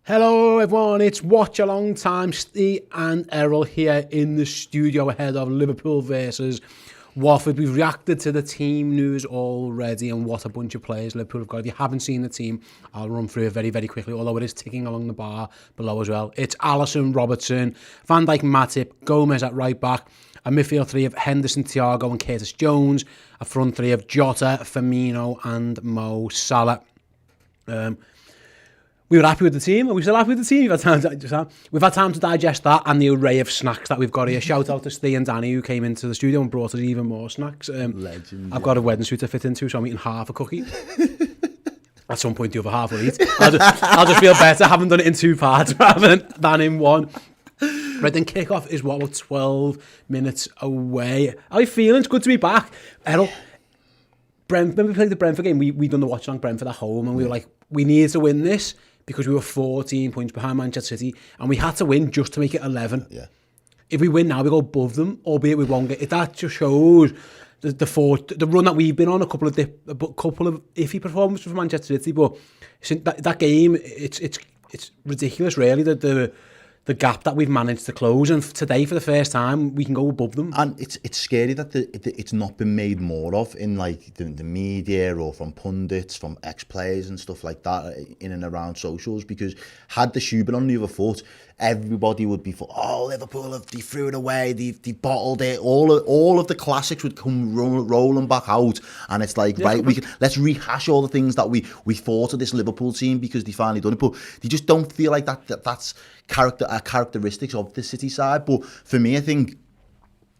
Hello everyone, it's Watchalong time. Ste and Errol here in the studio ahead of Liverpool versus Watford. We've reacted to the team news already and what a bunch of players Liverpool have got. If you haven't seen the team, I'll run through it very, very quickly, although it is ticking along the bar below as well. It's Alisson, Robertson, Van Dijk, Matip, Gomez at right back, a midfield three of Henderson, Thiago and Curtis Jones, a front three of Jota, Firmino and Mo Salah. We were happy with the team. Are we still happy with the team? We've had time to digest that and the array of snacks that we've got here. Shout out to Ste and Danny who came into the studio and brought us even more snacks. Legend. I've got a wedding suit to fit into, so I'm eating half a cookie. At some point, the other half will eat. I'll just feel better having done it in two parts rather than in one. Right, then kick-off is what, about 12 minutes away. How are you feeling? It's good to be back. Errol, when we played the Brentford game, we done the Watchalong Brentford at home, and we were like, we needed to win this, because we were 14 points behind Manchester City, and we had to win just to make it 11. Yeah. If we win now, we go above them, albeit we won't get it. That just shows the run that we've been on, a couple of iffy performances for Manchester City, but since that game, it's ridiculous, really, the gap that we've managed to close, and today, for the first time, we can go above them. And it's scary that it's not been made more of in like the media or from pundits, from ex-players and stuff like that in and around socials, because had the shoe been on the other foot, everybody would be Liverpool, they threw it away, they bottled it, all of the classics would come rolling back out, and it's like, right, let's rehash all the things that we thought of this Liverpool team because they finally done it, but they just don't feel like that's characteristics of the City side. But for me, I think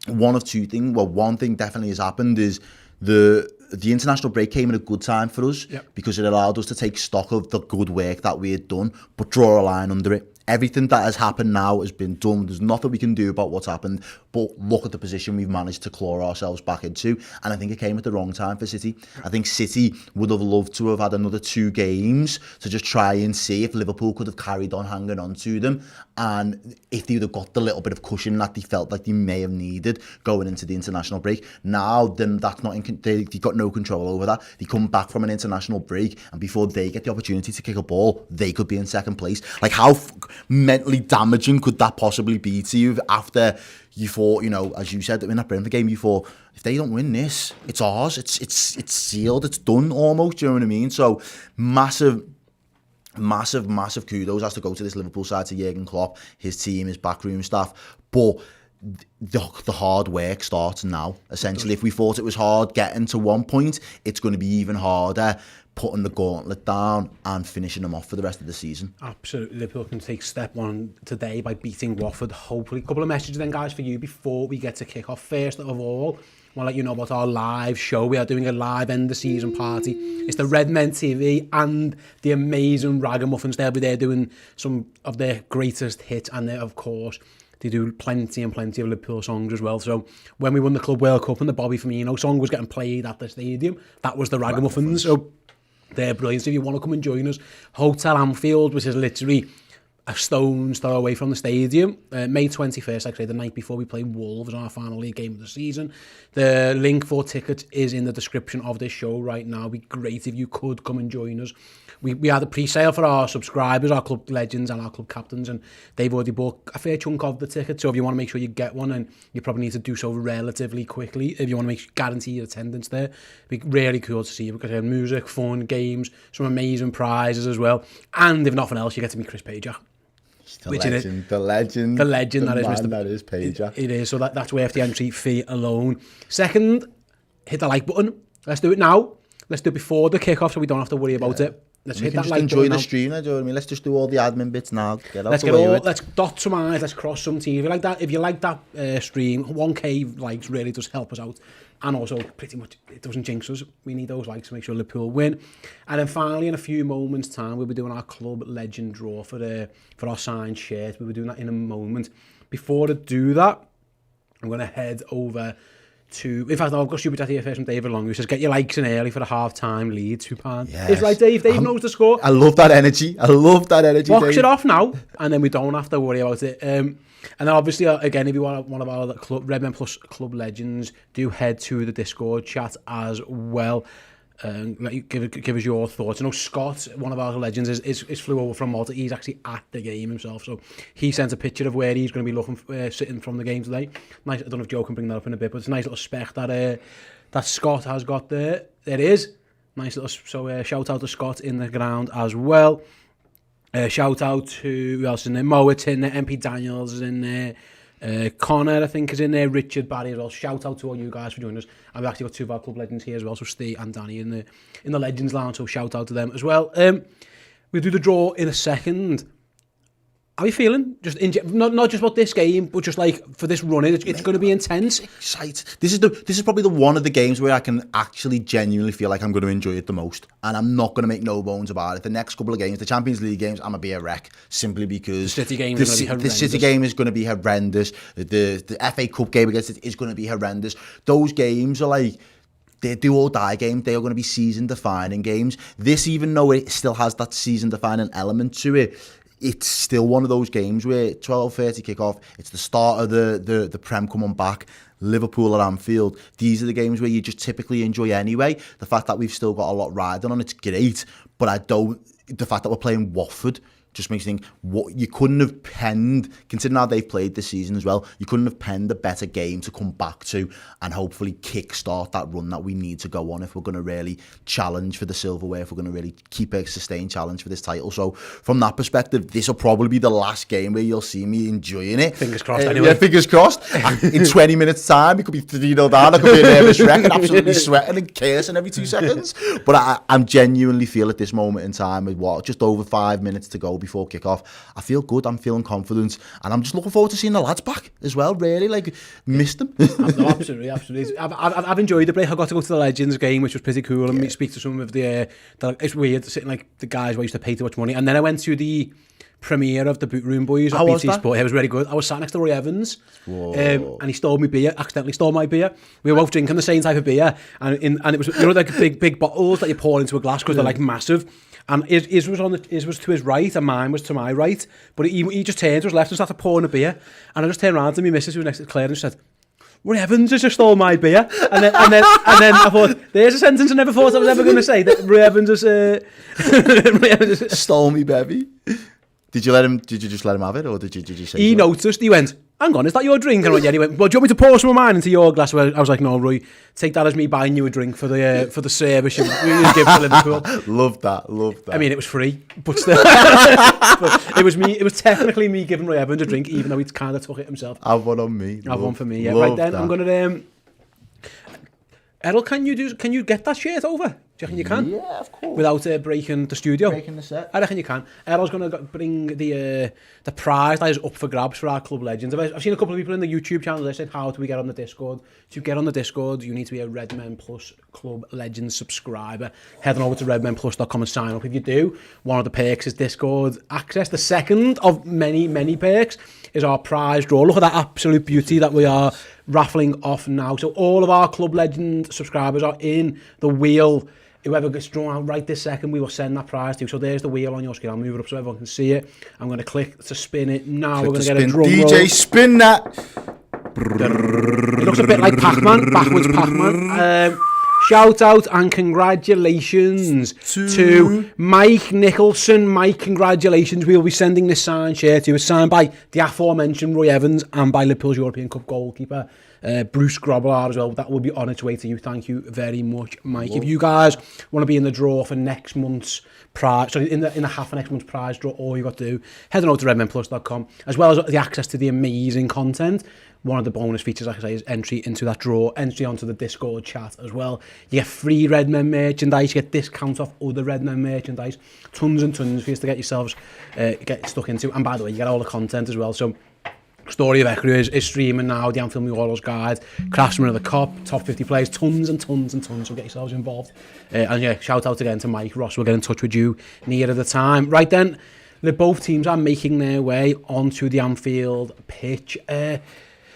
one thing definitely has happened is the international break came at a good time for us, because it allowed us to take stock of the good work that we had done, but draw a line under it. Everything that has happened now has been done. There's nothing we can do about what's happened, but look at the position we've managed to claw ourselves back into. And I think it came at the wrong time for City. I think City would have loved to have had another 2 games to just try and see if Liverpool could have carried on hanging on to them, and if they would have got the little bit of cushion that they felt like they may have needed going into the international break. Now, then that's not they've got no control over that. They come back from an international break, and before they get the opportunity to kick a ball, they could be in second place. Like, how mentally damaging could that possibly be to you after you thought, as you said in that Brentford game, you thought, if they don't win this, it's ours. It's sealed. It's done almost. Do you know what I mean? So massive kudos has to go to this Liverpool side, to Jurgen Klopp, his team, his backroom staff. But the hard work starts now. Essentially, if we thought it was hard getting to 1 point, it's going to be even harder putting the gauntlet down and finishing them off for the rest of the season. Absolutely. Liverpool can take step one today by beating Watford, hopefully. A couple of messages then, guys, for you before we get to kick off. First of all, I want to let you know about our live show. We are doing a live end of season party. It's the Redmen TV and the amazing Ragamuffins. They'll be there doing some of their greatest hits, and of course, they do plenty and plenty of Liverpool songs as well. So when we won the Club World Cup and the Bobby Firmino song was getting played at the stadium, that was the Ragamuffins. So they're brilliant. So if you want to come and join us, Hotel Anfield, which is literally a stone's throw away from the stadium, May 21st, like I say, the night before we play Wolves on our final league game of the season. The link for tickets is in the description of this show right now. It'd be great if you could come and join us. We had a pre-sale for our subscribers, our club legends and our club captains, and they've already bought a fair chunk of the ticket. So if you want to make sure you get one, and you probably need to do so relatively quickly, if you want to guarantee your attendance there, it'd be really cool to see you, because they have music, fun, games, some amazing prizes as well. And if nothing else, you get to meet Chris Pager. The legend that is Pager. It is, so that's worth the entry fee alone. Second, hit the like button. Let's do it now. Let's do it before the kickoff, so we don't have to worry about it. Let's hit that like button. Enjoy the stream. Do you know what I mean? Let's just do all the admin bits now. Let's dot some I's. Let's cross some T's. If you like that stream, 1k likes really does help us out, and also pretty much it doesn't jinx us. We need those likes to make sure Liverpool win. And then finally, in a few moments' time, we'll be doing our club legend draw for our signed shirt. We'll be doing that in a moment. Before I do that, I'm going to head over to... In fact, I've got super chat here first from David Long, who says, get your likes in early for the half-time lead, £2. Yes. It's right, Dave. Dave knows the score. I love that energy. Box Dave. it off now, and then we don't have to worry about it. And then obviously, again, if you want one of our Redmen Plus Club Legends, do head to the Discord chat as well. Let you give us your thoughts. I know Scott, one of our legends, is flew over from Malta. He's actually at the game himself, so he sent a picture of where he's going to be looking, sitting from the game today. Nice. I don't know if Joe can bring that up in a bit, but it's a nice little spec that Scott has got there. There it is. Nice little. So shout out to Scott in the ground as well. Shout out to who else is in there? Mowat in there. MP Daniels is in there. Connor, I think, is in there. Richard, Barry as well. Shout out to all you guys for joining us. And we've actually got two of our club legends here as well. So Ste and Danny in the Legends Lounge. So shout out to them as well. We'll do the draw in a second. How are you feeling? Just not just about this game, but just like for this run, it's going to be intense. Excited. This is probably the one of the games where I can actually genuinely feel like I'm going to enjoy it the most, and I'm not going to make no bones about it. The next couple of games, the Champions League games, I'm gonna be a wreck simply because the City game is going to be horrendous. The City game is going to be horrendous. The FA Cup game against it is going to be horrendous. Those games are like. They're do or die games. They are going to be season defining games. This, even though it still has that season defining element to it, it's still one of those games where 12:30 kick-off, it's the start of the Prem coming back, Liverpool at Anfield. These are the games where you just typically enjoy anyway. The fact that we've still got a lot riding on, it's great, but the fact that we're playing Watford just makes you think, what you couldn't have penned, considering how they've played this season as well, you couldn't have penned a better game to come back to and hopefully kick-start that run that we need to go on if we're going to really challenge for the silverware, if we're going to really keep a sustained challenge for this title. So from that perspective, this will probably be the last game where you'll see me enjoying it. Fingers crossed anyway. Yeah, fingers crossed. In 20 minutes time, it could be 3-0 down, I could be a nervous wreck and absolutely sweating and cursing every 2 seconds. But I'm genuinely feel at this moment in time, with just over 5 minutes to go before kick-off, I feel good, I'm feeling confident, and I'm just looking forward to seeing the lads back as well, really, like, missed them. No, absolutely. I've enjoyed the break. I got to go to the Legends game, which was pretty cool, and speak to some of it's weird, sitting like the guys who I used to pay too much money, and then I went to the premiere of the Boot Room Boys at BT Sport. It was really good. I was sat next to Roy Evans, and he stole my beer, accidentally stole my beer. We were both drinking the same type of beer, and it was, like big bottles that you pour into a glass because they're like massive. And his was to his right and mine was to my right. But he just turned to his left and started pouring a beer. And I just turned around to my missus who was next to Claire and said, Roy Evans has just stole my beer. And then I thought, there's a sentence I never thought I was ever going to say. That Roy Evans has stole me, baby. Did you just let him have it, or did you say? He noticed. He went, "Hang on, is that your drink?" And I went, "Yeah." He went, "Well, do you want me to pour some of mine into your glass?" I was like, "No, Roy, take that as me buying you a drink for the service you give to Liverpool." Love that. I mean, it was free, but still, but it was me. It was technically me giving Roy Evans a drink, even though he kind of took it himself. Have one on me. Have one for me. Yeah, right then. That. I'm gonna. Errol, can you get that shirt over? Do you reckon you can? Yeah, of course. Without breaking the studio? Breaking the set. I reckon you can. Errol's going to bring the prize that is up for grabs for our club legends. I've seen a couple of people in the YouTube channel that said, how do we get on the Discord? To get on the Discord, you need to be a Redmen Plus Club Legends subscriber. Head on over to redmenplus.com and sign up. If you do, one of the perks is Discord access. The second of many, many perks is our prize draw. Look at that absolute beauty that we are raffling off now. So all of our Club Legend subscribers are in the wheel. Whoever gets drawn out right this second, we will send that prize to. So there's the wheel on your screen. I'll move it up so everyone can see it. I'm going to click to spin it now. We're going to get a drum roll. DJ, spin that. It looks a bit like Pac-Man, backwards Pac-Man. Shout out and congratulations to Mike Nicholson. Mike, congratulations. We'll be sending this signed shirt to you. It's signed by the aforementioned Roy Evans and by Liverpool's European Cup goalkeeper Bruce Grobbelaar as well. That will be on its way to you. Thank you very much, Mike. If you guys want to be in the draw for next month's prize, sorry, in the half of next month's prize draw, all you got to do, head on over to redmenplus.com, as well as the access to the amazing content. One of the bonus features, like I say, is entry into that draw, entry onto the Discord chat as well. You get free Redmen merchandise, you get discount off other Redmen merchandise, tons and tons for you to get yourselves get stuck into. And by the way, you get all the content as well. So Story of Ekru is streaming now, the Anfield Memorials Guide, Craftsman of the Cup, top 50 players, tons and tons and tons, so get yourselves involved. And yeah, shout out again to Mike Ross, we'll get in touch with you nearer the time. Right then, both teams are making their way onto the Anfield pitch.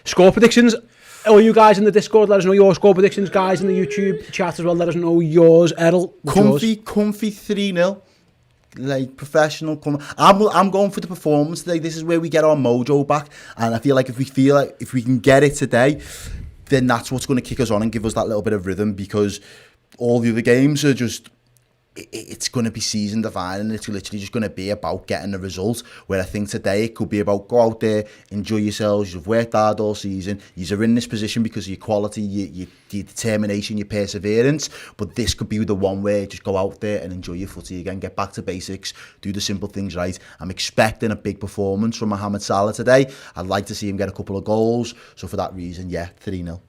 Score predictions. All you guys in the Discord, let us know your score predictions. Guys in the YouTube chat as well, let us know yours. Errol, comfy 3-0. Like professional. I'm going for the performance today. This is where we get our mojo back, and I feel like if we can get it today, then that's what's going to kick us on and give us that little bit of rhythm, because all the other games are just, it's going to be season defining, and it's literally just going to be about getting the result. Where I think today it could be about go out there, enjoy yourselves, you've worked hard all season, you're in this position because of your quality, your determination, your perseverance, but this could be the one way, just go out there and enjoy your footy again, get back to basics, do the simple things right. I'm expecting a big performance from Mohamed Salah today. I'd like to see him get a couple of goals, so for that reason, yeah, 3-0.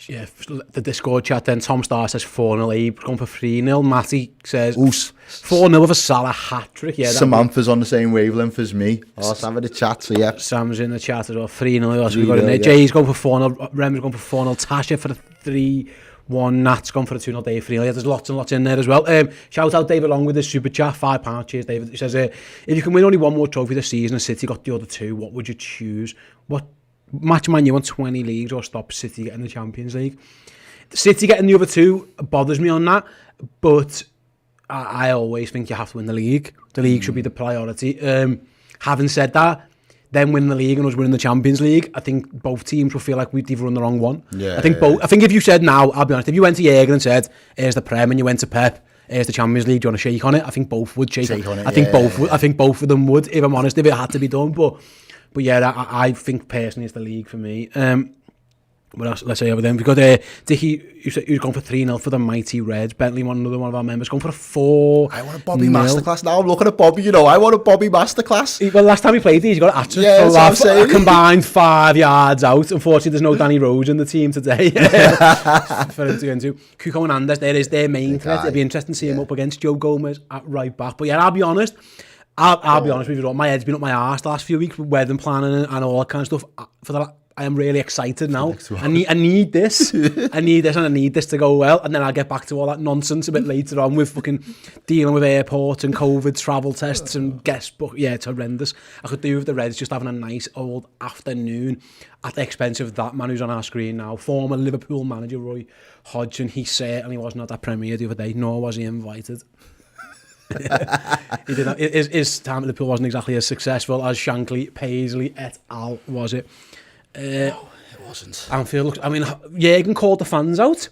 Yeah, the Discord chat then, Tom Starr says 4-0, Abe going for 3-0, Matty says 4-0 with a Salah hat-trick. Yeah, Samantha's on the same wavelength as me. Oh, let's have a chat, so yeah. Sam's in the chat as well, 3-0, so we got in there. Yeah. Jay's going for 4-0, Rem's going for 4-0, Tasha for the 3-1, Nat's going for a 2-0, Dave 3-0. Yeah, there's lots and lots in there as well. Shout out David Long with his super chat, £5, cheers David. He says, if you can win only one more trophy this season and City got the other two, what would you choose? What match Man U on 20 leagues or stop City getting the Champions League? City getting the other two bothers me on that, but I always think you have to win the league. The league should be the priority. Having said that, then win the league and us winning the Champions League, I think both teams will feel like they've run the wrong one. Yeah, I think if you said now, I'll be honest, if you went to Jürgen and said, here's the Prem, and you went to Pep, here's the Champions League, do you want to shake on it? I think both would shake on it. I think both of them would, if I'm honest, if it had to be done. But yeah, I think personally it's the league for me. What else? Let's say over them. We've got Dickie, who's gone for 3-0 for the mighty Reds. Bentley, another one of our members, going for a 4. I want a Bobby masterclass now. I'm looking at Bobby, I want a Bobby masterclass. Well, last time he played these, he got a combined 5 yards out. Unfortunately, there's no Danny Rose in the team today for him to go into. Cuco and Andes, there is their main threat. It'd be interesting to see him up against Joe Gomez at right back. But yeah, I'll be honest. I'll be honest with you, my head's been up my arse the last few weeks with wedding planning and all that kind of stuff. For that, I am really excited now. I need this. I need this to go well. And then I'll get back to all that nonsense a bit later on with fucking dealing with airports and COVID travel tests and guest book. Yeah, it's horrendous. I could do with the Reds just having a nice old afternoon at the expense of that man who's on our screen now. Former Liverpool manager Roy Hodgson. He certainly wasn't at that premiere the other day, nor was he invited. He did not, his time at Liverpool wasn't exactly as successful as Shankly, Paisley et al. Was it? No, it wasn't. Anfield, Jürgen called the fans out.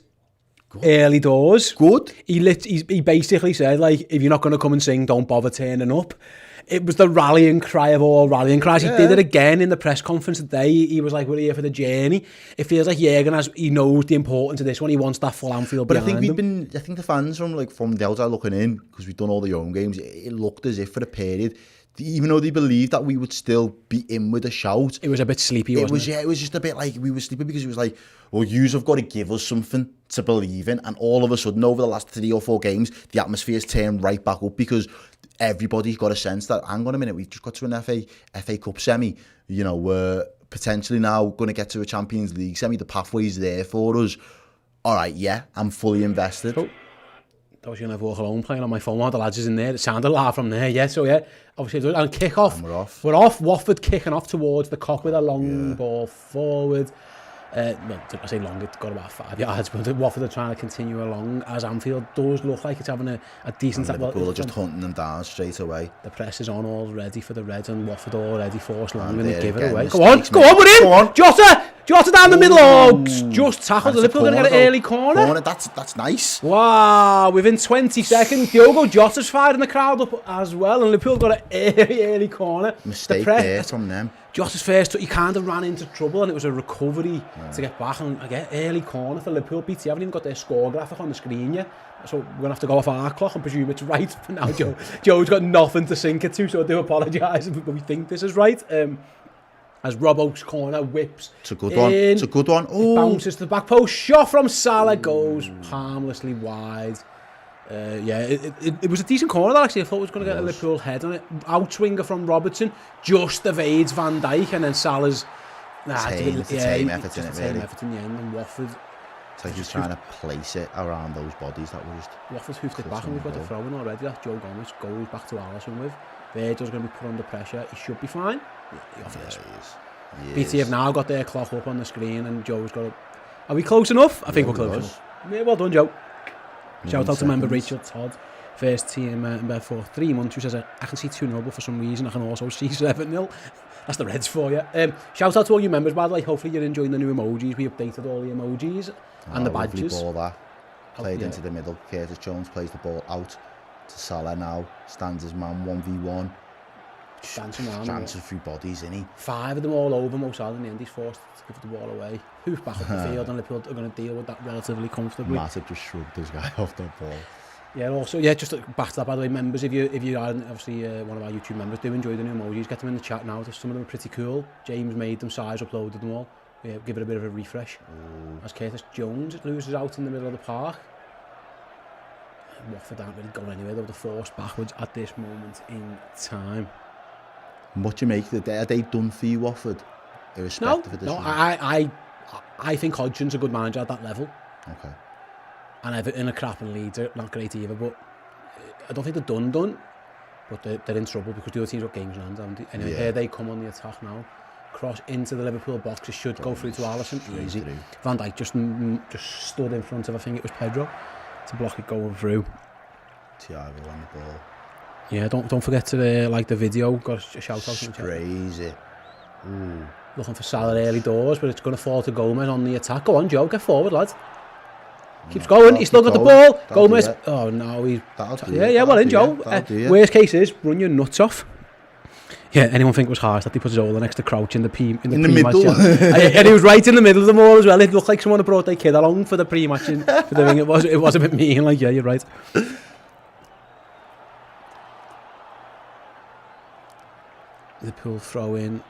Good. Early doors. Good. He basically said, like, if you're not going to come and sing, don't bother turning up. It was the rallying cry of all rallying cries. Yeah. He did it again in the press conference today. He was like, we're here for the journey. It feels like Jürgen he knows the importance of this one. He wants that full Anfield behind him. I think the fans from the outside looking in, because we've done all the home games, it looked as if for a period, even though they believed that we would still be in with a shout, it was a bit sleepy, wasn't it? Yeah, it was just a bit like we were sleepy because it was like, well, yous have got to give us something to believe in. And all of a sudden, over the last 3 or 4 games, the atmosphere's turned right back up because everybody's got a sense that, hang on a minute, we've just got to an FA Cup semi, we're potentially now going to get to a Champions League semi, the pathway's there for us. All right, yeah, I'm fully invested. Oh. I was going to have Watchalong playing on my phone while the lads is in there. It sounded loud from there, yeah. So, yeah, obviously, and kick off. And we're off. We're off. Watford kicking off towards the cock with a long ball forward. Well, I say long, it's got about 5 yards, but Watford are trying to continue along as Anfield does look like it's having a decent... And Liverpool are just hunting them down straight away. The press is on already for the Reds and Watford already forced long and they give it away. Go on, we're in! Go on. Jota down the middle. Oh, just tackled. Liverpool going to get an early corner. That's nice. Wow, within 20 seconds, Diogo Jota's fired in the crowd up as well, and Liverpool got an early corner. Mistake there from them. Jota's first, he kind of ran into trouble, and it was a recovery to get back and get early corner for Liverpool. BT haven't even got their score graphic on the screen yet, so we're going to have to go off our clock and presume it's right. But now Joe's got nothing to sink it to, so I do apologise if we think this is right. As Robbo's corner whips. It's a good one. It's a good one. Oh. Bounces to the back post. Shot from Salah goes harmlessly wide. It was a decent corner that actually. I thought it was going to get a Liverpool head on it. Outswinger from Robertson just evades Van Dijk, and then Salah's tame effort in it, really. Effort in the end, and Watford. It's like he was trying to place it around those bodies. That was just. Watford's hoofed it back, and we've got the throw-in already. That Joe Gomez goes back to Alisson with. Virgil's going to be put under pressure. He should be fine. BT have now got their clock up on the screen, and Joe's got it. Are we close enough? I think we're close enough. Yeah, well done, Joe. Shout out to member Rachel Todd, first team in bed for 3 months, who says, I can see 2-0, but for some reason I can also see 7-0. That's the Reds for you. Shout out to all you members, by the way. Hopefully you're enjoying the new emojis. We updated all the emojis and the badges. Ball, that. played into the middle. Curtis Jones plays the ball out to Salah now. Stands his man 1v1. Chances through bodies, isn't he? 5 of them all over Mo Salah. In the end, he's forced to give the ball away. Who's back up the field, and Liverpool are going to deal with that relatively comfortably. Matip just shrugged this guy off the ball. Yeah, also, yeah, just back to that, by the way, members, if you are obviously one of our YouTube members, do enjoy the new emojis, get them in the chat now. Some of them are pretty cool. James made them, Size uploaded them all. Yeah, give it a bit of a refresh. As Curtis Jones loses out in the middle of the park. Watford aren't really going anywhere, though, they're forced backwards at this moment in time. What do you make of it? Are they done for you, Watford? Irrespective of this I think Hodgson's a good manager at that level. Okay. And Everton are crap and Leeds are not great either, but I don't think they're done. But they're in trouble because the other team's got games in hand, haven't they? Anyway, here they come on the attack now. Cross into the Liverpool box. It should go through to Alisson. Easy. Van Dijk just stood in front of, I think it was Pedro, to block it going through. Thiago on the ball. Yeah, don't forget to like the video. Got a shout out. Sprays it. Ooh. Looking for Salah early doors, but it's going to fall to Gomez on the attack. Go on, Joe, get forward, lad. Keeps going. He's still got the ball. Gomez. Oh no, yeah. Well in, Joe. Worst case is run your nuts off. Yeah, anyone think it was harsh that he put his all next to Crouch in the middle? And he was right in the middle of them all as well. It looked like someone had brought their kid along for the pre-match. For the thing. It was a bit mean. Like, yeah, you're right. Liverpool throw in,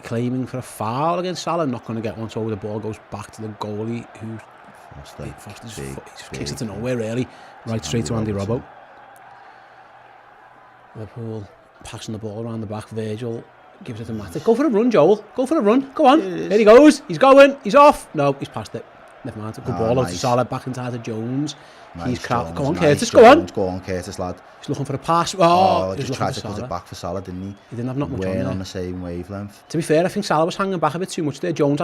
claiming for a foul against Salah. Not going to get one, so the ball goes back to the goalie, who kicks it to nowhere really. Right straight to Andy Robbo. Liverpool passing the ball around the back. Virgil gives it to Matip. Go for a run, Joel. Go for a run. Go on. There he goes. He's going. He's off. No, he's passed it. Never mind. Good ball out to Salah. Back into to Jones. He's crap. Go on, Curtis. Go on. Go on, Curtis, lad. He's looking for a pass. Just tried to put it back for Salah, didn't he? He didn't have not much on the same wavelength. To be fair, I think Salah was hanging back a bit too much there. Jones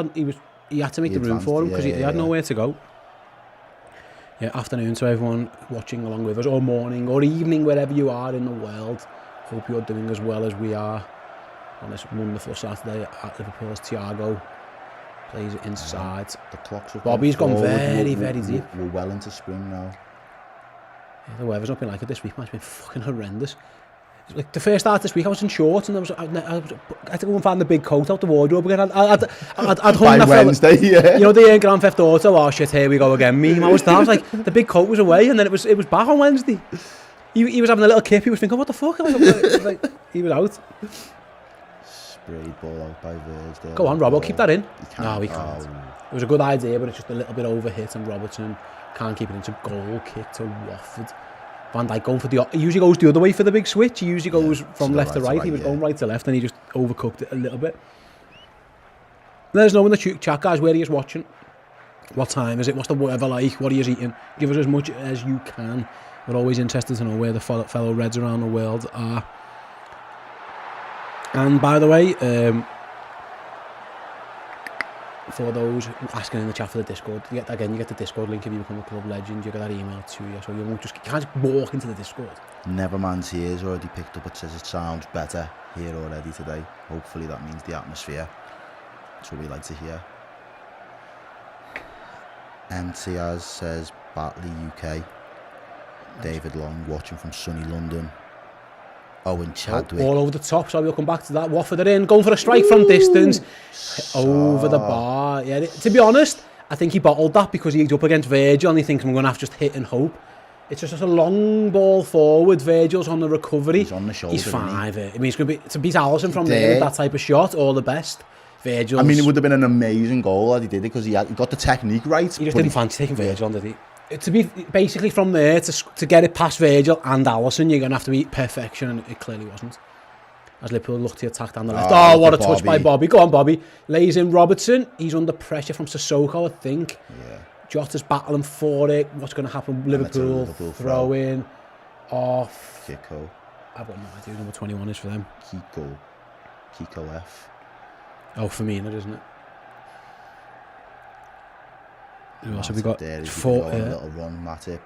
he had to make the room for him because he had nowhere to go. Yeah, afternoon to everyone watching along with us, or morning or evening, wherever you are in the world. Hope you're doing as well as we are on this wonderful Saturday at Liverpool as Thiago plays it inside. The clocks have Bobby's gone very deep. We're well into spring now. Yeah, the weather's not been like it this week, man. It's been fucking horrendous. Like the first start this week, I was in shorts and I had to go and find the big coat out the wardrobe again. I'd hung by Wednesday, yeah. You know the Grand Theft Auto, oh shit, here we go again. Meme. I was like, the big coat was away, and then it was back on Wednesday. He was having a little kip. He was thinking, what the fuck? He was out. Sprayed ball out by Virgil. Go on, Robbo, keep that in. No, he can't. It was a good idea, but it's just a little bit overhit, and Robertson can't keep it into goal kick to Watford. Van Dijk going for he usually goes the other way for the big switch. He usually goes from left to right. He was going right to left, and he just overcooked it a little bit. Let us know in the chat, guys, where he is watching. What time is it? What's the weather like? What are you eating? Give us as much as you can. We're always interested to know where the fellow Reds around the world are. And by the way, for those asking in the chat for the Discord, you get the Discord link if you become a club legend. You get that email to you, so you can't just walk into the Discord. Neverman's ears already picked up. It says it sounds better here already today. Hopefully that means the atmosphere. That's what we like to hear. MTAS says Batley UK. David Long watching from sunny London. Owen Chadwick. All over the top, so we'll come back to that. Watford are in, going for a strike from distance. Over the bar. Yeah, to be honest, I think he bottled that because he's up against Virgil and he thinks I'm going to have to just hit and hope. It's just a long ball forward. Virgil's on the recovery. He's on the shoulder. He's fine. I mean, it's going to beat Alisson from there with that type of shot. All the best. Virgil. I mean, it would have been an amazing goal that he did it because he got the technique right. He just didn't fancy taking Virgil on, did he? To be basically from there to get it past Virgil and Alisson, you're going to have to be perfection, and it clearly wasn't. As Liverpool look to attack down the left. Oh, what a touch by Bobby. Go on, Bobby. Lays in Robertson. He's under pressure from Sissoko, I think. Yeah. Jota's battling for it. What's going to happen? Liverpool throw in. Off. Kiko. I've got no idea who number 21 is for them. Kiko F. Oh, Firmino, isn't it? Who else have we got? Four, a little run, Matip.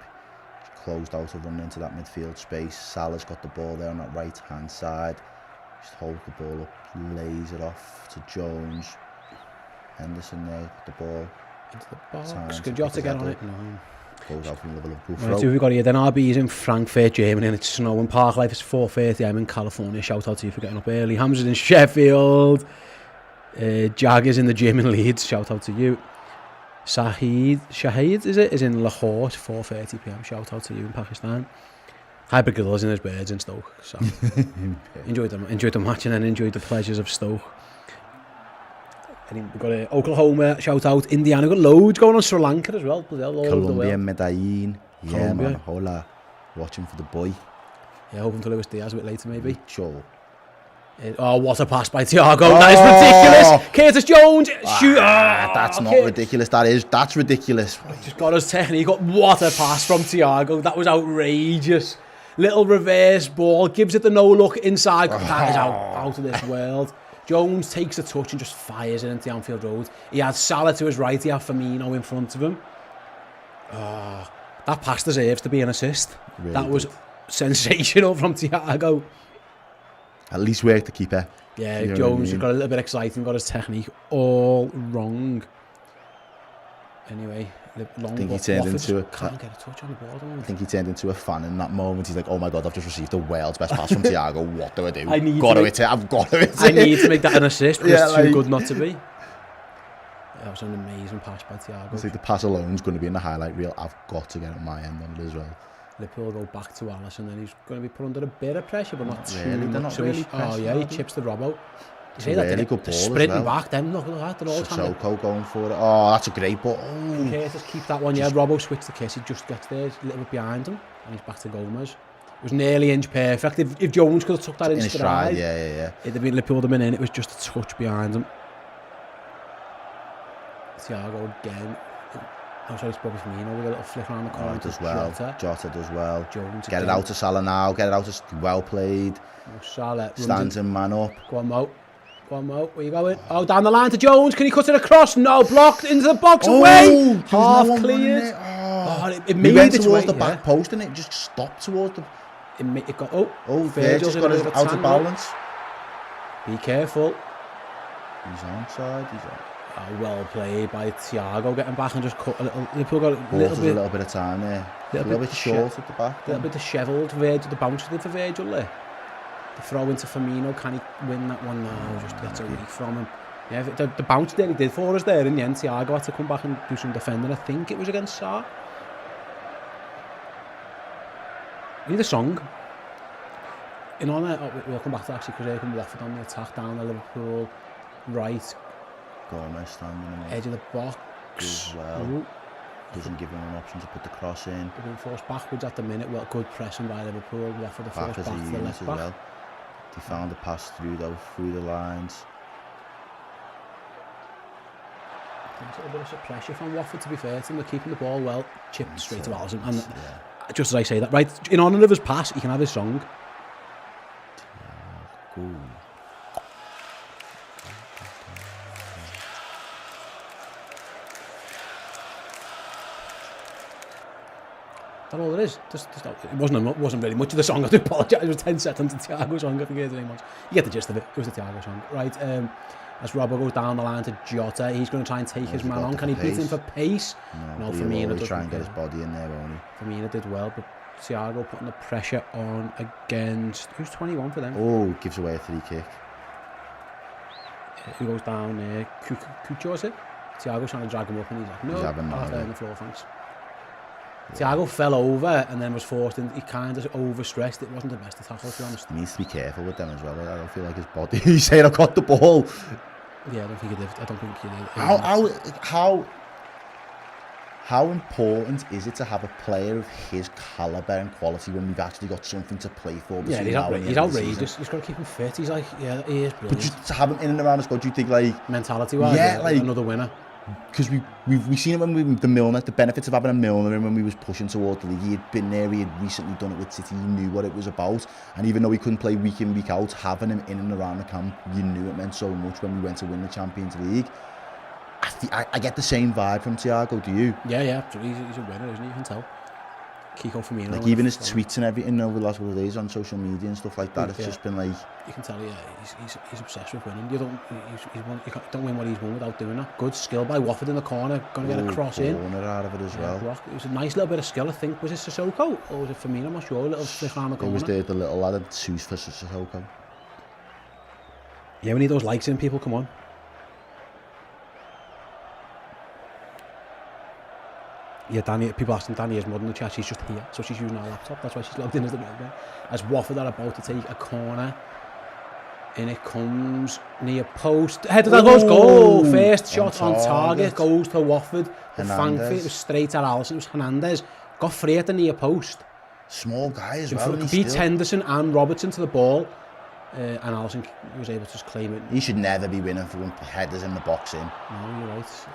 Closed out to run into that midfield space. Salah's got the ball there on that right hand side. Just hold the ball up, lays it off to Jones. Henderson there, the ball. Into the box. Could Jota get on it? No. Goes out from the Liverpool Right, throw. so we've got here, then RB's in Frankfurt, Germany, and it's snowing. Park Life is 4:30. I'm in California. Shout out to you for getting up early. Hamza's in Sheffield. Jag is in the gym in Leeds. Shout out to you. Shahid is in Lahore, 4:30 p.m. Shout out to you in Pakistan. Hybrid Gorillas in his birds in Stoke. So enjoyed the match and then enjoyed the pleasures of Stoke. And we've got Oklahoma, shout out, Indiana. We've got loads going on Sri Lanka as well. All over the Colombia, world. Medellin. Yeah, Colombia. man. Hola. Watching for the boy. Yeah, hoping for Luis Diaz a bit later maybe. Sure. Oh, what a pass by Thiago. That is ridiculous. Curtis Jones. Shoot. That's not ridiculous. That's ridiculous. Just got his technique. What a pass from Thiago. That was outrageous. Little reverse ball. Gives it the no-look inside. That is out of this world. Jones takes a touch and just fires it into the Anfield Road. He had Salah to his right. He had Firmino in front of him. That pass deserves to be an assist. Really that was sensational from Thiago. At least worked the keeper. Yeah, You know Jones what I mean? got a little bit exciting, got his technique all wrong. Anyway, long think he ball. turned Watford into just can't get a touch on the ball. I think he turned into a fan in that moment. He's like, oh my God, I've just received the world's best pass from Thiago. What do I do? I've got to hit it. I need to make that an assist, but it's too like, good not to be. That was an amazing pass by Thiago. I think the pass alone is going to be in the highlight reel. I've got to get on my end on it as well. Liverpool go back to Alisson, and then he's going to be put under a bit of pressure, but not too Really, they're much. not really pressing, yeah, are he they? chips the Robbo. It's a really good ball as sprinting well. back, then look at that. They're all trying to... Sissoko going for it. Oh, that's a great ball. Oh. Curtis keep that one. Yeah, Robbo switched the kiss. He just gets there, a little bit behind him, and he's back to Gomez. It was nearly inch perfect. If Jones could have took that in stride, yeah. it'd have been Liverpool them in. It was just a touch behind him. Thiago again. I'm sorry, it's probably Firmino with a little flick around the corner. Oh, does well. Jota does well. Jones Get it out to Salah now. Get it out to... Well played. Salah Stands him man up. Go on, Mo. Where you going? Oh, down the line to Jones. Can he cut it across? No, blocked into the box. Away. Half cleared. It made went its towards way, the back post and it just stopped towards the... It got... Virgil's got it out of balance. Be careful. He's onside. Well played by Thiago, getting back and just cut a little. Liverpool got a little bit of time there. A little bit short at the back. A little bit dishevelled. Virgil, the bounce did for Virgil there. The throw into Firmino, can he win that one now? Just gets away from him. Yeah, the bounce there he did for us there in the end. Thiago had to come back and do some defending. I think it was against Sarr. We need a song. In honour, we'll come back to actually because they can Watford on the attack down the Liverpool right. Gomez standing in the Edge of the box. as well. Doesn't give him an option to put the cross in. They're being forced backwards at the minute. Well, good pressing by Liverpool. Watford the Back force as a back to the unit left as back. well. They found a pass through the lines. There's a bit of pressure from Watford, to be fair to them. They're keeping the ball well. Chipped straight to Alisson. And just as I say that, right, in honour of his pass, he can have his song. Cool. That's all it is. It wasn't really much of the song. I do apologise. It was 10 seconds of Thiago's song. I think it much. You get the gist of it. It was the Thiago song. Right, as Robbo goes down the line to Jota, he's going to try and take his man on. Can he beat him for pace? No, Firmino did try and get his body in there, won't he? Firmino did well, but Thiago putting the pressure on against... Who's 21 for them? Oh, gives away a free kick. He goes down there. Cucho, is it? Thiago's trying to drag him up and he's like, no, He's having I'll none stay of on it. the floor, thanks. Thiago fell over and then was forced in. He kind of overstressed. It wasn't the best of tackle, to be honest. He needs to be careful with them as well. I don't feel like his body. He's saying, I got the ball. Yeah, I don't think he did. I don't think he did. How important is it to have a player of his calibre and quality when we've actually got something to play for? Yeah, he's outrageous. He's got to keep him fit. He's like, yeah, he is brilliant. But just to have him in and around the squad, do you think like mentality-wise? Yeah, like another winner. Because we've seen it when we the Milner, the benefits of having a Milner, and when we was pushing toward the league, he had been there, he had recently done it with City, he knew what it was about, and even though he couldn't play week in, week out, having him in and around the camp, you knew it meant so much when we went to win the Champions League. I get the same vibe from Thiago, do you? Yeah, absolutely. He's a winner, isn't he? You can tell. Kiko Firmino. Like even his tweets and everything over the last couple of days on social media and stuff like that, it's just been like... You can tell, he's obsessed with winning. You don't win what he's won without doing that. Good skill by Watford in the corner, going to get a cross in. Corner out of it as well. It was a nice little bit of skill, I think. Was it Sissoko or was it Firmino? I'm not sure. A little flick around the corner. It was the little lad at Sus for Sissoko. Yeah, we need those likes in, people. Come on. Yeah, Danny, people asking Danny is more than the chat, she's just here, so she's using her laptop, that's why she's logged in as the Redmen. As Watford are about to take a corner, in it comes near post, header that goes, goal! First shot on target goes to Watford, but thankfully it was straight at Alisson, it was Hernandez, got free at the near post. Small guy as well, beat Henderson and Robertson to the ball, and Alisson was able to just claim it. He should never be winning for headers in the box in. No, you're right.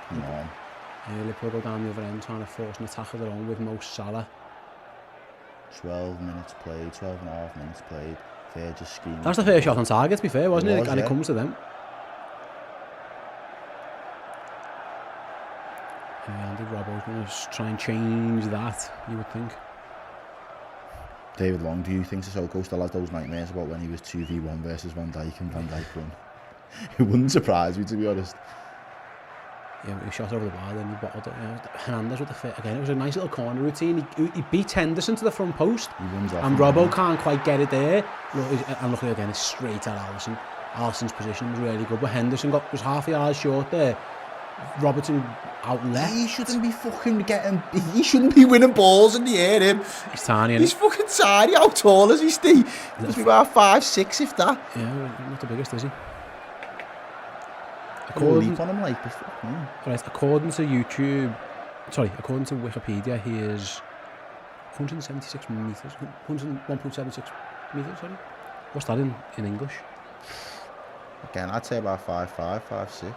Come on. Liverpool go down the other end trying to force an attack of their own with Mo Salah. 12 minutes played, 12 and a half minutes played. Fair just screaming. That's the first shot on target, to be fair, wasn't it? And it comes to them. And Andy Robbo's going to try and change that, you would think. David Long, do you think Sissoko still has those nightmares about when he was 2v1 versus Van Dijk and Van Dijk won? It wouldn't surprise me, to be honest. Yeah, he shot over the bar, then he bottled it. Hernandez with the fit again. It was a nice little corner routine. He beat Henderson to the front post, and Robbo can't quite get it there. And luckily again, it's straight at Alisson. Alisson's position was really good, but Henderson was half a yard short there. Robertson out left. He shouldn't be fucking getting. He shouldn't be winning balls in the air. Him. He's tiny. He's fucking tiny. How tall is he, Steve? He must be about 5'6", if that. Yeah, not the biggest, is he? According on him like right, according to according to Wikipedia, he is 176 metres, 1.76 metres, sorry. What's that in English? Again, I'd say about 5'5", 5'6".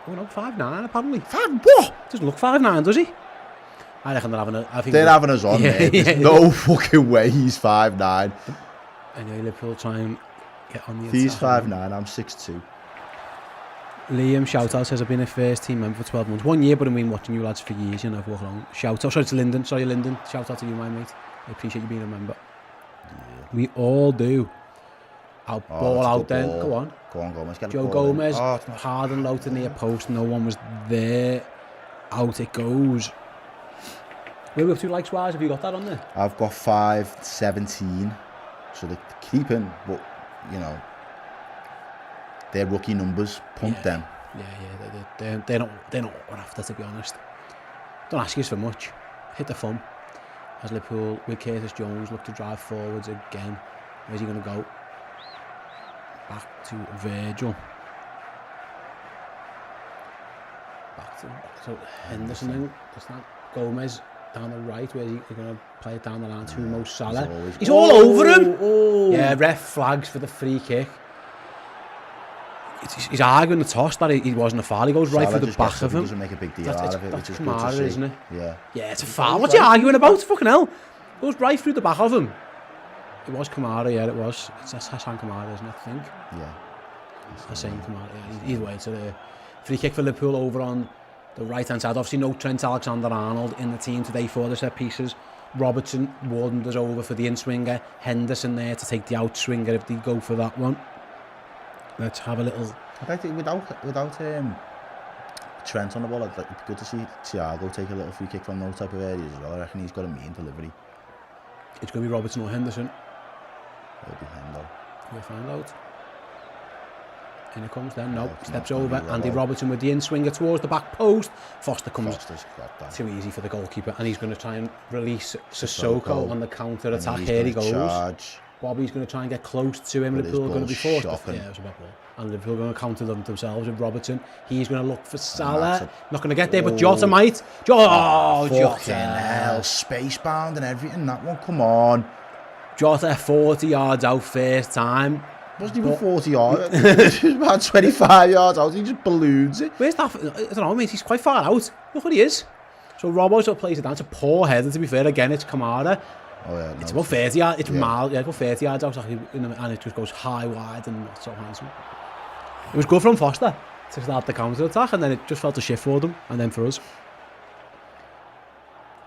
Oh no, 5'9", apparently. What? Doesn't look 5'9", does he? I reckon they're having a... They're having us on there. There's no fucking way he's 5'9". Anyway, Liverpool try and get on the attack. He's 5'9", I'm 6'2". Liam Shoutout says I've been a first team member for 12 months. 1 year, but I've been watching you lads for years, you know, Watchalong. Shoutout, sorry to Lyndon, shout out to you, my mate. I appreciate you being a member. Yeah. We all do. Ball out then, go on. Go on, Gomez, get Joe Gomez, hard and low to near post, no one was there. Out it goes. Where are we up to likes wise? Have you got that on there? I've got 517, so they're keeping, but, you know, they're rookie numbers. Pump them. Yeah, they're not what we're after, to be honest. Don't ask us for much. Hit the fun. As Liverpool with Curtis Jones look to drive forwards again. Where's he going to go? Back to Virgil. Back to Henderson. Then. That's that. Gomez down the right. Where's he going to play it down the line to Mo Salah? He's all over him. Oh. Yeah, ref flags for the free kick. He's arguing the toss that he wasn't a foul. He goes right through the back of him. Doesn't make a big deal out of it, which is good to see. Isn't it? Yeah. Yeah, it's a foul. What's he arguing about? Fucking hell. Goes right through the back of him. It was Kamara, yeah, it was. It's Hassan Kamara, isn't it, I think? Yeah. Hassan Kamara, yeah. Either way, it's a free kick for Liverpool over on the right-hand side. Obviously, no Trent Alexander-Arnold in the team today for the set pieces. Robertson wardened us over for the in-swinger. Henderson there to take the out-swinger if they go for that one. Let's have a little... I think without Trent on the ball, it'd be good to see Thiago take a little free kick from those type of areas as well. I reckon he's got a mean delivery. It's going to be Robertson or Henderson. It'll be Hendo. We'll find out. In it comes then. No, steps over. Andy Robertson with the in-swinger towards the back post. Foster's got that. Too easy for the goalkeeper. And he's going to try and release Sissoko on the counter-attack. Here he goes. Charge. Bobby's going to try and get close to him. Liverpool are going to be forced. Yeah, it was a bad ball. And Liverpool are going to counter them themselves with Robertson. He's going to look for Salah. Not going to get there, but Jota might. Jota. Hell, space bound and everything. That one, come on. Jota 40 yards out first time. Wasn't even 40 yards. He was about 25 yards out. He just balloons it. Where's that? I don't know, mate. He's quite far out. Look what he is. So Robbo's up plays it down. It's a poor header, to be fair. Again, it's Kamara. Oh yeah, it's about 30 yards. It's mild. Yeah, about 30 yards out, and it just goes high, wide, and not so handsome. It was good from Foster to start the counter attack, and then it just felt a shift for them, and then for us.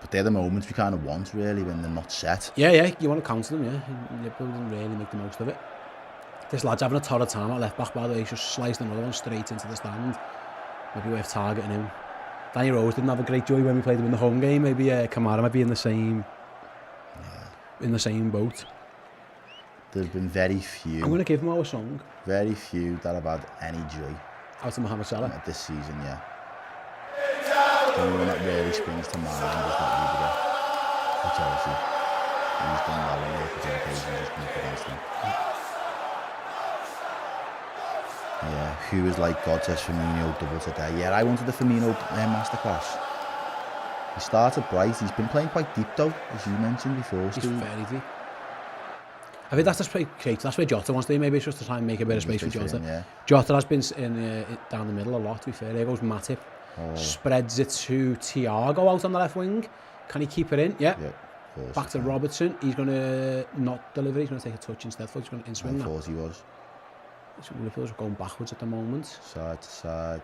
But they're the moments we kind of want, really, when they're not set. Yeah, you want to counter them, yeah. And Liverpool didn't really make the most of it. This lad's having a torrid time at left back, by the way. He's just sliced another one straight into the stand. Maybe worth targeting him. Danny Rose didn't have a great joy when we played him in the home game. Maybe Kamara might be in the same boat. There's been very few. I'm going to give him our song. Very few that have had any joy. Out of Mohamed Salah. This season, yeah. The one that really springs to mind and does not Rudiger. For Chelsea. He's done well on the occasions just come up against them. Yeah, who was like, God says Firmino double today. Yeah, I wanted the Firmino masterclass. He started bright. He's been playing quite deep though, as you mentioned before, Steve. He's very deep. I think that's where Jota wants to be. Maybe it's just to try and make a bit of space for Jota. Yeah. Jota has been down the middle a lot, to be fair. There goes Matip. Spreads it to Thiago out on the left wing. Can he keep it in? Yeah. Back to Robertson. He's going to not deliver. He's going to take a touch instead. He's going to in-swing now. I thought he was. So Liverpool's going backwards at the moment. Side to side.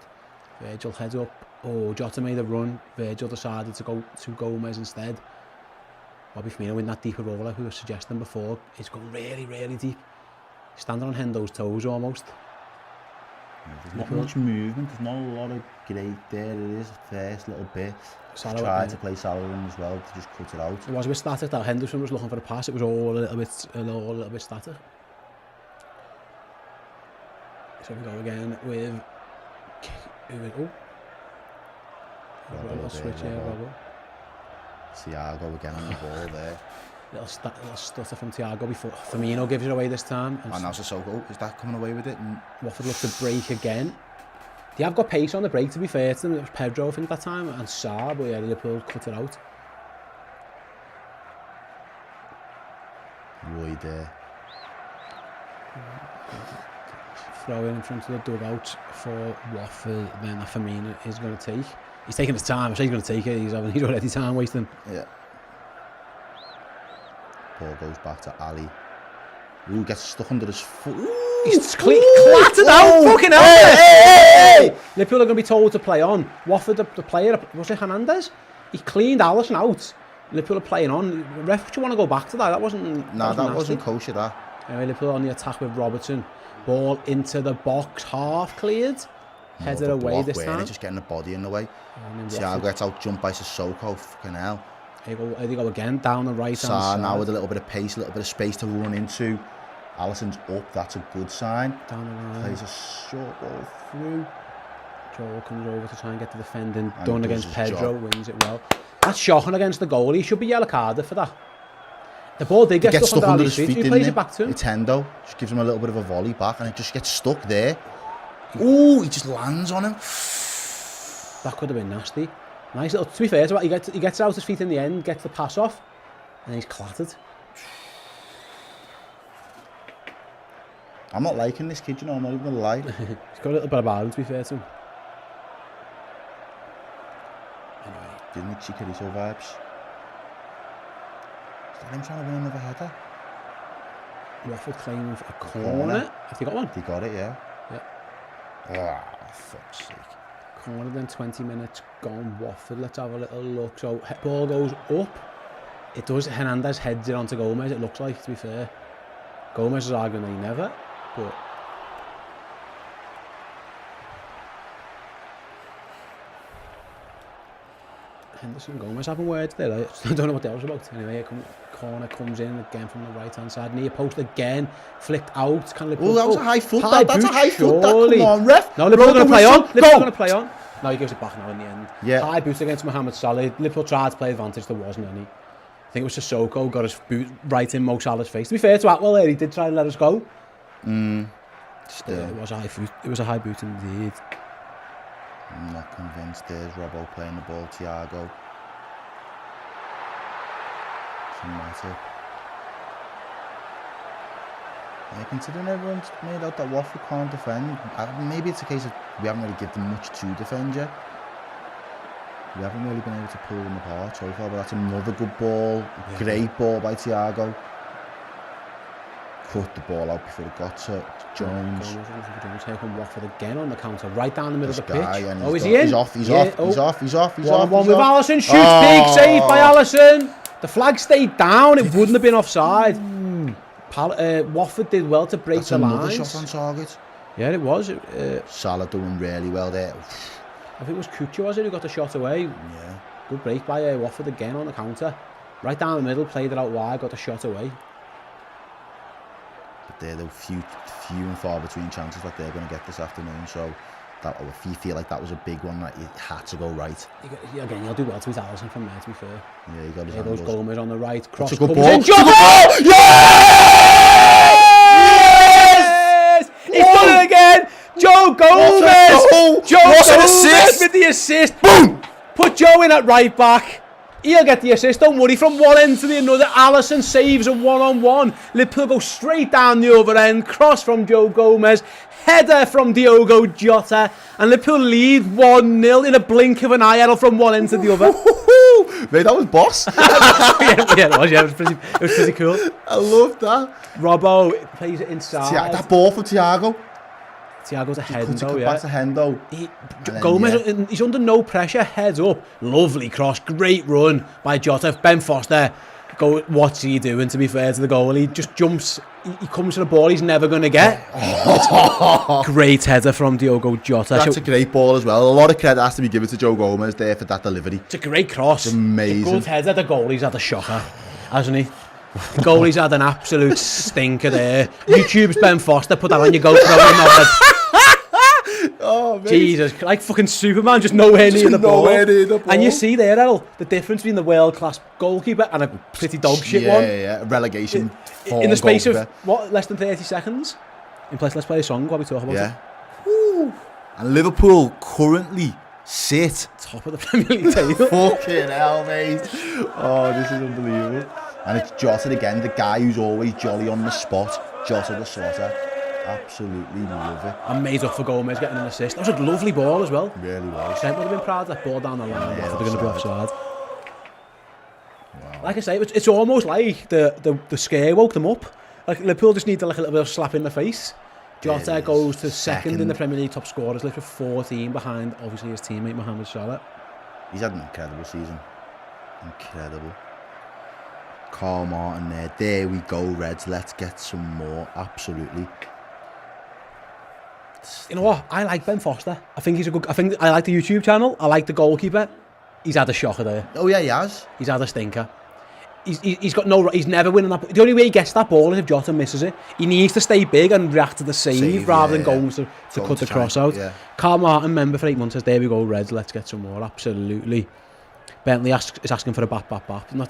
Virgil heads up. Oh, Jota made a run. Virgil decided to go to Gomez instead. Bobby Firmino in that deeper role like we were suggesting before. He's going really, really deep. Standing on Hendo's toes almost. There's not much movement, there's not a lot of great there. It is the first little bit. Salah tried to play Salah in as well to just cut it out. It was a bit static. That Henderson was looking for a pass. It was all a little bit static. So we go again with Robbo switch here, Robbo. Thiago again on the ball there. Little stutter from Thiago before Firmino gives it away this time. And now Sissoko, is that coming away with it? And Watford look to break again. They have got pace on the break, to be fair to them. It was Pedro, I think, that time, and Saar, but yeah, Liverpool cut it out. Roy there. Throw in front of the dugout for Watford, then Firmino is going to take. He's taking his time, so he's going to take it. He's already time wasting. Yeah. Ball goes back to Ali. Ooh, gets stuck under his foot. Ooh, he's clattered out. Fucking hell. Hey. Liverpool are going to be told to play on. Watford, the player, was it Hernandez? He cleaned Alisson out. Liverpool are playing on. Ref, do you want to go back to that? That wasn't. No, that wasn't kosher. That. Anyway, Liverpool on the attack with Robertson. Ball into the box, half cleared. Headed away this time. Just getting the body in the way. Thiago gets out, jumped by Sissoko. Fucking hell. Here they go again, down the right hand side. Saar now with a little bit of pace, a little bit of space to run into. Alisson's up, that's a good sign. Down the line. Plays a short ball through. Joel comes over to try and get the defending done against Pedro, wins it well. That's shocking against the goalie. He should be yellow carded for that. The ball did get stuck under his feet. He plays it back to him. It's Hendo. Just gives him a little bit of a volley back and it just gets stuck there. Ooh, he just lands on him. That could have been nasty. Nice little, to be fair, he gets out his feet in the end, gets the pass off, and he's clattered. I'm not liking this kid, you know, I'm not even going to lie. He's got a little bit of balance, to be fair to him. Anyway. Giving me Chicharito vibes. Is that him trying to win another header? Watford claiming for a corner. Have they got one? They got it, yeah. Yeah. Ah, fuck's sake. Corner then, 20 minutes gone. Watford, let's have a little look. So, ball goes up. It does. Hernandez heads it onto Gomez, it looks like, to be fair. Gomez is arguing that he never, but... Henderson, Gomez having words there. I don't know what that was about. Anyway, corner comes in again from the right-hand side. Near post again. Flicked out. Oh, that was a high foot. That's a high foot. Come on, ref. No, Liverpool going to play on. Liverpool going to play on. No, he gives it back now in the end. Yeah. High boot against Mohamed Salah. Liverpool tried to play advantage. There wasn't any. I think it was Sissoko got his boot right in Mo Salah's face. To be fair to Atwell there, he did try and let us go. Still. It was a high foot. It was a high boot indeed. I'm not convinced. There's Robbo playing the ball. Thiago. Matip. Yeah, considering everyone's made out that Watford can't defend, maybe it's a case of we haven't really given them much to defend yet. We haven't really been able to pull them apart so far, but that's another good ball. Yeah. Great ball by Thiago. put the ball out before it got to Jones. Here come Watford again on the counter, right down the middle of the pitch. And Is he in? He's off. He's off. 1-1 with Alisson. Shoots big, saved by Alisson. The flag stayed down. It wouldn't have been offside. Watford did well to break the lines. Another shot on target. Yeah, it was. Salah doing really well there. I think it was Kucha, was it, who got the shot away? Yeah. Good break by Watford again on the counter. Right down the middle, played it out wide, got the shot away. But they're the few and far between chances that they're going to get this afternoon. So if you feel like that was a big one, that it had to go right. Again, you'll do well to beat Alisson from there, to be fair. Yeah, you got his those Gomez on the right. Cross it's a good comes ball. in. Yes! Yes! He's done it again! Joe Gomez! What an assist! With the assist. Boom! Put Joe in at right back. He'll get the assist, don't worry. From one end to the other, Alisson saves a one-on-one. Liverpool go straight down the other end. Cross from Joe Gomez. Header from Diogo Jota. And Liverpool lead 1-0 in a blink of an eye. Errol from one end to the other. Mate, that was boss. It was pretty cool. I love that. Robbo plays it inside. That ball for Thiago. Thiago's a Hendo, yeah. Back to Hendo. Gomez, he's under no pressure, heads up. Lovely cross, great run by Jota. Ben Foster, what's he doing, to be fair to the goal? He just jumps, he comes to the ball he's never going to get. Great header from Diogo Jota. That's a great ball as well. A lot of credit has to be given to Joe Gomez there for that delivery. It's a great cross. It's amazing. It's a good header. The goalie's had a shocker, hasn't he? The goalie's had an absolute stinker there. YouTube's Ben Foster, put that on your GoPro. Oh, mate. Jesus, like fucking Superman, just nowhere near the ball. And you see there, Errol, the difference between the world-class goalkeeper and a pretty dog shit one. Yeah, relegation. In the space of, less than 30 seconds? Let's play a song while we talk about it. Woo. And Liverpool currently sit top of the Premier League table. Fucking hell, mate. Oh, this is unbelievable. And it's Jota again, the guy who's always jolly on the spot. Jota the sorter. Absolutely love it. And made up for Gomez getting an assist. That was a lovely ball as well. Really was. Trent would have been proud of that ball down the line. Yeah, They're going to be offside. Wow. Like I say, it's almost like the scare woke them up. Like Liverpool just need a little bit of slap in the face. Jota goes to second in the Premier League top scorers list with 14 behind, obviously, his teammate Mohamed Salah. He's had an incredible season. Incredible. Carl Martin there. There we go, Reds. Let's get some more. Absolutely. You know what? I like Ben Foster. I think he's a good. I like the YouTube channel. I like the goalkeeper. He's had a shocker there. Oh yeah, he has. He's had a stinker. He's got no. He's never winning that. The only way he gets that ball is if Jota misses it. He needs to stay big and react to the save rather than going to cut the cross out. Yeah. Carl Martin, member for 8 months, says, "There we go, Reds. Let's get some more." Absolutely. Bentley is asking for a bap.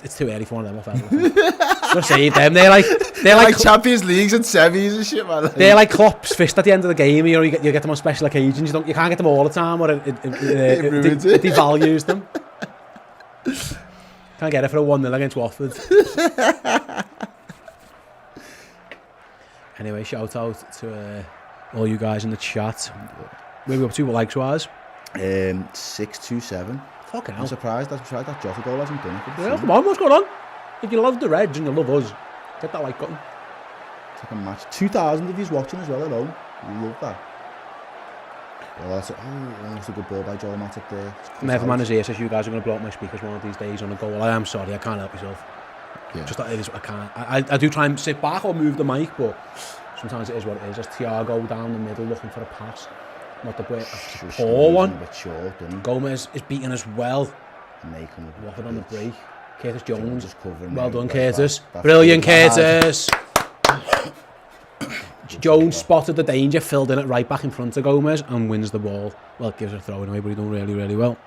It's too early for one of them. Gotta save them. They're like Champions Leagues and semis and shit, man. They're like Klopp's fist at the end of the game. You get them on special occasions. You can't get them all the time, or it devalues them. Can't get it for a 1-0 against Watford. Anyway, shout out to all you guys in the chat. Where are we up to? What likes wise? 627. Fucking hell. I'm surprised that Jota goal hasn't done it. Yeah, come on, what's going on? If you love the Reds and you love us, get that like button. It's like a match. 2,000 of you watching as well at home. We love that. Well, that's a good ball by Joel Matip there. Neverman is here, says you guys are going to blow up my speakers one of these days on a goal. I am sorry, I can't help myself. Yeah. Just that it is, I can't. I do try and sit back or move the mic, but sometimes it is what it is. There's Thiago down the middle looking for a pass. Not the poor one. Gomez is beaten as well. Watford on the break. Curtis Jones. Well done, Curtis. Brilliant, Curtis. Jones spotted the danger, filled in it right back in front of Gomez and wins the ball. Well, it gives it a throw anyway, but he done really, really well.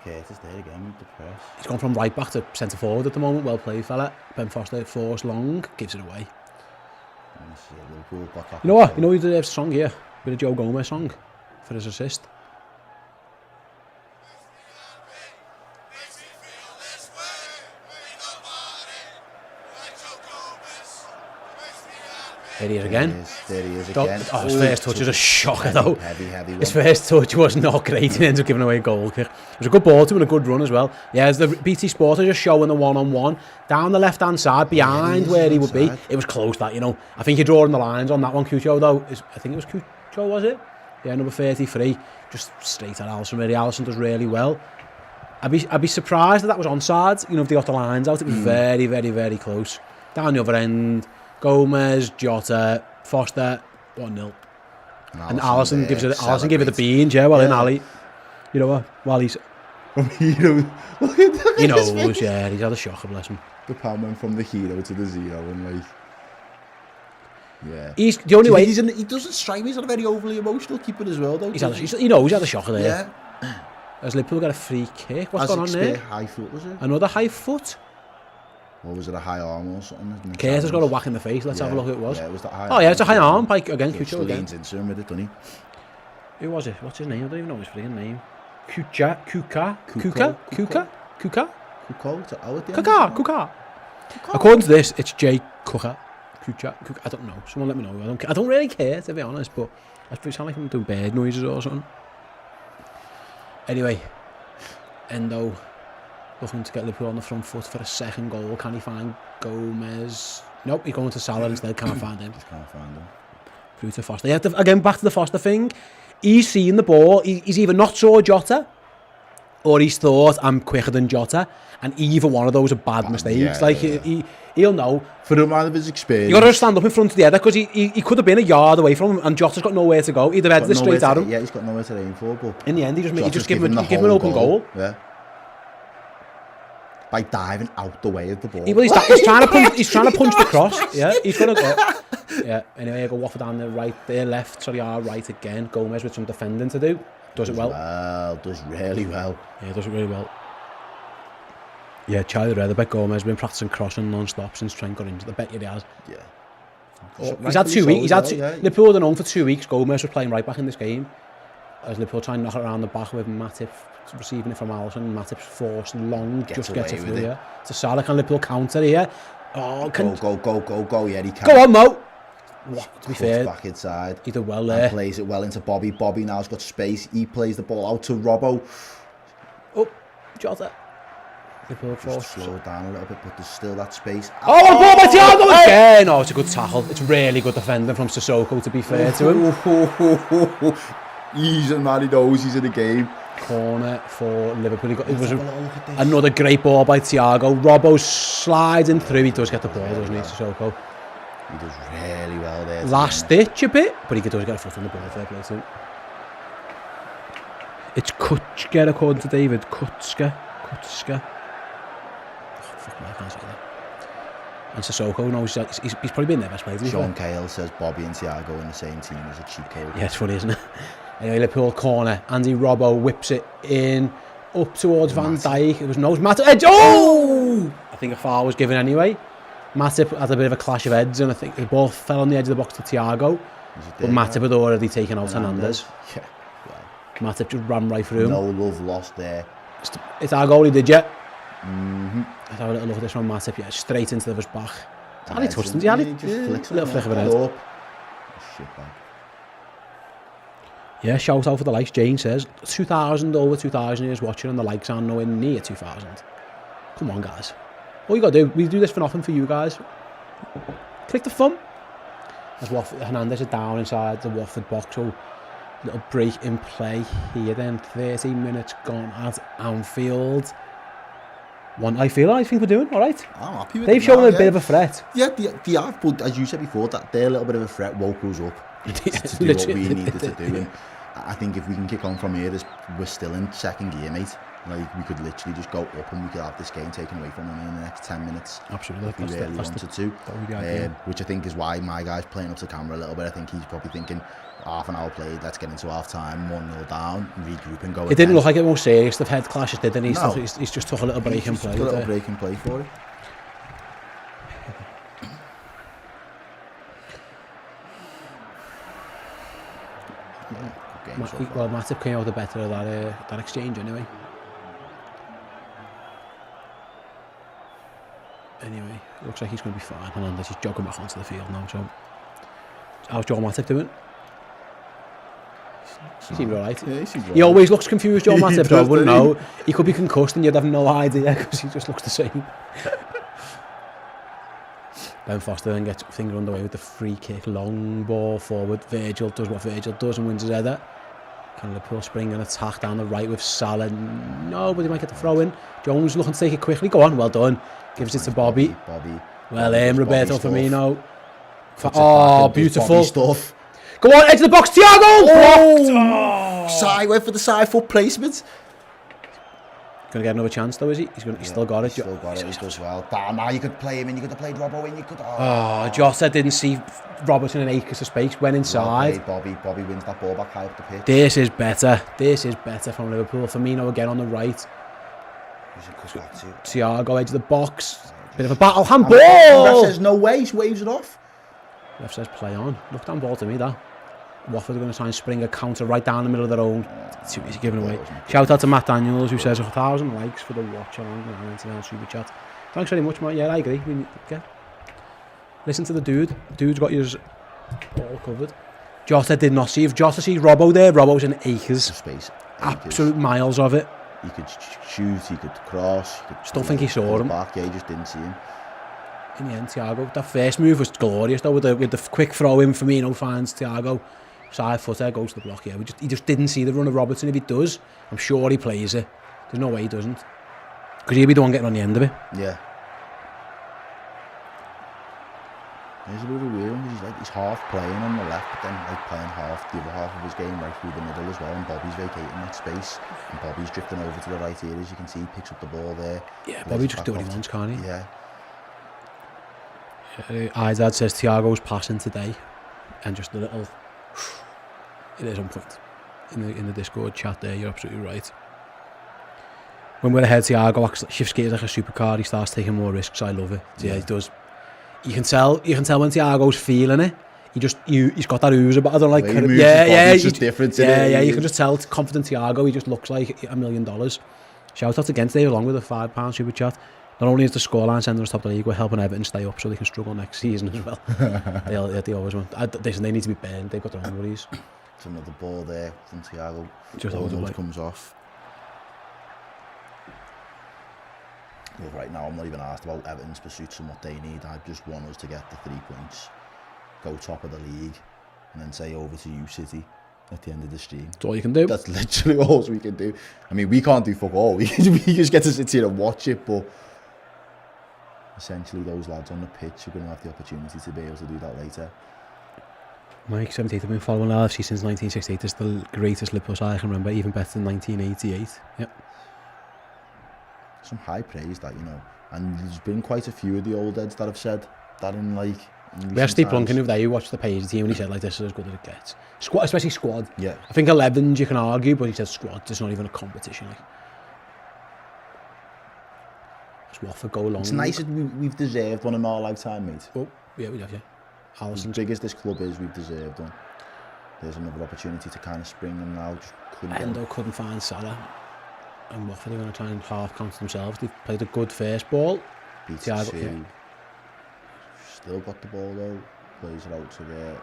Curtis there again with the press. He's gone from right back to centre forward at the moment. Well played, fella. Ben Foster forced long, gives it away. You know what? You know who deserves a song here? With a Joe Gomez song for his assist. There he is again. There he is again. Oh, his first touch was a shocker though. Heavy His first touch was not great. He ends up giving away a goal kick. It was a good ball to him and a good run as well. Yeah, as the BT Sport are just showing the one-on-one down the left-hand side behind where he would be. It was close that, you know. I think you're drawing the lines on that one, Cucho though. I think it was Cucho, was it? Yeah, number 33. Just straight at Alisson really. Alisson does really well. I'd be surprised that was onside. You know, if they got the lines out, it'd be very, very, very close. Down the other end, Gomez, Jota, Foster, 1-0. And Alisson gives it. Alisson gave it the beans, yeah. Well, in Ali, you know what? While he's, look at that. he knows, yeah. He's had a shocker, bless him. The pan went from the hero to the zero, and like, yeah. He's the only way. He doesn't strike me. He's not a very overly emotional keeper as well, though. He knows he had a shocker there. Yeah. As Liverpool got a free kick. What's going on there? High foot, was it? Another high foot. Or was it a high arm or something? Kate has got a whack in the face. Let's have a look at it was. Yeah, it was that high arm. Yeah, it's a high arm. Like, again, Cucho again. Leans into him with it, doesn't he? Who was it? What's his name? I don't even know his freaking name. Kuka? According to this, it's Jay Kuka. I don't know. Someone let me know. I don't really care, to be honest, but I sound like I'm doing bird noises or something. Anyway, Endo looking to get Liverpool on the front foot for a second goal. Can he find Gomez? Nope, he's going to Salah instead. Can't find him. Can't find him. Through to Foster. Yeah, again, back to the Foster thing. He's seen the ball. He's either not saw Jota, or he's thought, I'm quicker than Jota. And either one of those are bad mistakes. He'll know. For the amount of his experience. You got to stand up in front of the header because he could have been a yard away from him and Jota's got nowhere to go. He'd have headed it straight at him. Yeah, he's got nowhere to aim for. But in the end, he just gave him an open goal. Yeah. By diving out the way of the ball. He's trying to punch the cross. Yeah, he's going to go. Yeah, anyway, I go Watford down the right, there, left, our right again. Gomez with some defending to do. Does it well. Does really well. Yeah, does it really well. Yeah, Charlie Redden, Gomez has been practicing crossing non-stop since Trent got injured. I bet you he has. Yeah. He's had 2 weeks. Liverpool had known for 2 weeks. Gomez was playing right back in this game. As Liverpool trying to knock it around the back with Matip receiving it from Alisson. Matip's forced long, just gets it through here. To Salah, can Liverpool counter here? Oh, go. Yeah, he can. Go on, Mo. To be fair, back inside. He did well there. And plays it well into Bobby. Bobby now's got space. He plays the ball out to Robbo. Oh, Jota. Just slow down a little bit, but there's still that space. Oh, ball by Thiago again! Oh, it's a good tackle. It's really good defending from Sissoko, to be fair to him. He's a man, he knows he's in the game. Corner for Liverpool. It was another great ball by Thiago. Robbo sliding through. He does get the ball, doesn't he, Sissoko? He does really well there. Last ditch a bit, but he does get a foot on the ball. Fair play to him. It's Kutska, according to David. Kutska. I can't say that. And Sissoko knows he's probably been their best player. Sean Cale says Bobby and Thiago in the same team as a cheat code. Yeah, it's funny, isn't it? Anyway, Liverpool corner. Andy Robbo whips it in up towards Van Dijk. It was Matip. Edge. Oh! I think a foul was given anyway. Matip had a bit of a clash of heads, and I think the ball fell on the edge of the box to Thiago. But Matip had already taken out Hernandez. Yeah. Matip just ran right through him. No love lost there. It's our goalie, did you? Let's have a little look at this one, Matip. Yeah, straight into the back. He touched him. He had a little flick of an head. Yeah, shout out for the likes. Jane says 2,000 over 2,000 years watching, and the likes aren't nowhere near 2,000. Come on, guys. All you got to do, we do this for nothing for you guys. Click the thumb. As Hernandez is down inside the Watford box, so little break in play here then. 30 minutes gone at Anfield. I think we're doing all right. I'm happy with They've shown a bit of a threat. Yeah, they have, but as you said before, that their little bit of a threat woke us up to do what we needed to do. And I think if we can kick on from here, we're still in second gear, mate. Like, we could literally just go up and we could have this game taken away from them in the next 10 minutes. Absolutely. If we really wanted to. Which I think is why my guy's playing up to camera a little bit. I think he's probably thinking, half an hour played, let's get into half time, 1-0 down, regroup and go. It didn't look like it was serious, the head clashes, did it? He's just took a little break and play. A little break and play for it. Well, Matip came out the better of that exchange anyway. Anyway, it looks like he's going to be fine. Hernandez is jogging back onto the field now, so How's Joe Matip doing? He seems alright. Yeah, he's He always looks confused, Joe Matip, though. I wouldn't doesn't know. He could be concussed and you'd have no idea because he just looks the same. Ben Foster then gets finger underway with the free kick, long ball forward. Virgil does what Virgil does and wins his header. Can Liverpool spring and attack down the right with Salah? No, but he might get the throw in. Jones looking to take it quickly. Go on, well done. Gives it to Bobby. Well, Roberto Firmino. Oh, beautiful stuff. Go on, edge of the box, Thiago! Oh! Side, went for the side foot placement. Going to get another chance though, is he? He's still got it. He does well. Damn, now you could play him in, you could have played Robbo in, you could... Jota didn't see Robertson in acres of space, went inside. Bobby wins that ball back high up the pitch. This is better from Liverpool. Firmino again on the right. Thiago, edge of the box. Bit of a battle, handball! The ref says no way, he waves it off. Ref says play on. Looked on ball to me, that. Watford are going to try and spring a counter right down the middle of their own. Too easy giving away. Shout out to Matt Daniels, who says 1,000 likes for the Watchalong and super chat. Thanks very much, Matt. Yeah, I agree. Listen to the dude. Dude's got yours all covered. Jota did not see. If Jota sees Robbo there, Robbo's in acres. Space. Absolute miles of it. He could shoot, he could cross. Just don't think he saw him. Back. Yeah, he just didn't see him. In the end, Thiago, that first move was glorious though, with the quick throw in. Firmino finds Thiago, side footer, goes to the block. Yeah, he just didn't see the run of Robertson. If he does, I'm sure he plays it. There's no way he doesn't, because he'll be the one getting on the end of it. Yeah. There's a bit of a weird one. He's half playing on the left, but then playing half the other half of his game right through the middle as well. And Bobby's vacating that space, and Bobby's drifting over to the right here, as you can see. He picks up the ball there. Yeah, Bobby just do what he wants, can't he? Yeah. Izad says Thiago's passing today, and just a little. It is on point in the Discord chat there. You're absolutely right. When we're ahead, Thiago actually shifts gears like a supercar. He starts taking more risks. I love it. Yeah, he does. You can tell when Thiago's feeling it. He's got that ooze about. I don't like. It's just different. You can just tell. It's confident Thiago. He just looks like $1 million. Shout out again today, along with a £5 super chat. Not only is the scoreline sending us top of the league, we're helping Everton stay up so they can struggle next season as well. they always want. They need to be burned. They've got their own worries. It's another ball there from Thiago. Just almost comes off. Well, right now I'm not even asked about Everton's pursuits and what they need. I just want us to get the 3 points, go top of the league, and then say over to you, City, at the end of the stream. That's all you can do. That's literally all we can do. I mean, we can't do fuck all. We just get to sit here and watch it, but essentially those lads on the pitch are going to have the opportunity to be able to do that later. Mike 78 have been following LFC since 1968. It's the greatest Liverpool side I can remember, even better than 1988. Yep. Some high praise that, and there's been quite a few of the old heads that have said that in we had Steve Plunkin over there who watched the page of the team, and he said this is as good as it gets. Squad, especially squad. Yeah. I think 11s you can argue, but he said squad. It's not even a competition. It's Watford go long. It's nice that we've deserved one in our lifetime, mate. Oh, yeah, we have, yeah. As big as this club is, we've deserved one. There's another opportunity to kind of spring them now. Just couldn't find Salah. And Watford are going to try and half count themselves. They've played a good first ball. Beats Thiago, yeah. Still got the ball though. Plays it out to the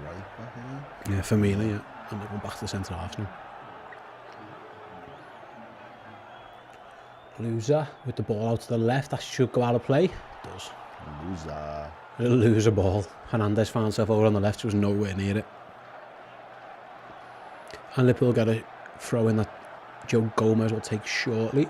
right back here. Yeah, Firmino, yeah. And they're going back to the centre half now. Loser with the ball out to the left. That should go out of play. It does. Loser ball. Hernandez found himself over on the left. He was nowhere near it. And Liverpool got a throw in that Joe Gomez will take shortly.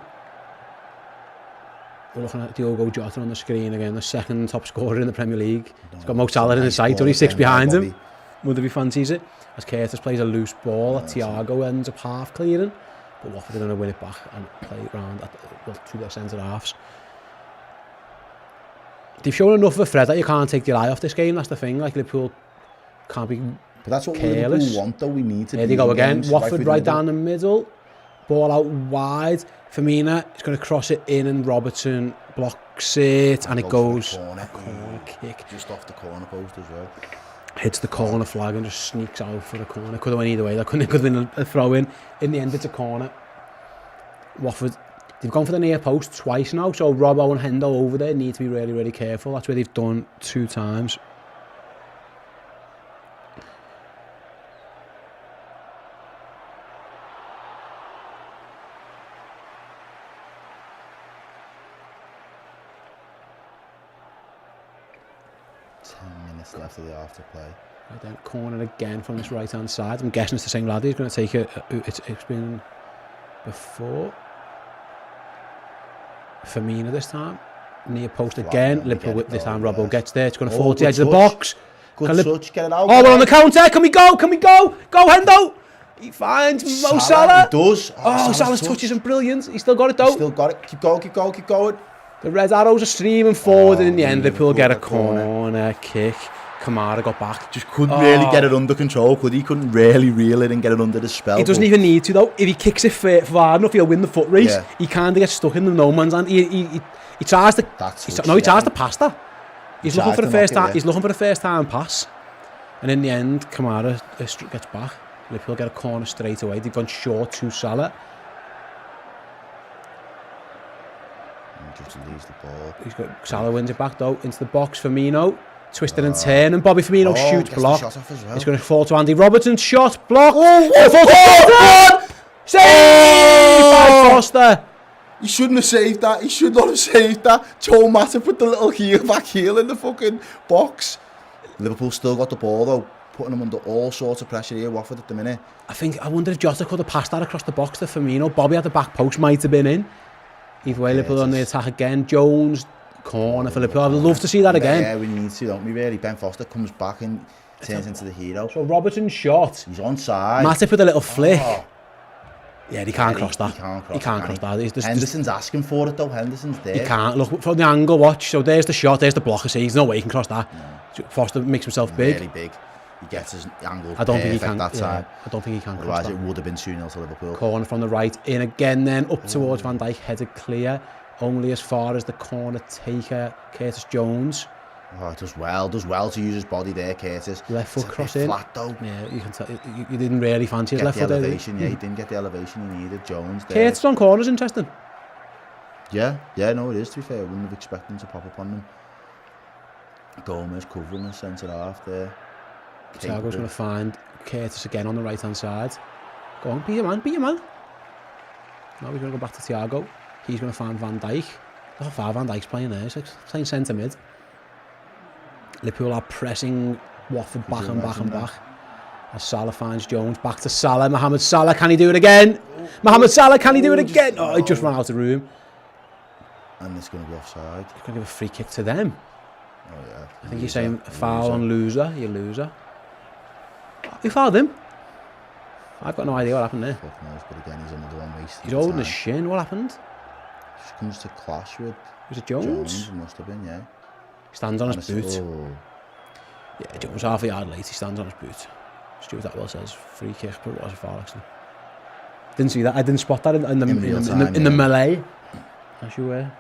We're looking at Diogo Jota on the screen again, the second top scorer in the Premier League. He's got Mo Salah in his sight, only 6 behind him. Wonder if he fancies it. As Curtis plays a loose ball, that Thiago ends up half clearing. But Watford are going to win it back and play it round to their centre halves. They've shown enough of a threat that you can't take your eye off this game. That's the thing. Liverpool can't be careless. But that's what Liverpool want, though. We need to. There they go again. Watford right down the middle. Ball out wide. Firmino is going to cross it in, and Robertson blocks it, and it goes corner kick. Just off the corner post as well. Hits the corner flag and just sneaks out for the corner. Could have went either way. That could have been a throw in. In the end, it's a corner. Watford, they've gone for the near post twice now, so Robbo and Hendo over there need to be really, really careful. That's where they've done 2 times. minutes left of the half to play. Right then, corner again from this right-hand side. I'm guessing it's the same lad. He's going to take it. It's been before. Firmino this time. Near post again. Liverpool this time. Robbo gets there. It's going to fall to the edge of the box. Good touch. Get it out. Oh, we're on the counter. Can we go? Can we go? Go, Hendo. He finds Mo Salah. He does. Salah's touch isn't brilliant. He's still got it though. Still got it. Keep going. Keep going. Keep going. The red arrows are streaming forward, and in the end, Liverpool get a corner kick. Kamara got back. Just couldn't really get it under control, could he? Couldn't really reel it and get it under the spell. He doesn't even need to, though. If he kicks it far enough, he'll win the foot race. Yeah. He kind of gets stuck in the no man's land. He tries to. He tries to pass that. He's looking for the first time. He's looking for the first time pass, and in the end, Kamara gets back. Liverpool get a corner straight away. They've gone short to Salah. Just leaves the ball. Salah wins it back though into the box. Firmino twisting and turning. Bobby Firmino shoots block. Well. It's going to fall to Andy Robertson's shot block. Save by Foster. He shouldn't have saved that. He should not have saved that. Joe Matip put the little back heel in the fucking box. Liverpool still got the ball though, putting them under all sorts of pressure here. Watford at the minute. I wonder if Jota could have passed that across the box to Firmino. Bobby at the back post might have been in. Either way, Liverpool on the attack again. Jones, corner for Liverpool. I'd love to see that again. Yeah, we need to, don't we, really? Ben Foster comes back and turns into the hero. So Robertson's shot. He's onside. Matip with a little flick. Yeah, he can't cross that. He can't cross that. Henderson's asking for it, though. Henderson's there. He can't. Look, from the angle, watch. So there's the shot, there's the blocker. See, there's no way he can cross that. No. Foster makes himself big. Really big. He gets his angle I don't think he can. that time. I don't think he can. Otherwise, it would have been 2-0 to Liverpool. Corner from the right. In again then. Up towards Van Dijk. Headed clear. Only as far as the corner taker, Curtis Jones. Oh, does well to use his body there, Curtis. Left foot cross in. Flat though. Yeah, you can tell. You didn't really fancy his left foot. Elevation, yeah, he didn't get the elevation he needed. Jones there. Curtis on corners, interesting. Yeah, no, it is. To be fair, I wouldn't have expected him to pop up on them. Gomez covering the centre half there. Thiago's going to find Curtis again on the right hand side. Go on, be your man. Now he's going to go back to Thiago. He's going to find Van Dijk. Look how far Van Dijk's playing there. He's like playing centre mid. Liverpool are pressing Watford back and back. As Salah finds Jones, back to Salah. Mohamed Salah, can he do it again? Mohamed Salah, can he do it again? Oh, he just ran out of room. And it's going to be offside. He's going to give a free kick to them. Oh yeah. I think he's saying foul on loser. You loser. Who fouled him? I've got no idea what happened there. Fuck knows, but again, he's another one wasted. He's holding his shin. What happened? Just comes to clash with. Was it Jones? Jones must have been, yeah. He stands on his boot. Oh. Yeah, Jones half a yard late. He stands on his boot. Stuart Atwell says free kick, but it was a foul actually. Didn't see that. I didn't spot that in the melee. As you were.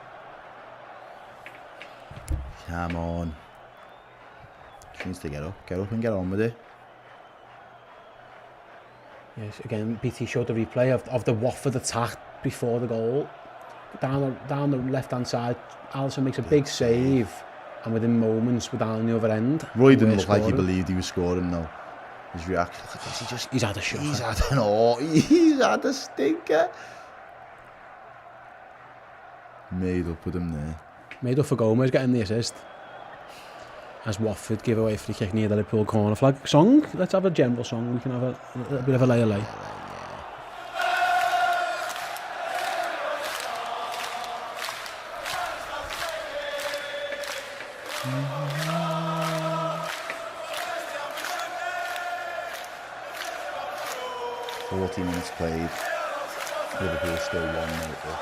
Come on. She needs to get up and get on with it. Yes, again, BT showed the replay of the Watford attack before the goal. Down the left-hand side, Alisson makes a big save, and within moments, we're down the other end. Roy didn't look like he believed he was scoring, though. His reaction, look at this, he's had a shot. He's had a stinker. Made up with him there. Made up for Gomez getting the assist. As Watford give away a free kick near the Liverpool corner flag. Song? Let's have a general song. We can have a bit of a lay. Minutes played. Liverpool still 1-0 up.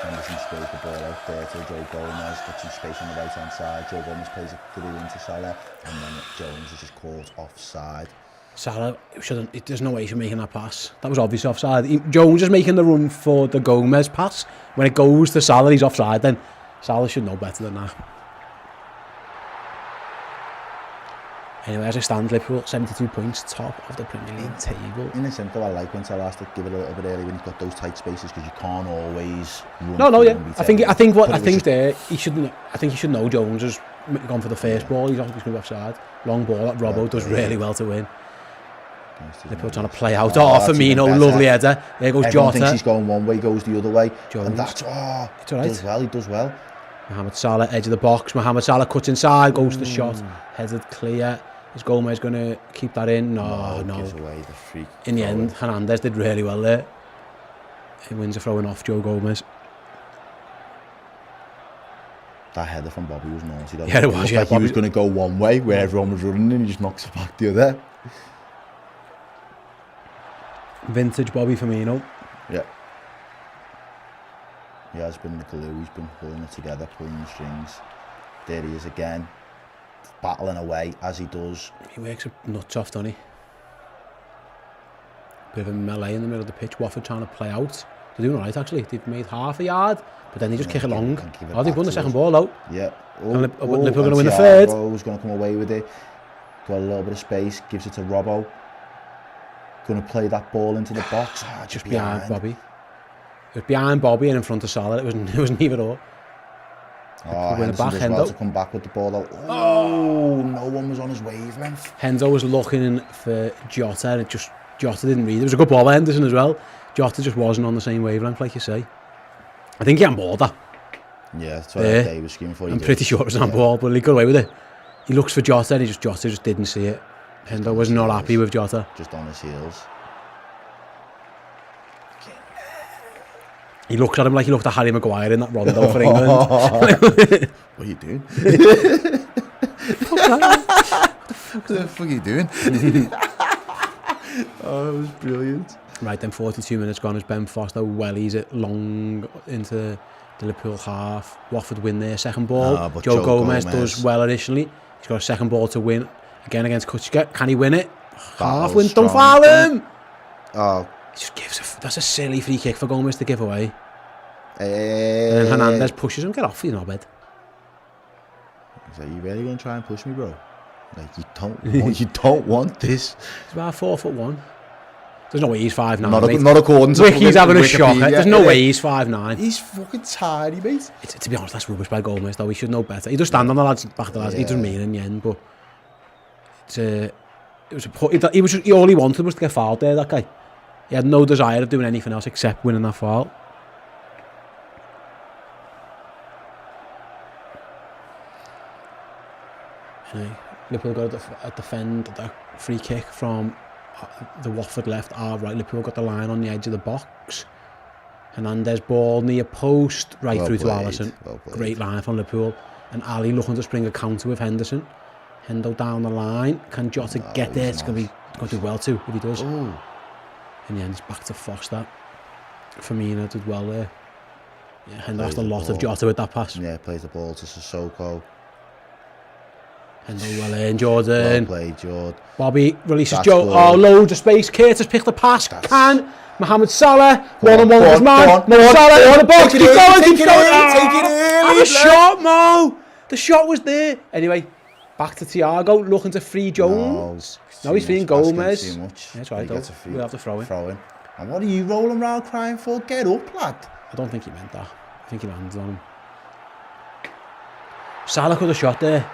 Henderson sprays the ball out there to Joe Gomez, got some space on the right hand side. Joe Gomez plays it through into Salah, and then Jones is just caught offside. Salah shouldn't. There's no way he's making that pass. That was obviously offside. Jones is making the run for the Gomez pass. When it goes to Salah, he's offside. Then Salah should know better than that. Anyway, as it stands, Liverpool 72 points, top of the Premier League table. In a sense, though, I like when Salah has to give it a little bit early when he's got those tight spaces, because you can't always run. No, yeah. I think he should. I think he should know Jones has gone for the first ball. He's obviously going to be offside. Long ball that Robbo does really well to win. Liverpool trying to play out. Firmino, lovely header. There goes Jota. Everyone thinks he's going one way, goes the other way. Jones. And that's it's all right. He does well. Mohamed Salah, edge of the box. Mohamed Salah cuts inside, goes to the shot. Headed clear. Is Gomez going to keep that in? No. Gives away the free In the end, Hernandez did really well there. He wins a throwing off Joe Gomez. That header from Bobby was naughty. Though. Yeah, it was. Like he was going to go one way where everyone was running and he just knocks it back the other. Vintage Bobby Firmino. Yeah. He has been the glue. He's been pulling it together, pulling the strings. There he is again. Battling away as he does. He works a nuts off, doesn't he? Bit of a melee in the middle of the pitch. Watford trying to play out. They're doing alright actually. They've made half a yard, but then they just kick it long. Oh, they've won the second ball out. Yeah. Liverpool going to win the third. Robbo's going to come away with it. Got a little bit of space. Gives it to Robbo. Going to play that ball into the box. Just behind Bobby. It was behind Bobby and in front of Salah. It was neither or. Henderson as well to come back with the ball out. Oh, no one was on his wavelength. Hendo was looking for Jota and Jota didn't read. It was a good ball by Henderson as well. Jota just wasn't on the same wavelength, like you say. I think he handballed that. Yeah, that's what Dave was screaming for. I'm pretty sure it was handball, but he got away with it. He looks for Jota and Jota just didn't see it. Hendo was not happy with Jota. Just on his heels. He looks at him like he looked at Harry Maguire in that rondo for England. What are you doing? What the fuck are you doing? Oh, it was brilliant. Right, then 42 minutes gone as Ben Foster wellies it long into the Liverpool half. Watford win their second ball. Joe Gomez does well additionally. He's got a second ball to win again against Kutschke. Can he win it? Half win. Don't foul him! Oh. He just gives that's a silly free kick for Gomez to give away. And then Hernandez pushes him. Get off, you knobhead. He's like, you really going to try and push me, bro? Like, you don't want this. He's about 4'1". There's no way he's 5'9". Not according to Wicky's having a shock. There's no way he's 5'9". He's fucking tiny, mate. To be honest, that's rubbish by Gomez, though. He should know better. He does stand on the lads, back of the lads. He doesn't mean in the end, but all he wanted was to get fouled there, that guy. He had no desire of doing anything else except winning that foul. Anyway, Liverpool got a defend that free kick from the Watford left. Right, Liverpool got the line on the edge of the box. Hernandez ball near post, right through to Alisson. Great line from Liverpool. And Ali looking to spring a counter with Henderson. Hendo down the line. Can Jota get there? It's going to do well too if he does. In the end, it's back to Foster. Firmino did well there. Yeah, Hendo lost a lot of Jota with that pass. Yeah, plays the ball to Sissoko. Hendo well in, Jordan. Well played, Jordan. Bobby releases Joe. Good. Oh, loads of space. Curtis picked the pass. Can Mohamed Salah. One-on-one with his man. Mohamed Salah on the box. Keep going. Take it in. Have a shot, Mo. The shot was there. Anyway, back to Thiago looking to free Jones. No, he's freeing Gomez. Too much. Yeah, that's right, though. We'll have to throw in. And what are you rolling around crying for? Get up, lad. I don't think he meant that. I think he landed on him. Salah could have shot there.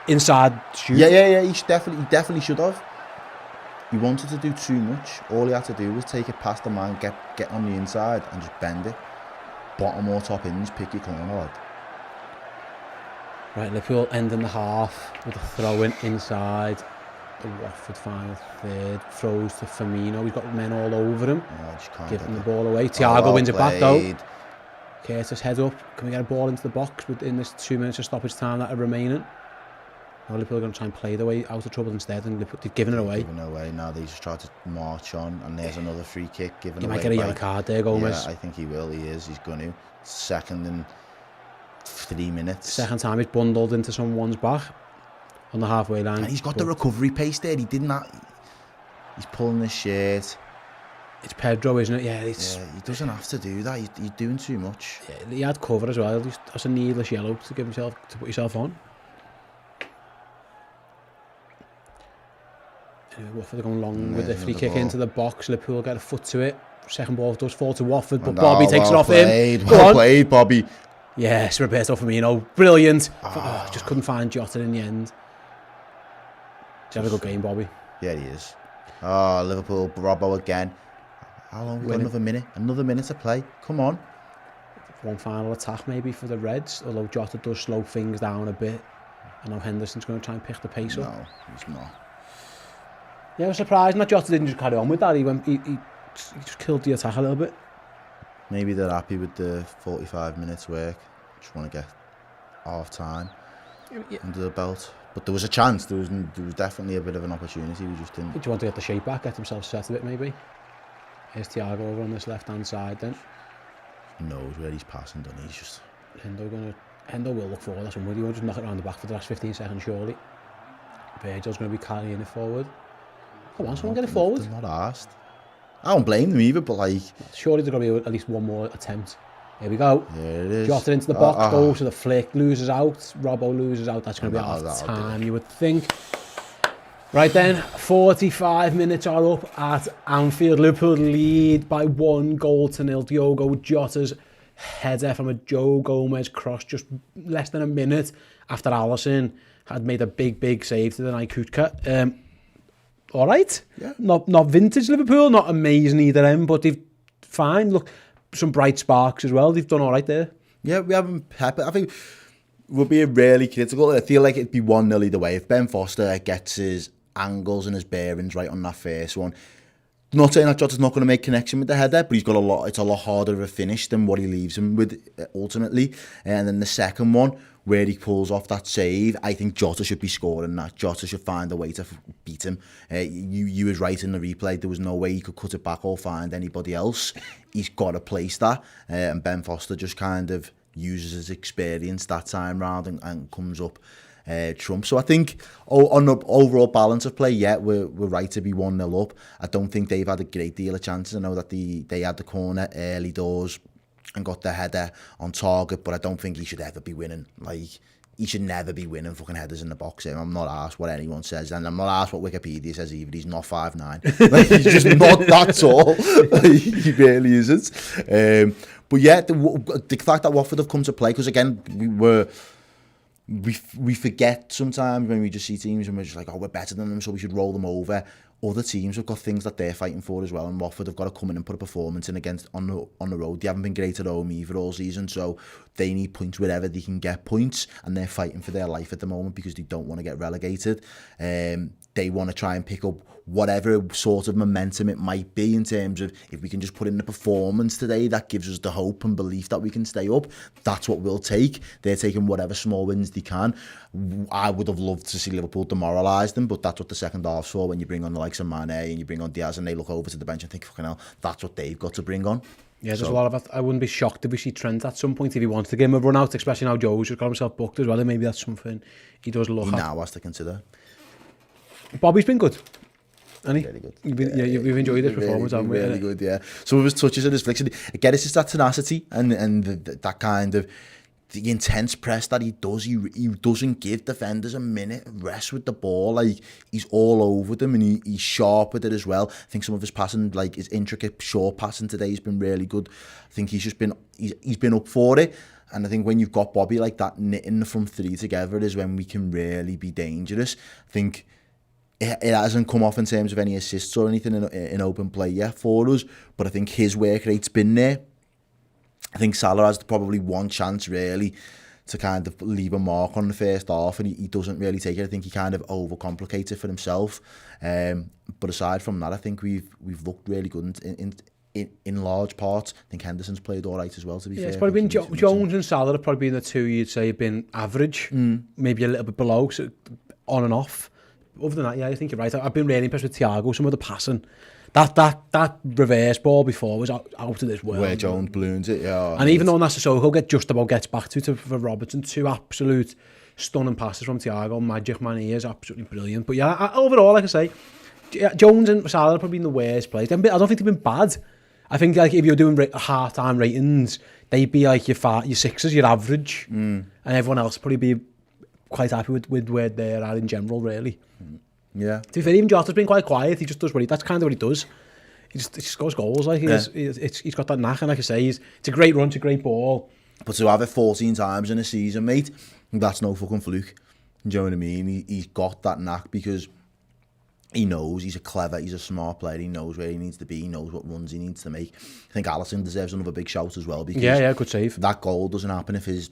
Inside shoot. Yeah. He definitely should have. He wanted to do too much. All he had to do was take it past the man, get on the inside, and just bend it. Bottom or top ins, pick your corner, lad. Right, Liverpool ending the half with a throw-in inside the Watford final third. Throws to Firmino. He's got men all over him. Giving the ball away. Thiago wins it back though. Curtis head up. Can we get a ball into the box within this 2 minutes of stoppage time that are remaining? Liverpool are going to try and play their way out of trouble instead, and they've given it away. Now they just try to march on, and there's another free kick given away. He might get a yellow card there, Gomez. Yeah, I think he will. He's going to. Second in 3 minutes. Second time he's bundled into someone's back on the halfway line. And he's got the recovery pace there. He didn't. He's pulling his shirt. It's Pedro, isn't it? Yeah, he doesn't have to do that. He's doing too much. Yeah, he had cover as well. That's a needless yellow to put yourself on. Watford are going long with the free kick into the box. Liverpool get a foot to it. Second ball does fall to Watford, but Bobby takes it off him. Well played, Bobby. Yes, Roberto Firmino, brilliant. Just couldn't find Jota in the end. He's having a good game, Bobby. Yeah, he is. Liverpool, Robbo again. How long? We've got another minute. Another minute to play. Come on. one final attack maybe for the Reds, although Jota does slow things down a bit. I know Henderson's going to try and pick the pace up. No, he's not. Yeah, I was surprised that Jota didn't just carry on with that. He just killed the attack a little bit. Maybe they're happy with the 45 minutes work. Just want to get half time under the belt. But there was a chance. There was definitely a bit of an opportunity. We just didn't. Did you want to get the shape back, get themselves set a bit maybe? Here's Thiago over on this left-hand side then. He knows where he's passing, doesn't he? He's just... Hendo will look forward. That's one. He won't just knock it around the back for the last 15 seconds, surely. Virgil's going to be carrying it forward. Come on, someone get it forward. They're not asked. I don't blame them either, but like... Surely there's going to be at least one more attempt. Here we go. There it is. Jota into the box, goes to the flick, loses out. Robbo loses out. That's going to be half time, you would think. Right then, 45 minutes are up at Anfield. Liverpool lead by 1-0. Diogo Jota's header from a Joe Gomez cross just less than a minute after Alisson had made a big save to deny Kutka. All right. Yeah. Not vintage Liverpool, not amazing either end, but they've fine. Look, some bright sparks as well. They've done all right there. Yeah, we haven't peppered. I think we're being really critical. I feel like it'd be 1-0 either way. If Ben Foster gets his angles and his bearings right on that first one, not saying that Jota's not going to make connection with the header, but he's got a lot. It's a lot harder of a finish than what he leaves him with ultimately. And then the second one, where he pulls off that save, I think Jota should be scoring that. Jota should find a way to beat him. You was right in the replay. There was no way he could cut it back or find anybody else. He's got to place that. And Ben Foster just kind of uses his experience that time round and comes up trump. So I think on the overall balance of play, yeah, we're right to be 1-0 up. I don't think they've had a great deal of chances. I know that they had the corner early doors and got the header on target, but I don't think he should ever be winning. Like, he should never be winning fucking headers in the box. I'm not asked what anyone says, and I'm not asked what Wikipedia says either. He's not 5'9". Like, he's just not that tall. He really isn't. But yeah, the fact that Watford have come to play, because again, we forget sometimes when we just see teams and we're just like, oh, we're better than them, so we should roll them over. Other teams have got things that they're fighting for as well, and Watford have got to come in and put a performance in against on the road. They haven't been great at home either all season, so they need points wherever they can get points, and they're fighting for their life at the moment because they don't want to get relegated. They want to try and pick up whatever sort of momentum it might be in terms of if we can just put in the performance today that gives us the hope and belief that we can stay up. That's what we'll take. They're taking whatever small wins they can. I would have loved to see Liverpool demoralise them, but that's what the second half's for, when you bring on the likes of Mane and you bring on Diaz and they look over to the bench and think, fucking hell, that's what they've got to bring on. Yeah, there's a lot of it. I wouldn't be shocked if we see Trent at some point if he wants to give him a run out, especially now Joe's just got himself booked as well, and maybe that's something he does look at. He now has to consider. Bobby's been good. Really good. You've enjoyed his performance, haven't we? Really good, yeah. Some of his touches and his flicks, again, it's just that tenacity and that kind of the intense press that he does. He doesn't give defenders a minute rest with the ball. Like, he's all over them, and he's sharp with it as well. I think some of his passing, like his intricate short passing today, has been really good. I think he's just been he's been up for it. And I think when you've got Bobby like that knitting the front three together is when we can really be dangerous. I think it hasn't come off in terms of any assists or anything in open play yet for us, but I think his work rate's been there. I think Salah has probably one chance really to kind of leave a mark on the first half, and he doesn't really take it. I think he kind of overcomplicates it for himself. But aside from that, I think we've looked really good in large parts. I think Henderson's played all right as well, to be fair. It's probably been Jones and Salah have probably been the two you'd say have been average, maybe a little bit below, so on and off. Other than that, yeah, I think you're right. I've been really impressed with Thiago. Some of the passing, that reverse ball before was out of this world. Where Jones balloons it, yeah. And even though Nassisoko just about gets back for Robertson, two absolute stunning passes from Thiago. Magic Man, he is absolutely brilliant. But yeah, overall, like I say, Jones and Salah have probably been the worst players. I don't think they've been bad. I think like if you're doing half-time ratings, they'd be like your sixes, your average, and everyone else probably be quite happy with where they're at in general, really. Yeah. To be fair, even Jota's been quite quiet. He just does that's kind of what he does. He just scores goals. Like he's got that knack, and like I say, it's a great run, it's a great ball. But to have it 14 times in a season, mate, that's no fucking fluke. Do you know what I mean? He's got that knack because he knows he's a smart player. He knows where he needs to be. He knows what runs he needs to make. I think Alisson deserves another big shout as well, because good save. That goal doesn't happen if his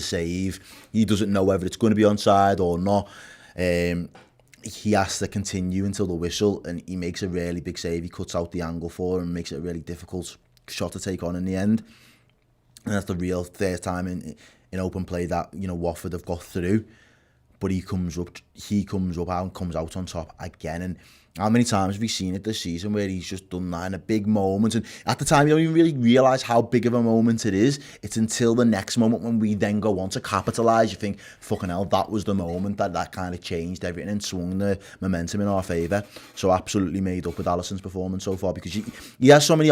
save, he doesn't know whether it's going to be onside or not. He has to continue until the whistle, and he makes a really big save. He cuts out the angle for him and makes it a really difficult shot to take on in the end. And that's the real third time in open play that, you know, Watford have got through. But he comes up and comes out on top again. And how many times have we seen it this season where he's just done that in a big moment? And at the time, you don't even really realise how big of a moment it is. It's until the next moment when we then go on to capitalise. You think, fucking hell, that was the moment that kind of changed everything and swung the momentum in our favour. So absolutely made up with Alisson's performance so far, because he has so many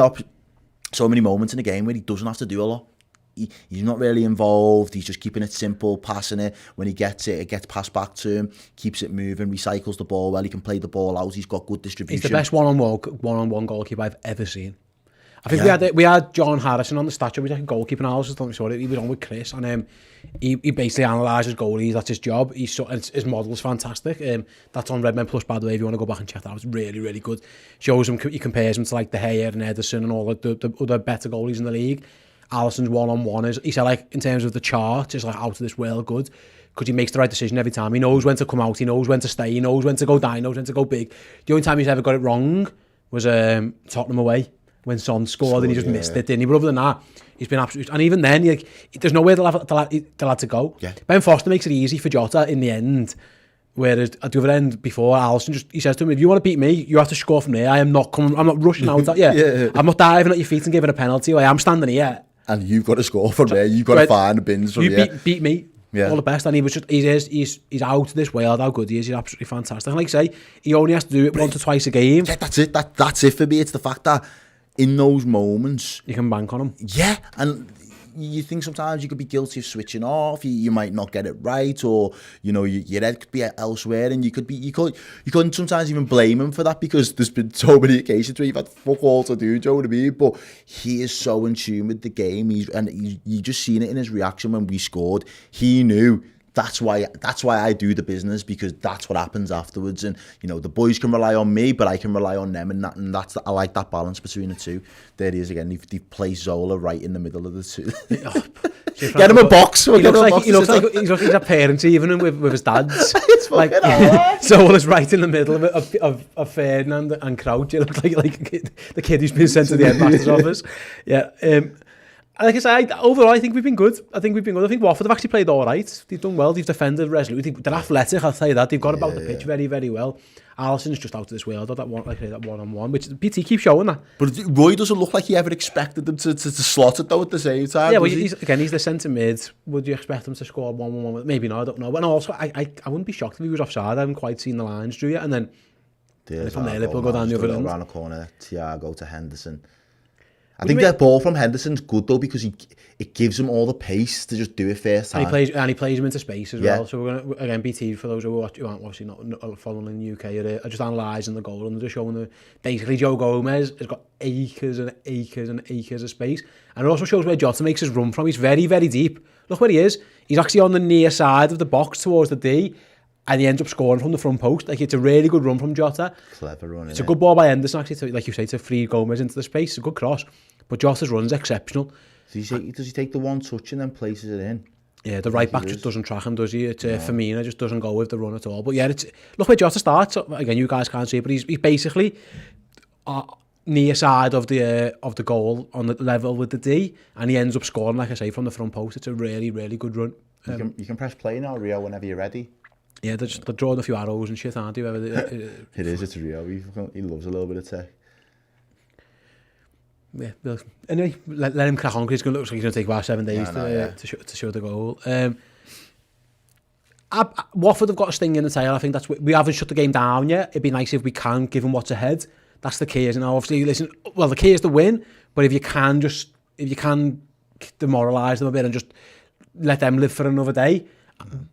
moments in the game where he doesn't have to do a lot. He's not really involved. He's just keeping it simple, passing it. When he gets it gets passed back to him, keeps it moving, recycles the ball well. He can play the ball out. He's got good distribution. He's the best one-on-one goalkeeper I've ever seen. I think we had John Harrison on the statue. He was like a goalkeeper analysis. He was on with Chris, and he basically analyses goalies. That's his job. His model is fantastic. That's on Redmen Plus, by the way. If you want to go back and check that out, it's really, really good. Shows him, he compares him to like De Gea and Ederson and all the other better goalies in the league. Alisson's one-on-one is, he said, like, in terms of the chart, is like out of this world good, because he makes the right decision every time. He knows when to come out, he knows when to stay, he knows when to go down, he knows when to go big. The only time he's ever got it wrong was Tottenham away, when Son scored and he just missed it, didn't he? But other than that, he's been absolute. And even then, there's nowhere the lad to go. Yeah. Ben Foster makes it easy for Jota in the end. Whereas at the other end, before, Alisson he says to him, if you want to beat me, you have to score from there. I'm not rushing out at you. I'm not diving at your feet and giving a penalty. I am standing here. And you've got to score from there. You've got to find the bins from there. Beat me. Yeah. All the best. And he's out of this world how good he is. He's absolutely fantastic. And like I say, he only has to do it once or twice a game. Yeah, that's it. That's it for me. It's the fact that in those moments you can bank on him. Yeah, and you think sometimes you could be guilty of switching off. You might not get it right, or you know your head could be elsewhere, and you couldn't sometimes even blame him for that, because there's been so many occasions where you've had fuck all to do. Do you know what I mean? But he is so in tune with the game. You just seen it in his reaction when we scored. He knew. That's why I do the business, because that's what happens afterwards. And you know, the boys can rely on me, but I can rely on them, and that's I like that balance between the two. There he is again. They've placed Zola right in the middle of the two. Get him a box. He looks like he's a parent even with his dad's. It's like Zola's right in the middle of Ferdinand and Crouch. It looks like the kid who's been sent to the headmaster's office. Yeah. Like I said, overall, I think we've been good. I think Watford have actually played all right. They've done well. They've defended resolutely. They're athletic, I'll tell you that. They've got about the pitch very, very well. Alisson's just out of this world. That one-on-one, which PT keeps showing that. But Roy doesn't look like he ever expected them to slot it, though, at the same time. Yeah, well, he's the centre mid. Would you expect him to score 1-1? Maybe not, I don't know. But also, I wouldn't be shocked if he was offside. I haven't quite seen the lines, do you? And then from there, Liverpool go down the other end. Around the corner, Thiago to Henderson. I think that ball from Henderson's good though, because it gives him all the pace to just do it first time. And he plays him into space as well. So we're going to, again, BT, for those who aren't obviously not following in the UK, are just analysing the goal, and they're just showing that basically Joe Gomez has got acres and acres and acres of space. And it also shows where Jota makes his run from. He's very, very deep. Look where he is. He's actually on the near side of the box towards the D, and he ends up scoring from the front post. Like, it's a really good run from Jota. Clever run. It's a good ball by Henderson, actually, like you say, to free Gomez into the space. It's a good cross. But Jota's run's exceptional. Does he take the one touch and then places it in? Yeah, the right back just doesn't track him, does he? It's Firmino just doesn't go with the run at all. But yeah, look where Jota starts. Again, you guys can't see it, but he's basically near side of the goal on the level with the D, and he ends up scoring, like I say, from the front post. It's a really, really good run. You can press play now, Rio, whenever you're ready. Yeah, they're drawing a few arrows and shit, aren't you? It's Rio. He loves a little bit of tech. Yeah, anyway, let him crack on, because it's going to look like he's going to take about 7 days to show the goal. Watford have got a sting in the tail. I think we haven't shut the game down yet. It'd be nice if we can, given what's ahead. That's the key, isn't it? Obviously, the key is the win, but if you can demoralise them a bit and just let them live for another day,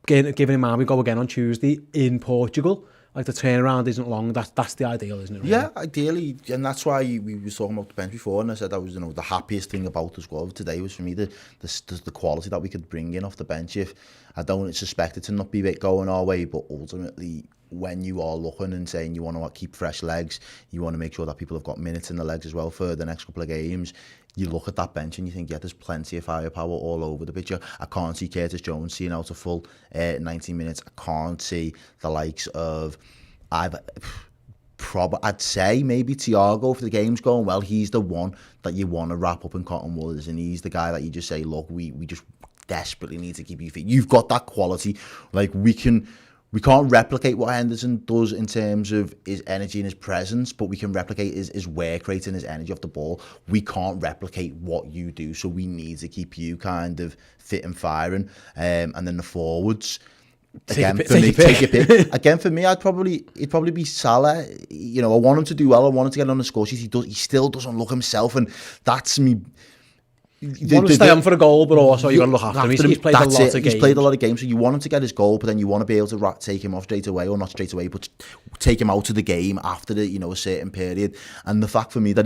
giving in mind we go again on Tuesday in Portugal. like the turnaround isn't long. That's the ideal, isn't it? Really? Yeah, ideally, and that's why we were talking about the bench before, and I said that was, the happiest thing about the squad today was for me the quality that we could bring in off the bench. If I don't suspect it to not be going our way, but ultimately, when you are looking and saying you want to keep fresh legs, you want to make sure that people have got minutes in the legs as well for the next couple of games. You look at that bench and you think, yeah, there's plenty of firepower all over the pitch. I can't see Curtis Jones seeing out a full 90 minutes. I can't see the likes of I'd say maybe Thiago, if the game's going well, he's the one that you want to wrap up in cotton woods, and he's the guy that you just say, look, we just desperately need to keep you fit. You've got that quality. Like, we can't replicate what Henderson does in terms of his energy and his presence, but we can replicate his work rate and his energy off the ball. We can't replicate what you do, so we need to keep you kind of fit and firing. And then the forwards, again, take your pick. Again, for me, it'd probably be Salah. I want him to do well. I want him to get on the score sheet. He still doesn't look himself, and that's me. You want to stay on for a goal, but also you got to look after him. He's played a lot of games. He's played a lot of games, so you want him to get his goal, but then you want to be able to take him off straight away, or not straight away, but take him out of the game after a certain period. And the fact for me that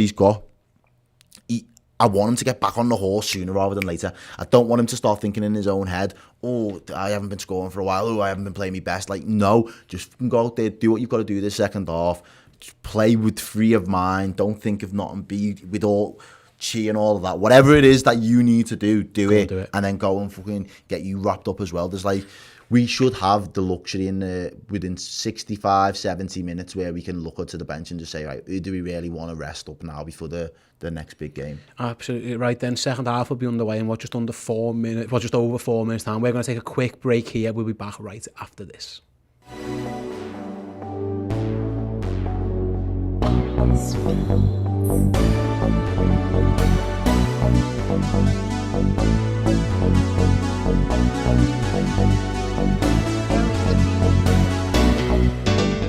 I want him to get back on the horse sooner rather than later. I don't want him to start thinking in his own head, oh, I haven't been scoring for a while, oh, I haven't been playing my best. Like, no, just go out there, do what you've got to do this second half, just play with free of mind, don't think of nothing, be with all chi and all of that. Whatever it is that you need to do it, and then go and fucking get you wrapped up as well. There's we should have the luxury within 65, 70 minutes where we can look up to the bench and just say, right, who do we really want to rest up now before the next big game? Absolutely right. Then second half will be underway in just over 4 minutes time. We're going to take a quick break here. We'll be back right after this.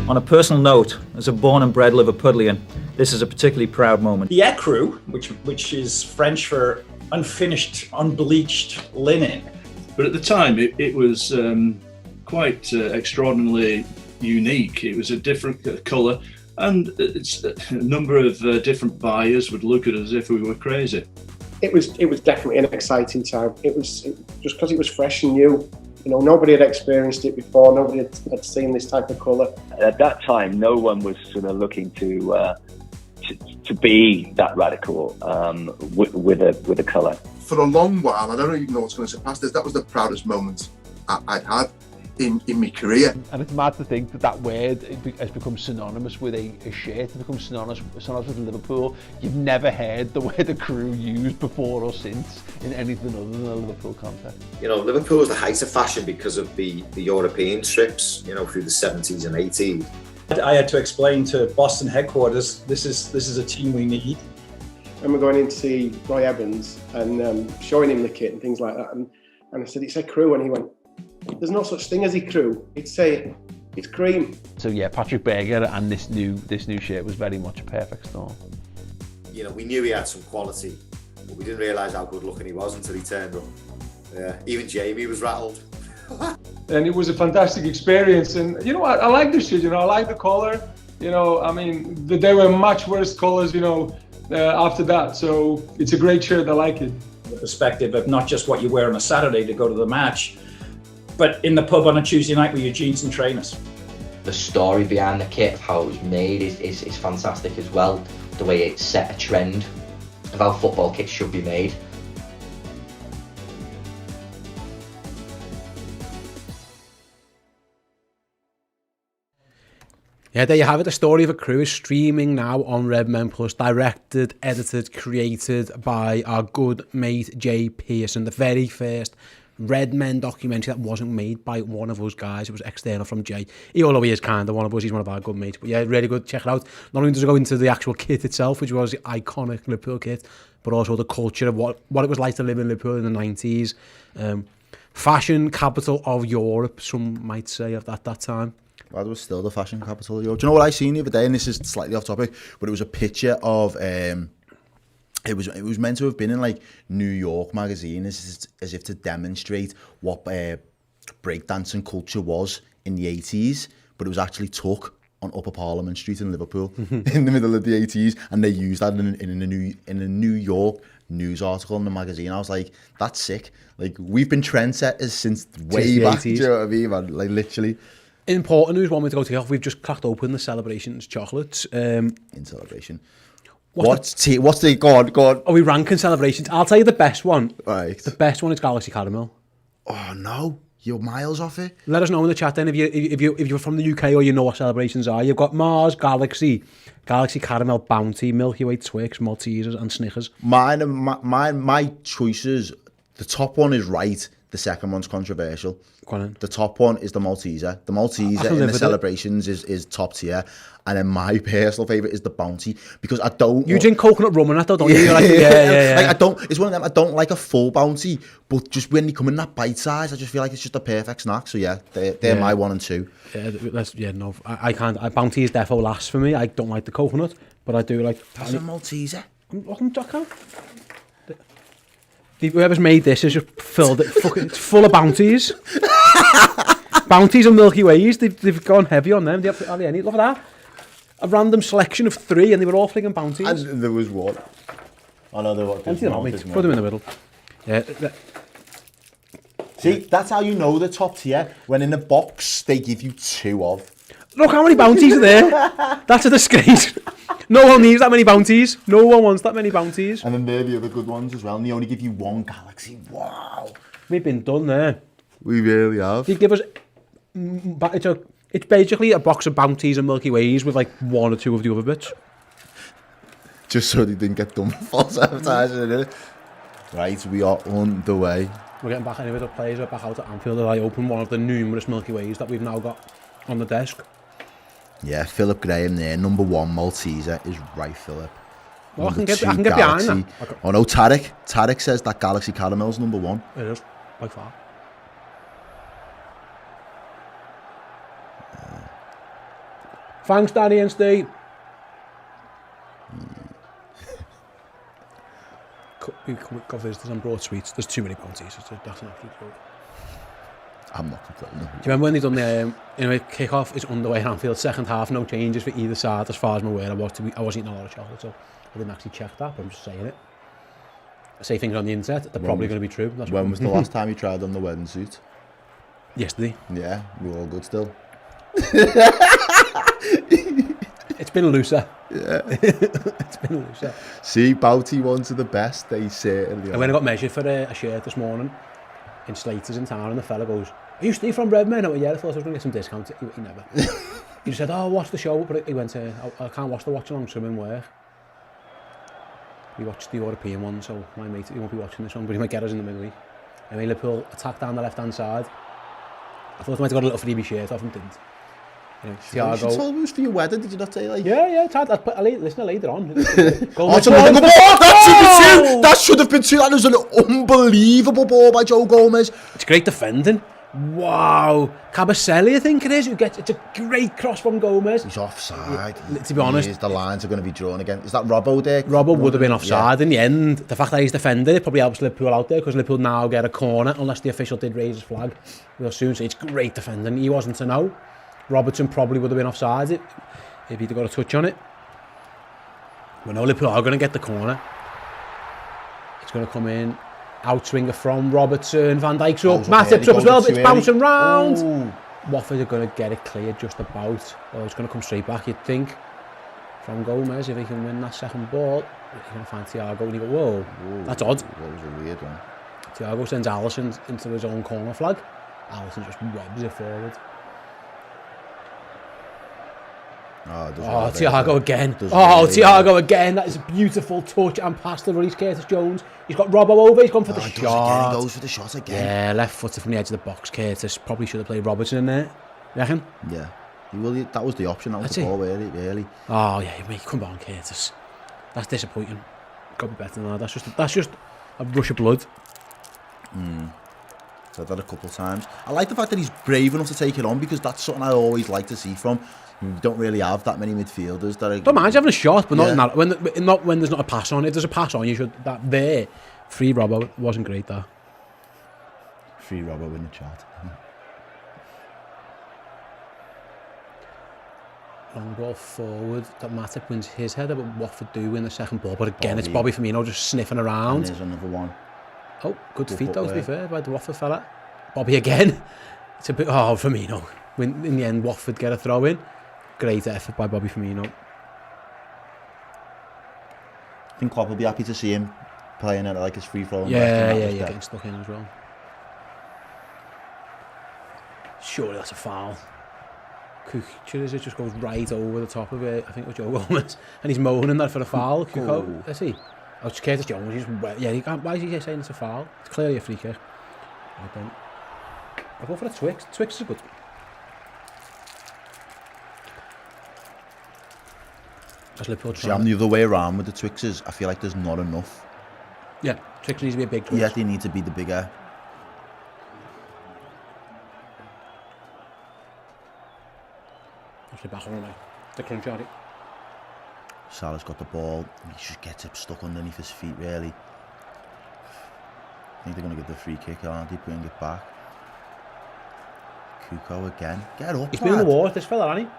On a personal note, as a born and bred Liverpudlian, this is a particularly proud moment. The écru, which is French for unfinished, unbleached linen. But at the time, it was quite extraordinarily unique. It was a different colour, and a number of different buyers would look at us as if we were crazy. It was definitely an exciting time. It was just because it was fresh and new. Nobody had experienced it before. Nobody had seen this type of colour. At that time, no one was sort of looking to be that radical with a colour. For a long while, I don't even know what's going to surpass this. That was the proudest moment I'd had in my career. And it's mad to think that word has become synonymous with a shirt. It's become synonymous with Liverpool. You've never heard the word the crew used before or since in anything other than a Liverpool context. Liverpool was the height of fashion because of the European trips, through the 70s and 80s. I had to explain to Boston headquarters, this is a team we need. And we're going in to see Roy Evans and showing him the kit and things like that. And I said, it's a crew, and he went, there's no such thing as a crew. It's cream. So yeah, Patrick Berger and this new shirt was very much a perfect storm. We knew he had some quality, but we didn't realise how good looking he was until he turned up. Yeah, even Jamie was rattled. And it was a fantastic experience. And I like this shit. I like the colour. There were much worse colours. After that. So it's a great shirt. I like it. The perspective of not just what you wear on a Saturday to go to the match, but in the pub on a Tuesday night with your jeans and trainers. The story behind the kit, how it was made, is fantastic as well. The way it set a trend of how football kits should be made. Yeah, there you have it. The story of a crew is streaming now on Redmen Plus, directed, edited, created by our good mate Jay Pearson. The very first Redmen documentary that wasn't made by one of us guys. It was external from Jay. Although he is kind of one of us, he's one of our good mates. But yeah, really good. Check it out. Not only does it go into the actual kit itself, which was the iconic Liverpool kit, but also the culture of what it was like to live in Liverpool in the 90s. Fashion capital of Europe, some might say, at that time. Well, it was still the fashion capital of Europe. Do you know what I seen the other day? And this is slightly off topic, but it was a picture of it was meant to have been in New York magazine as if to demonstrate what breakdancing culture was in the 80s. but it was actually took on Upper Parliament Street in Liverpool in the middle of the 80s, and they used that in a New York news article in the magazine. I was like, that's sick. Like, we've been trendsetters since way back. Do you know what I mean, man? Like, literally. Important news, one way to go to off. We've just cracked open the Celebrations chocolates. In celebration. What's the go on? Are we ranking Celebrations? I'll tell you the best one. Right. The best one is Galaxy Caramel. Oh no, you're miles off it. Let us know in the chat then if you're from the UK or you know what Celebrations are. You've got Mars, Galaxy Caramel, Bounty, Milky Way, Twix, Maltesers, and Snickers. My choices. The top one is right. The second one's controversial. Go on. The top one is the Malteser. The Malteser in the Celebrations is top tier. And then my personal favourite is the Bounty, because I don't... You drink coconut rum and that though, don't you? Yeah, like, yeah. Like, I don't... It's one of them, I don't like a full Bounty, but just when they come in that bite size, I just feel like it's just a perfect snack. So yeah, they're my 1 and 2. I can't... Bounty is defo last for me. I don't like the coconut, but I do like... That's a Malteser. Whoever's made this has just filled it. It's full of Bounties. Bounties and Milky Ways. They've gone heavy on them. Look at that. A random selection of 3, and they were all friggin' Bounties. And there was one. I know there was. Empty them out, mate. Put them in the middle. Yeah. See, that's how you know the top tier. When in the box, they give you 2 of. Look how many Bounties are there. That's a disgrace. No one needs that many Bounties. No one wants that many Bounties. And then they're the other good ones as well. And they only give you 1 Galaxy. Wow. We've been done there. We really have. They give us... It's basically a box of Bounties and Milky Ways with like 1 or 2 of the other bits. Just so they didn't get done with false advertising, innit? Right, we are on the way. We're getting back anyway. The players are back out at Anfield. I open one of the numerous Milky Ways that we've now got on the desk. Yeah, Philip Graham there, number 1 Malteser is right, Philip. Well, I can get behind that. Oh no, Tarek says that Galaxy Caramel's number 1. It is, by far. Thanks, Danny and Steve. We got visitors and brought sweets. There's too many Bounties. That's an absolute joke. I'm not complaining. Do you remember when they done the kick-off is underway at Anfield, second half, no changes for either side as far as I'm aware. I was eating a lot of chocolate, so I didn't actually check that, but I'm just saying it. I say things on the internet, they're probably going to be true. When was the last time you tried on the wedding suit? Yesterday. Yeah, we were all good still. It's been looser. Yeah. It's been looser. See, Bounty ones are the best, they certainly are. I went and got measured for a shirt this morning in Slater's in town, and the fella goes, "Are you Steve from Redmen?" I went, "Yeah, I thought I was going to get some discount." He never. He just said, "Oh, watch the show," but he went, I can't watch the Watchalong, so I'm in work. We watched the European one, so my mate, he won't be watching this one, but he might get us in the midweek. I mean, Liverpool attacked down the left-hand side. I thought I might have got a little freebie shirt off him, didn't. You know, Thiago. You should tell him it was for your wedding, did you not say like? Yeah, listen later on. That should have been 2. That was an unbelievable ball by Joe Gomez. It's great defending. Wow. Cabaselli, I think it is, it's a great cross from Gomez. He's offside. To be honest. The lines are going to be drawn again. Is that Robbo there? Robbo would have been offside in the end. The fact that he's defended, it probably helps Liverpool out there, because Liverpool now get a corner, unless the official did raise his flag. We'll soon see. It's great defending. He wasn't to know. Robertson probably would have been offside if he'd got a touch on it. We know Liverpool are going to get the corner. It's going to come in. Outswinger from Robertson. Van Dijk's up. Matip's up as well, but it's bouncing round. Ooh. Watford are going to get it cleared just about. Or it's going to come straight back, you'd think. From Gomez, if he can win that second ball. He's going to find Thiago and you go, whoa, that's odd. That was a weird one. Thiago sends Alisson into his own corner flag. Alisson just webs it forward. Oh, Thiago again. Thiago again. That is a beautiful touch and pass to release Curtis Jones. He's got Robbo over. He's gone for the shot. He goes for the shot again. Yeah, left footed from the edge of the box. Curtis probably should have played Robertson in there. You reckon? Yeah. That was the option. That was the ball, really. Oh, yeah, mate. Come on, Curtis. That's disappointing. Got to be better than that. That's just a rush of blood. Said that a couple of times. I like the fact that he's brave enough to take it on, because that's something I always like to see from. You don't really have that many midfielders that are... Don't mind having a shot, but not in that. Not when there's not a pass on. If there's a pass on, you should... That there. Free Robbo wasn't great, that. Free Robbo in the chat. Long ball forward that Matip wins his header, but Watford do win the second ball. But again, it's Bobby Firmino just sniffing around. And there's another one. Oh, good feet though, to be fair, by the Watford fella. Bobby again. It's a bit, Firmino. In the end, Watford get a throw in. Great effort by Bobby Firmino. I think Klopp will be happy to see him playing at like his free throw. Yeah, getting stuck in as well. Surely that's a foul. Kukuc just goes right over the top of it. I think it was Joe Gomez, and he's moaning that for a foul. Kukuc, is he? Oh, it's Curtis Jones. Why is he saying it's a foul? It's clearly a free kick. I'll go for a Twix. Twix is good. See, I'm the other way around with the Twixes. I feel like there's not enough. Yeah, Twix needs to be a big Twix. Yeah, they need to be the bigger. Actually, back on me. The crunch on it. Salah's got the ball. He just gets it stuck underneath his feet, really. I think they're going to give the free kick, aren't they? Bring it back. Kuko again. Get up, He's been in the war, this fella, hasn't he?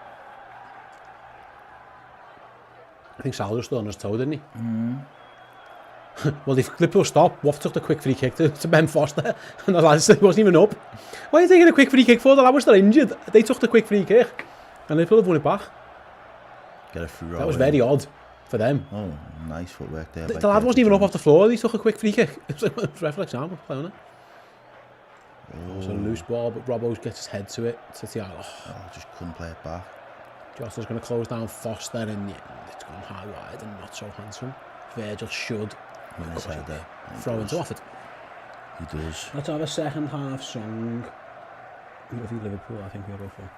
I think Salah was still on his toe, didn't he? Well, if Liverpool stopped, Watford took the quick free kick to Ben Foster, and the lad wasn't even up. Why are you taking a quick free kick for? The lad was still injured. They took the quick free kick, and Liverpool have won it back. Get a free roll. That was very odd for them. Oh, nice footwork there. The lad wasn't even up off the floor. He took a quick free kick. It was like a reflex arm play on it. It was a loose ball, but Robbo gets his head to it. To Thiago. Just couldn't play it back. Jota's going to close down Foster, and it's gone high wide and not so handsome. Virgil should throw into Watford. He does. Let's have a second half song. Liverpool, I think we'll go for.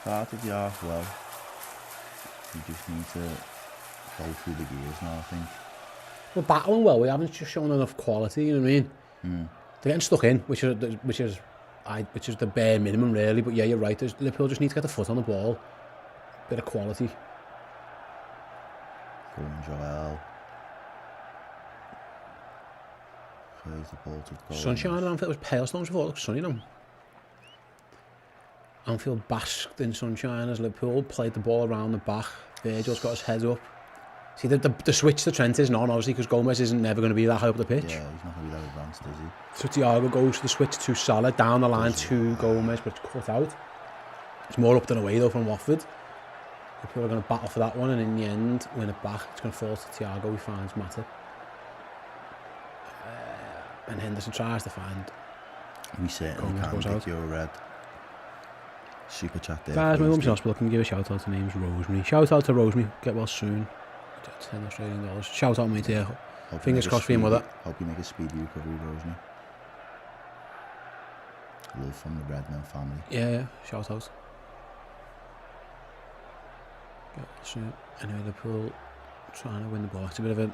Started the half well. We just need to go through the gears now, I think. We're battling well. We haven't just shown enough quality. You know what I mean? They're getting stuck in, which is the bare minimum, really. But yeah, you're right. Liverpool just need to get the foot on the ball. Bit of quality. Go on, Joel. Plays the ball to goal. Sunshine at Anfield was pale stones before. It looks sunny now. Anfield basked in sunshine as Liverpool played the ball around the back. Virgil's got his head up. See, the switch to Trent isn't on, obviously, because Gomez isn't never going to be that high up the pitch. Yeah, he's not going to be that advanced, is he? So Thiago goes to the switch to Salah, down the line to Gomez, but it's cut out. It's more up than away, though, from Watford. Liverpool are going to battle for that one, and in the end, win it back. It's going to fall to Thiago, he finds Matip. And Henderson tries to find... We certainly can pick your red. Super chat there. Guys, my mum's in hospital. Can you give a shout out to name's Rosemary. Shout out to Rosemary. Get well soon. $10 Australian. Shout out, mate, here. Fingers crossed for your mother. Hope you make a speedy recovery, Rosemary. Love from the Redmen family. Yeah, shout out. Get well soon. Anyway, Liverpool trying to win the ball. It's a bit of a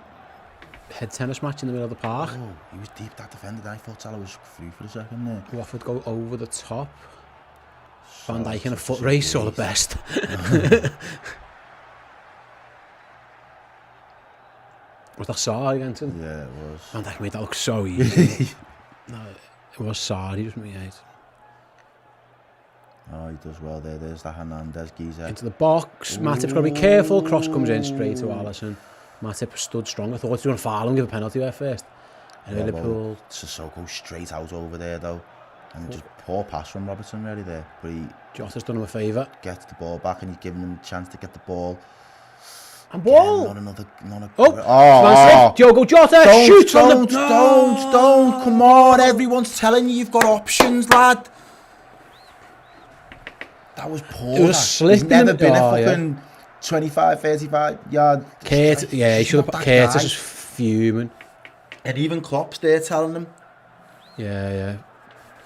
head tennis match in the middle of the park. Oh, he was deep, that defender. I thought Salah was free for a second there. Watford go over the top. Van Dijk in a foot race, all the best. Was that Sarr against him? Yeah, it was. Van Dijk made that look so easy. No, it was Sarr, he just made it. Oh, he does well there. There's the Hernandez geezer. Into the box. Matip's got to be careful. Cross comes in straight to Alisson. Matip stood strong. I thought he was going to foul and give a penalty there first. And Liverpool. Sissoko straight out over there though. And just poor pass from Robertson really there. But Jota's done him a favour. Gets the ball back and he's giving him a chance to get the ball. And ball! Oh! Diogo Jota shoots on the... Don't! Come on, everyone's telling you you've got options, lad. That was poor. It was a slip. He's never been a fucking 25, 35 yard. Kurt, yeah, he should have... Curtis is fuming. And even Klopp's there telling him. Yeah.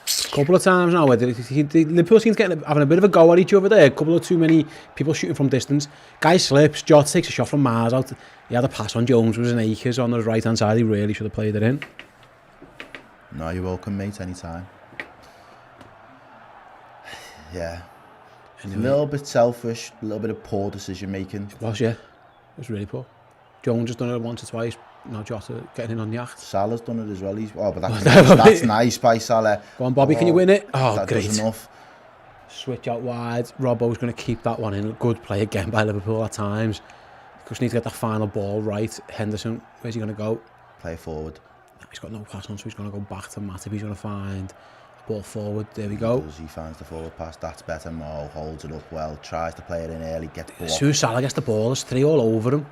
A couple of times now where Liverpool seems to be having a bit of a go at each other there. A couple of too many people shooting from distance. Guy slips, Jota takes a shot from miles out. He had a pass on Jones, was an acres on the right hand side. He really should have played it in. No, you're welcome, mate, anytime. Yeah. Anyway. A little bit selfish, a little bit of poor decision making. It was, yeah. It was really poor. Jones has done it once or twice. Now Jota getting in on the act. Salah's done it as well. But that's nice by Salah. Go on, Bobby, can you win it? Oh, that great. Does enough. Switch out wide. Robbo's going to keep that one in. Good play again by Liverpool at times. Just need to get that final ball right. Henderson, where's he going to go? Play forward. He's got no pass on, so he's going to go back to Matip. He's going to find a ball forward. There we go. He finds the forward pass. That's better. Mo holds it up well. Tries to play it in early. Gets blocked. As soon as Salah gets the ball, there's 3 all over him.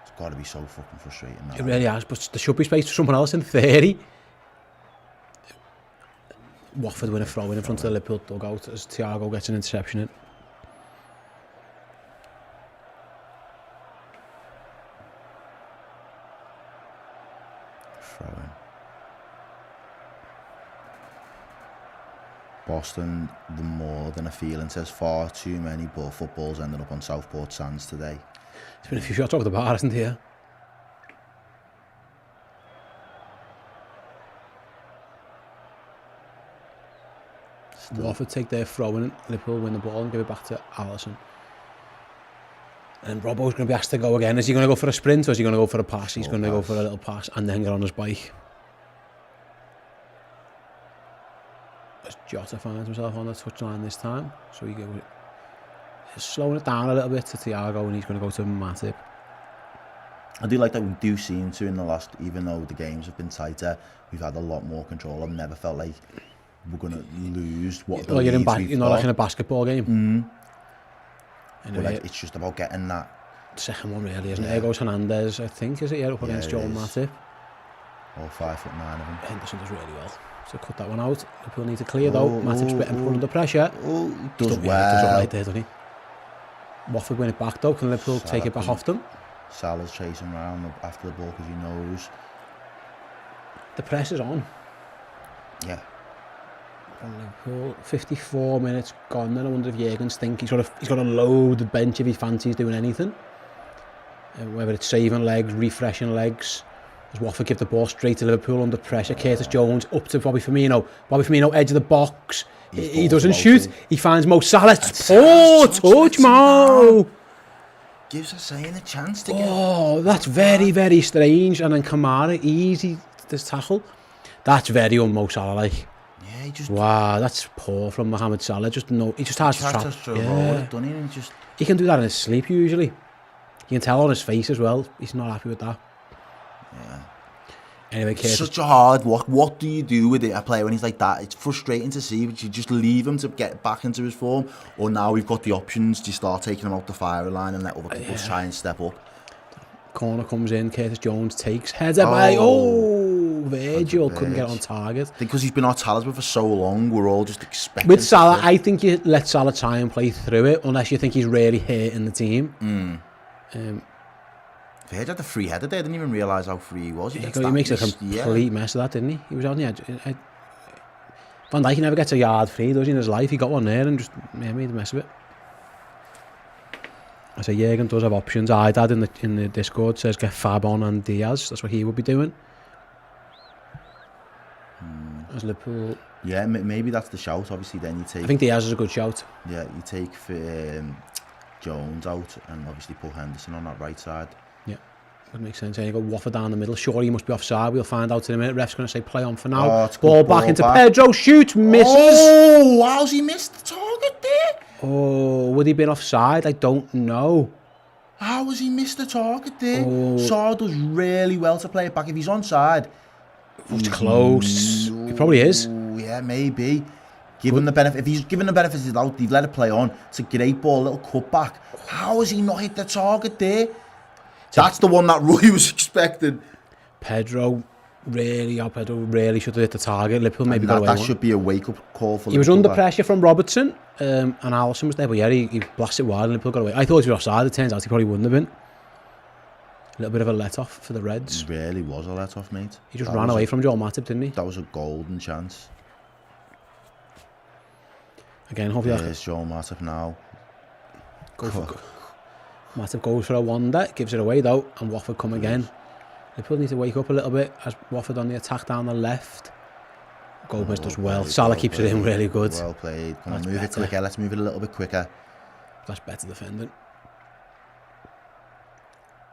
It's got to be so fucking frustrating. It really has, but there should be space for someone else in 30. Watford win a throw in front of the Liverpool dugout as Thiago gets an interception in. Throwing. Boston, the more than a feeling, says far too many ball footballs ended up on Southport sands today. There's been a few shots over the bar, hasn't there? Watford take their throw in, Liverpool win the ball and give it back to Alisson. And Robbo's going to be asked to go again. Is he going to go for a sprint or is he going to go for a pass? He's going to go for a little pass and then get on his bike. As Jota finds himself on the touchline this time. So he goes, he's slowing it down a little bit to Thiago and he's going to go to Matip. I do like that we do seem to in the last, even though the games have been tighter, we've had a lot more control. I've never felt like we're going to lose what the you're leads not like in a basketball game. But like, it's just about getting that second one really, isn't it? There goes Hernandez, I think, is it? Yeah, up against Joel Matip. All 5'9" of him. Henderson does really well to cut that one out. Liverpool need to clear though. Matip's bit and put under pressure. Does well. Does all right there, doesn't he? Watford win it back though. Can Liverpool take it back off them? Salah's chasing around after the ball because he knows. The press is on. Yeah. Liverpool, 54 minutes gone. Then I wonder if Jurgen's think he's got to load the bench if he fancies doing anything. Whether it's saving legs, refreshing legs. Does Watford give the ball straight to Liverpool under pressure? Curtis Jones up to Bobby Firmino. Bobby Firmino edge of the box. He doesn't shoot. He finds Mo Salah. Poor touch, Mo. Gives Hussein a chance to get. Oh, that's very, very strange. And then Kamara, easy this tackle. That's very un-Mo Salah like. Yeah, he just. Wow, that's poor from Mohamed Salah. He just has to trap. He can do that in his sleep usually. You can tell on his face as well. He's not happy with that. Yeah. Anyway, it's such a hard work. What do you do with a player when he's like that? It's frustrating to see, but you just leave him to get back into his form. Or now we've got the options to start taking him out the firing line and let other people try and step up. Corner comes in, Curtis Jones takes, header by, Virgil couldn't get on target. Because he's been our talisman for so long, we're all just expecting. With Salah, I think you let Salah try and play through it, unless you think he's really hurting the team. Virgil had the free header there, didn't even realise how free he was. He makes a complete mess of that, didn't he? He was on the edge. Van Dijk never gets a yard free, does he, in his life? He got one there and just made a mess of it. I say Jurgen does have options. Idad in the Discord says get Fab on and Diaz. That's what he would be doing. As Liverpool. Yeah, maybe that's the shout. Obviously, then you take. I think Diaz is a good shout. Yeah, you take Jones out and obviously put Henderson on that right side. Yeah, would make sense. And you got Watford down the middle. Sure, he must be offside. We'll find out in a minute. Ref's going to say play on for now. Ball back into Pedro. Shoot, misses. Oh, how's he missed the target there? Oh, would he been offside? I don't know. How has he missed the target there? Saar does really well to play it back. If he's onside, it's close. He probably is. Yeah, maybe. Given the benefit, if he's given the benefit of the doubt, they've let it play on. It's a great ball, little cut back. How has he not hit the target there? That's the one that Roy was expecting. Pedro really should have hit the target. Liverpool maybe got away. That should be a wake-up call for. He was under pressure from Robertson, and Alisson was there, but yeah, he blasted wide and Liverpool got away. I thought he was offside. It turns out he probably wouldn't have been. A little bit of a let-off for the Reds. It really was a let-off, mate. He just ran away from Joel Matip, didn't he? That was a golden chance. Again, hopefully there's Joel Matip now. Matip goes for a wander, gives it away though, and Watford come again. Liverpool need to wake up a little bit as Watford on the attack down the left. Gomez does well. Salah keeps it in really good. Well played. Come on, move it quicker. Let's move it a little bit quicker. That's better defending.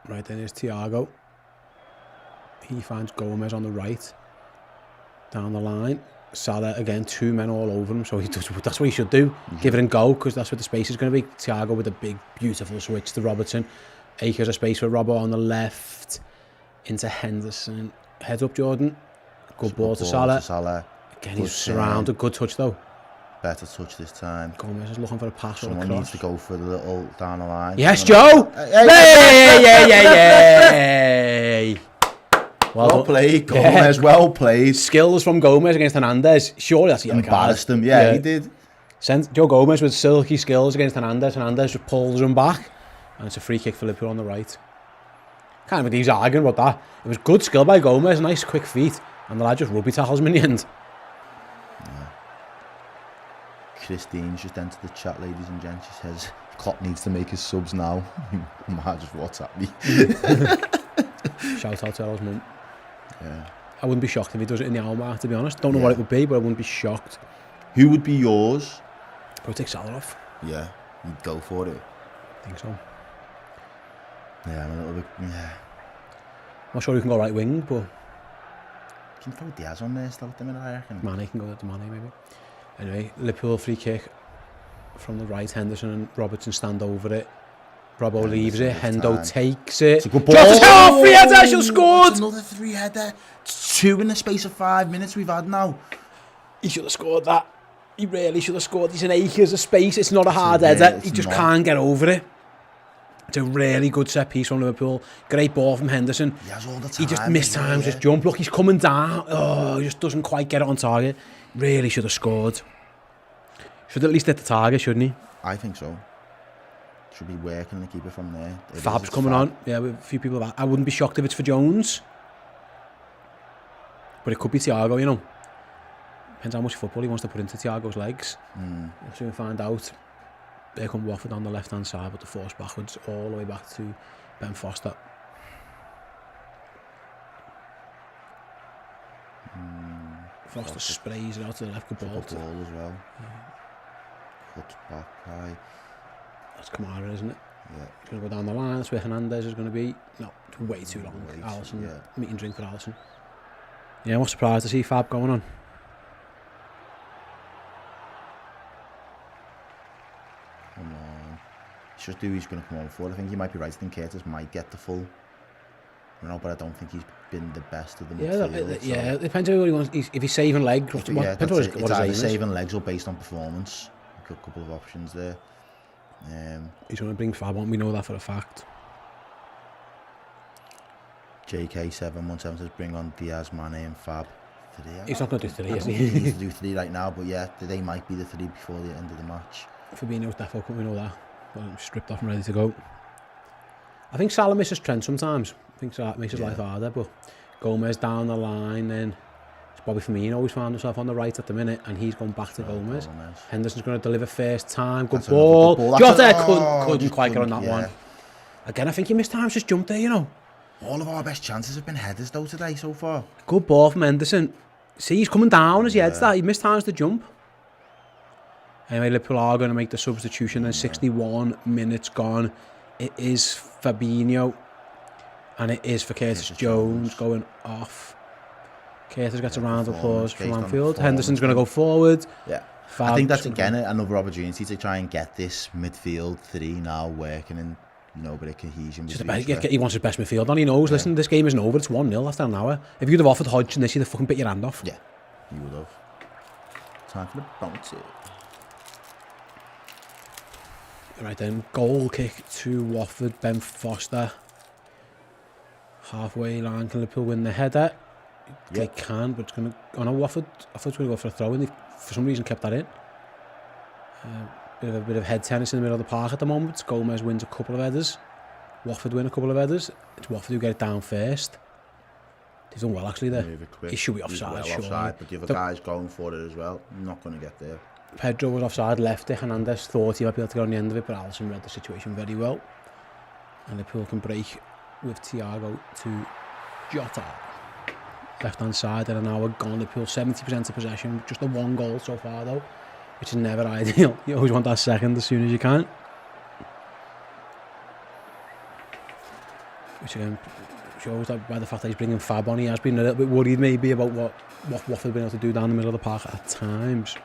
Right then is Thiago. He finds Gomez on the right. Down the line. Salah, again, 2 men all over him, so that's what he should do. Give it and go, because that's where the space is going to be. Thiago with a big, beautiful switch to Robertson. Acres of space for Robbo on the left. Into Henderson. Heads up, Jordan. Good ball to Salah. Again, he's surrounded. Good touch, though. Better touch this time. Gomez is looking for a pass or a cross. Someone needs to go for the little down the line. Yes, Joe! Hey! Well played, Gomez. Yeah. Well played. Skills from Gomez against Hernandez. Surely that's the other embarrassed him. Yeah, he did. Joe Gomez with silky skills against Hernandez. Hernandez just pulls him back. And it's a free kick for Liverpool on the right. Can't even he's arguing about that. It was good skill by Gomez. Nice quick feet. And the lad just rugby tackles him in the end. Christine's just entered the chat, ladies and gents. She says Klopp needs to make his subs now. Might just WhatsApp me. Shout out to Errol's mum. Yeah. I wouldn't be shocked if he does it in the hour mark, to be honest. Don't know what it would be, but I wouldn't be shocked. Who would be yours? Probably take Salah off. Yeah, you'd go for it. I think so. Yeah, I'm a little bit. Yeah. Not sure who can go right wing, but. You can throw Diaz on there still at the minute, I reckon. Mane can go to Mane, maybe. Anyway, Liverpool free kick from the right. Henderson and Robertson stand over it. Robbo leaves it. Hendo takes it. It's a good ball. Oh, free header! She'll scored! It's another 3-header. It's 2 in the space of 5 minutes we've had now. He should have scored that. He really should have scored. He's in acres of space. It's not a hard header. He just can't get over it. It's a really good set piece from Liverpool. Great ball from Henderson. He has all the time. He just mistimes his jump. Look, he's coming down. Oh, he just doesn't quite get it on target. Really should have scored. Should at least hit the target, shouldn't he? I think so. Should be working the keeper from there. Fab's coming on. Yeah, with a few people. I wouldn't be shocked if it's for Jones. But it could be Thiago, you know. Depends how much football he wants to put into Thiago's legs. We'll soon find out. There come Watford on the left-hand side, but the force backwards all the way back to Ben Foster. Foster sprays it out to the left. Good ball. Good ball as well. Cuts back high. That's Kamara, isn't it? Yeah. He's going to go down the line. That's where Hernandez is going to be. No, it's way too long. Alisson, meat and drink for Alisson. Yeah, I'm surprised to see Fab going on. Come on. It's just who he's going to come on for. I think he might be right. I think Curtis might get the full. You know, but I don't think he's been the best of the midfield. Yeah, it depends on what he wants. If he's saving legs, it's either saving legs or based on performance. A couple of options there. He's going to bring Fab on. We know that for a fact. JK717 says bring on Diaz, Mane and Fab. He's not going to do 3, is he? He needs to do 3 right now, but yeah, they might be the 3 before the end of the match. Fabinho's definitely, we know that. Stripped off and ready to go. I think Salah misses Trent sometimes. I think Salah makes his life harder, but Gomez down the line, then it's Bobby Firmino always found himself on the right at the minute, and he's gone back to Gomez. Henderson's going to deliver first time. Good ball. Jota couldn't quite get on that one. Again, I think he missed times, just jumped there, you know. All of our best chances have been headers though today so far. Good ball from Henderson. See, he's coming down as he heads that. He missed times to jump. Anyway, Liverpool are going to make the substitution. Then 61 minutes gone. It is Fabinho. And it is for Curtis Jones going off. Curtis gets a round of applause from Anfield. Henderson's going to go forward. Yeah. I think that's again another opportunity to try and get this midfield 3 now working and a bit of cohesion. He wants his best midfield on. He knows, listen, this game isn't over. It's 1-0 after an hour. If you'd have offered Hodgson this, you'd have fucking bit your hand off. Yeah, you would have. Time for the bounce. Right then, goal kick to Watford. Ben Foster. Halfway line, can Liverpool win the header? They can, but it's going to... Oh no, Watford, I thought it was going to go for a throw, and they, for some reason, kept that in. Bit of head tennis in the middle of the park at the moment. Gomez wins a couple of headers. Watford win a couple of headers. It's Watford who get it down first. They've done well, actually, there. He should be offside, sure. But the other guy's going for it as well. Not going to get there. Pedro was offside, left it. Hernandez thought he might be able to get on the end of it, but Alisson read the situation very well. And Liverpool can break with Thiago to Jota. Left-hand side, and an hour gone. Liverpool 70% of possession. Just a 1 goal so far, though, which is never ideal. You always want that second as soon as you can. Which again, shows that by the fact that he's bringing Fab on, he has been a little bit worried maybe about what Watford have been able to do down the middle of the park at times.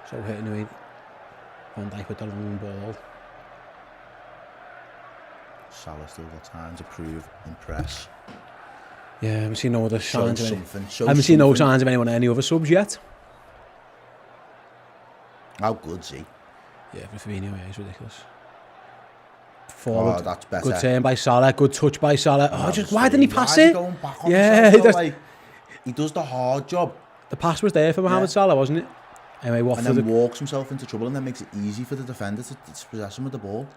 So hitting away, Van Dijk with the long ball. Salah still got time to prove, impress. Yeah, I haven't seen no other signs of anyone, any other subs yet. How good's he? Yeah, for Fabinho, yeah, he's ridiculous. Forward, that's better. Good turn by Salah, good touch by Salah. Why didn't he pass it? Going back on himself, he does the hard job. The pass was there for Mohamed Salah, wasn't it? Anyway, Watford and then walks himself into trouble and then makes it easy for the defender to possess him with the ball.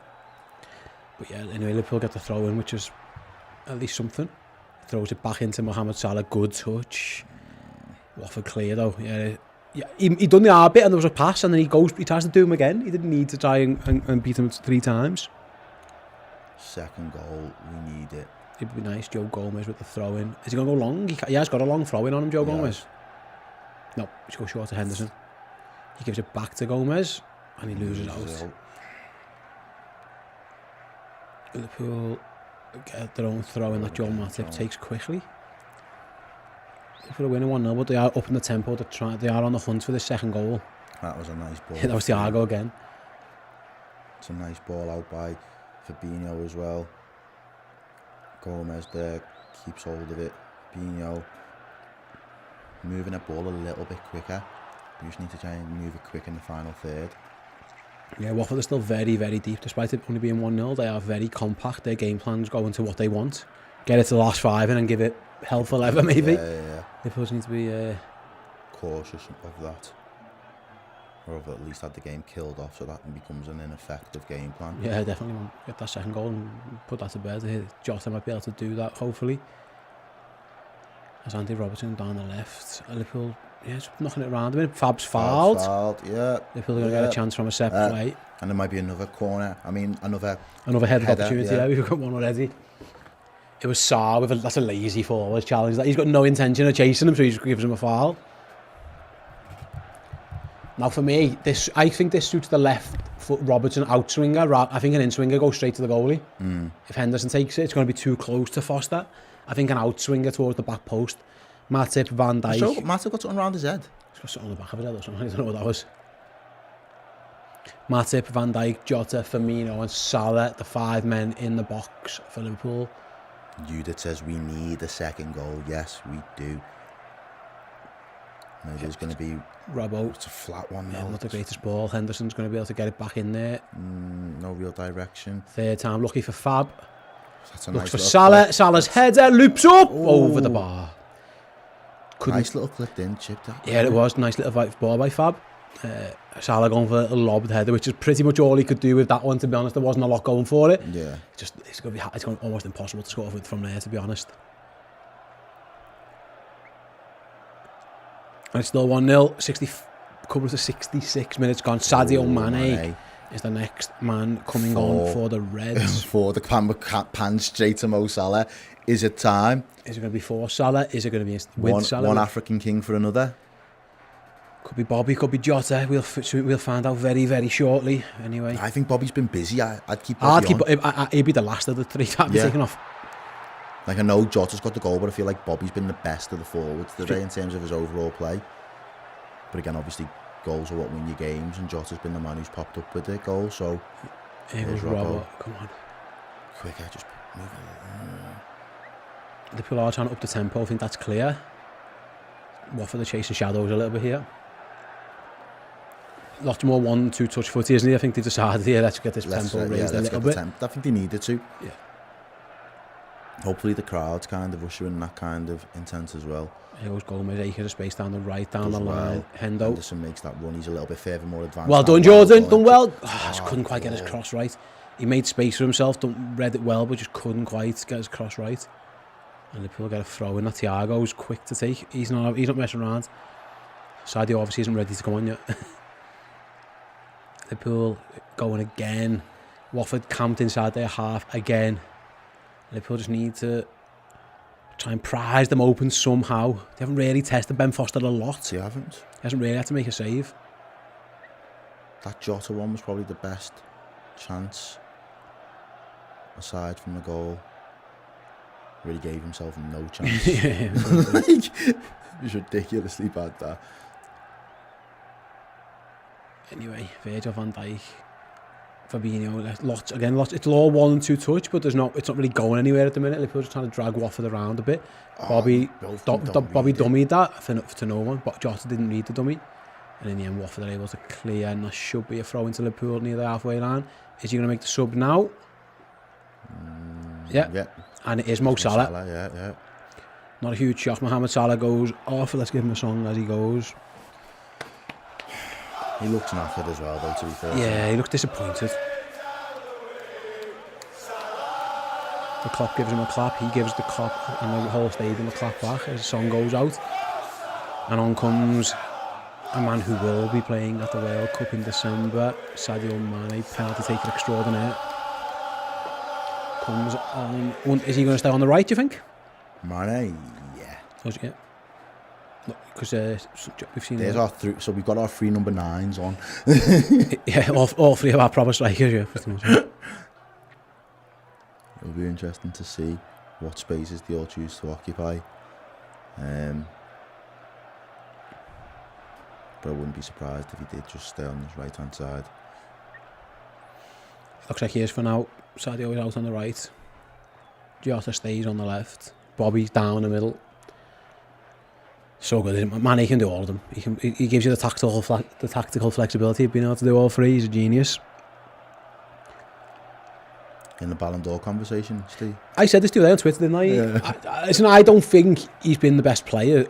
But yeah, anyway, Liverpool get the throw in, which is at least something. Throws it back into Mohamed Salah, good touch. Watford clear though. Yeah, he done the hard bit and there was a pass and then he tries to do him again. He didn't need to try and beat him 3 times. Second goal, we need it. It'd be nice, Joe Gomez with the throw in. Is he going to go long? He has got a long throw in on him, Joe Gomez. No, he's going short to Henderson. He gives it back to Gomez and he loses out. Liverpool get their own throw in that John Matip takes quickly. Liverpool are winning 1-0, but they are up in the tempo. They are on the hunt for the second goal. That was a nice ball. That was Thiago again. It's a nice ball out by Fabinho as well. Gomez there keeps hold of it. Fabinho moving the ball a little bit quicker. We just need to try and move it quick in the final third. Yeah, Watford are still very, very deep. Despite it only being 1-0, they are very compact. Their game plans go into what they want. Get it to the last 5 and then give it hell for leather, maybe. Yeah. Liverpool need to be cautious of that. Or have at least had the game killed off so that becomes an ineffective game plan. Yeah, definitely. Get that second goal and put that to bed. Jota might be able to do that, hopefully. As Andy Robertson down the left. Liverpool, just knocking it around a bit. Fab's fouled. Yeah. Liverpool are going to get a chance from a set play. And there might be another corner. I mean, another header opportunity. Yeah, we've got one already. It was Sarr with that's a lazy forward challenge. He's got no intention of chasing him, so he just gives him a foul. Now for me, I think this suits the left foot Robertson outswinger. I think an in-swinger goes straight to the goalie. If Henderson takes it, it's going to be too close to Foster. I think an outswinger towards the back post. Matip, Van Dijk. So Matip got something around his head. He's got something on the back of his head or something. I don't know what that was. Matip, Van Dijk, Jota, Firmino and Salah, the 5 men in the box for Liverpool. Judith says we need a second goal. Yes, we do. Maybe there's going to be Robbo. It's a flat one now. Not the greatest ball. Henderson's going to be able to get it back in there. No real direction. Third time, lucky for Fab. That's a Looks nice for Salah. Clip. Salah's header loops up over the bar. Nice little clipped in, chipped that. Yeah, it was. Nice little ball by Fab. Salah going for a lobbed header, which is pretty much all he could do with that one, to be honest. There wasn't a lot going for it. Yeah. It's going to be almost impossible to score with from there, to be honest. And it's still 1-0. Couple of 66 minutes gone. Sadio Mane is the next man coming on for the Reds. For the pan straight to Mo Salah. Is it time? Is it going to be for Salah? Is it going to be with Salah? One African king for another? Could be Bobby, could be Jota. We'll find out very, very shortly. Anyway, I think Bobby's been busy. I'd keep Bobby on. He'd be the last of the 3 that be taken off. Like, I know Jota's got the goal, but I feel like Bobby's been the best of the forwards today in terms of his overall play. But again, obviously, goals are what win your games, and Jota's been the man who's popped up with the goal. So here's Robbo. Come on, quicker, just move it. Liverpool are trying to up the tempo. I think that's clear. Watford are chasing shadows a little bit here. Lots more 1-2 touch footy, isn't he? I think they've decided here, let's get this tempo raised a little bit. I think they needed to. Yeah. Hopefully the crowd's kind of ushering that kind of intent as well. Here goes Gomez, acres of space down the right, down the line. Hendo. Henderson makes that run, he's a little bit further, more advanced. Well done, Jordan, done well. Just couldn't quite get his cross right. He made space for himself, read it well, but just couldn't quite get his cross right. And Liverpool get a throw in. That Thiago's quick to take. He's not messing around. Sadio obviously isn't ready to come on yet. Liverpool going again. Watford camped inside their half again. Liverpool just need to try and prise them open somehow. They haven't really tested Ben Foster a lot. They haven't. He hasn't really had to make a save. That Jota one was probably the best chance, aside from the goal. where he gave himself no chance. Yeah, Like, it was ridiculously bad, that. Anyway, Virgil van Dijk, Fabinho, lots. It's all 1 and 2 touch, but it's not really going anywhere at the minute. Liverpool just trying to drag Watford around a bit. Bobby dummied that to no one, but Jota didn't read the dummy. And in the end, Watford are able to clear, and there should be a throw into Liverpool near the halfway line. Is he going to make the sub now? Yeah. And it is Mo Salah. Yeah. Not a huge shock. Mohamed Salah goes off. Let's give him a song as he goes. He looks knackered as well, though, to be fair. Yeah, he looked disappointed. The clock gives him a clap. He gives the clock, and the whole stadium a clap back as the song goes out. And on comes a man who will be playing at the World Cup in December, Sadio Mane, penalty taker extraordinaire. Comes on. Is he going to stay on the right, do you think? Mane, yeah. Yeah. Because we've seen. There's our so we've got our 3 number 9s on. Yeah, all 3 of our proper strikers, yeah, pretty much. It'll be interesting to see what spaces they all choose to occupy. But I wouldn't be surprised if he did just stay on his right-hand side. Looks like he is for now. Sadio is out on the right. Jota stays on the left. Bobby's down the middle. So good, isn't it? Mane can do all of them. He gives you the tactical flexibility of being able to do all 3. He's a genius. In the Ballon d'Or conversation, Steve? I said this to you on Twitter, didn't I? Yeah. Listen, I don't think he's been the best player,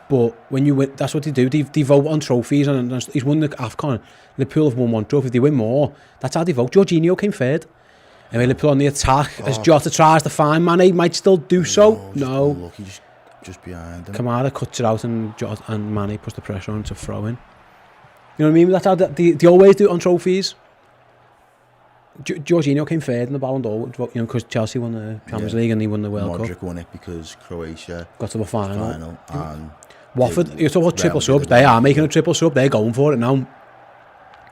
but when you win, that's what they do. They vote on trophies, and he's won the AFCON. Liverpool have won 1 trophy. If they win more, that's how they vote. Jorginho came 3rd. I mean, Liverpool on the attack, as Jota tries to find Mane, he might still do so. No. Lucky, just behind him. Kamara cuts it out, and Mane puts the pressure on to throw in. You know what I mean? That's how they always do it on trophies. Jorginho came 3rd in the Ballon d'Or, because Chelsea won the Champions League and he won the World Cup. Modric won it because Croatia got to the final. And Watford, you're talking about triple subs. They are making a triple sub. They're going for it now.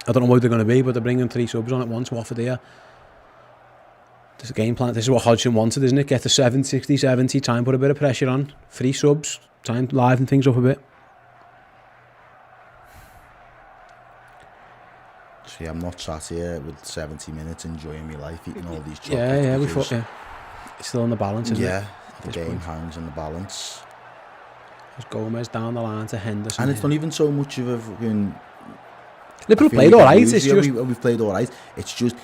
I don't know what they're going to be, but they're bringing 3 subs on at once. Watford here. There's a game plan. This is what Hodgson wanted, isn't it? Get to 60, 70, try and put a bit of pressure on. 3 subs, try and liven things up a bit. See, I'm not sat here with 70 minutes enjoying my life, eating all these chocolates. Yeah, we thought, it's still on the balance, isn't it? Yeah, the game hangs on the balance. There's Gomez down the line to Henderson. And it's not even so much of a fucking... Liverpool played alright, it's just... We've played alright, it's just...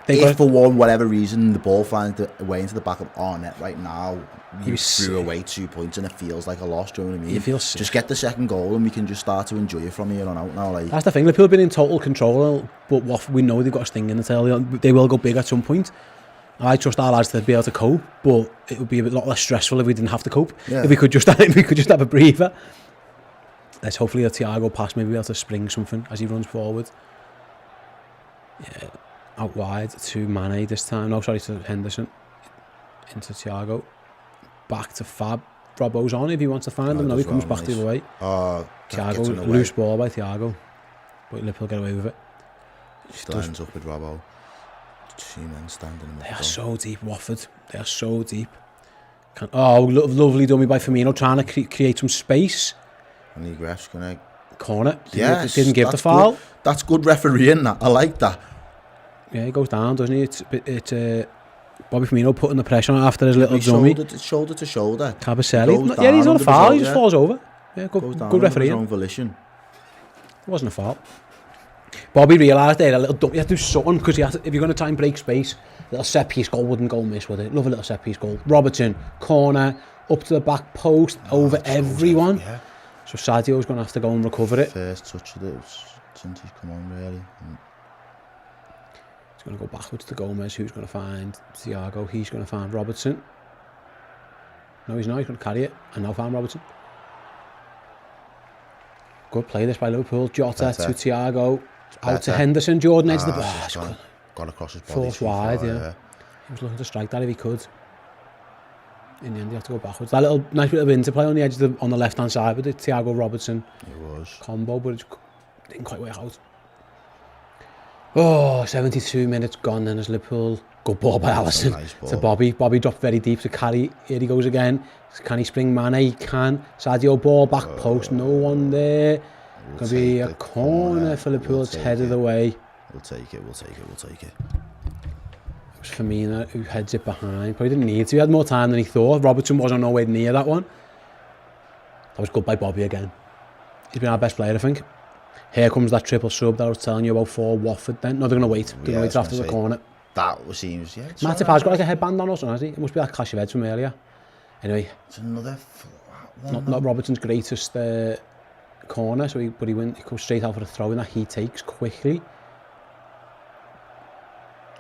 If for whatever reason the ball finds a way into the back of our net right now, you threw away 2 points and it feels like a loss, do you know what I mean? You feel sick. Just get the second goal and we can just start to enjoy it from here on out now. Like. That's the thing, Liverpool have been in total control, but we know they've got a sting in the tail. They will go big at some point. I trust our lads to be able to cope, but it would be a lot less stressful if we didn't have to cope. Yeah. If we could just have a breather. Let's hopefully a Thiago pass maybe be able to spring something as he runs forward. Yeah. Out wide to Mane this time. No, sorry, to Henderson. Into Thiago. Back to Fab. Robbo's on if he wants to find him. No, he comes back the other way. Thiago, loose ball by Thiago. But Liverpool get away with it. Still ends up with Robbo. 2 men standing in the They are so deep, Watford. They are so deep. Lovely dummy by Firmino, trying to create some space. And the ref's going to... Corner. Didn't give the foul. Good. That's good refereeing, that. I like that. Yeah, he goes down, doesn't he? It's Bobby Firmino putting the pressure on after his little dummy. Shoulder to shoulder. Cabaselli. Yeah, he's not a foul. He just falls over. Yeah, good referee. Own volition. It wasn't a foul. Bobby realised there a little dummy. You have to do something because if you're going to try and break space, a little set piece goal wouldn't go miss with it. Love a little set piece goal. Robertson, corner, up to the back post, over everyone. Yeah. So Sadio's going to have to go and recover it. First touch of it since he's come on, really. Going to go backwards to Gomez, who's going to find Thiago, he's going to find Robertson. No, he's not, he's going to carry it, and now find Robertson. Good play this by Liverpool. Jota to Thiago, out to Henderson, Jordan edge the ball. Got across his body. Force wide, yeah. He was looking to strike that if he could. In the end, he had to go backwards. That nice bit of interplay on the edge on the left-hand side with the Thiago Robertson combo, but it didn't quite work out. 72 minutes gone then as Liverpool Good ball by Alisson to Bobby. Bobby dropped very deep to carry. Here he goes again. Can he spring Mane? He can. Sadio ball, back post. No one there. Going to be a corner for Liverpool. It's headed away. We'll take it. It was Firmino who heads it behind. Probably didn't need to. He had more time than he thought. Robertson wasn't nowhere near that one. That was good by Bobby again. He's been our best player, I think. Here comes that triple sub that I was telling you about for Watford then. No, they're going to wait. They're going to wait after the corner. That seems, yeah. Matip has got like a headband on or something, has he? It must be that clash of heads from earlier. Anyway. It's another flat one. Not Robertson's greatest corner, so he goes straight out for the throw in that he takes quickly.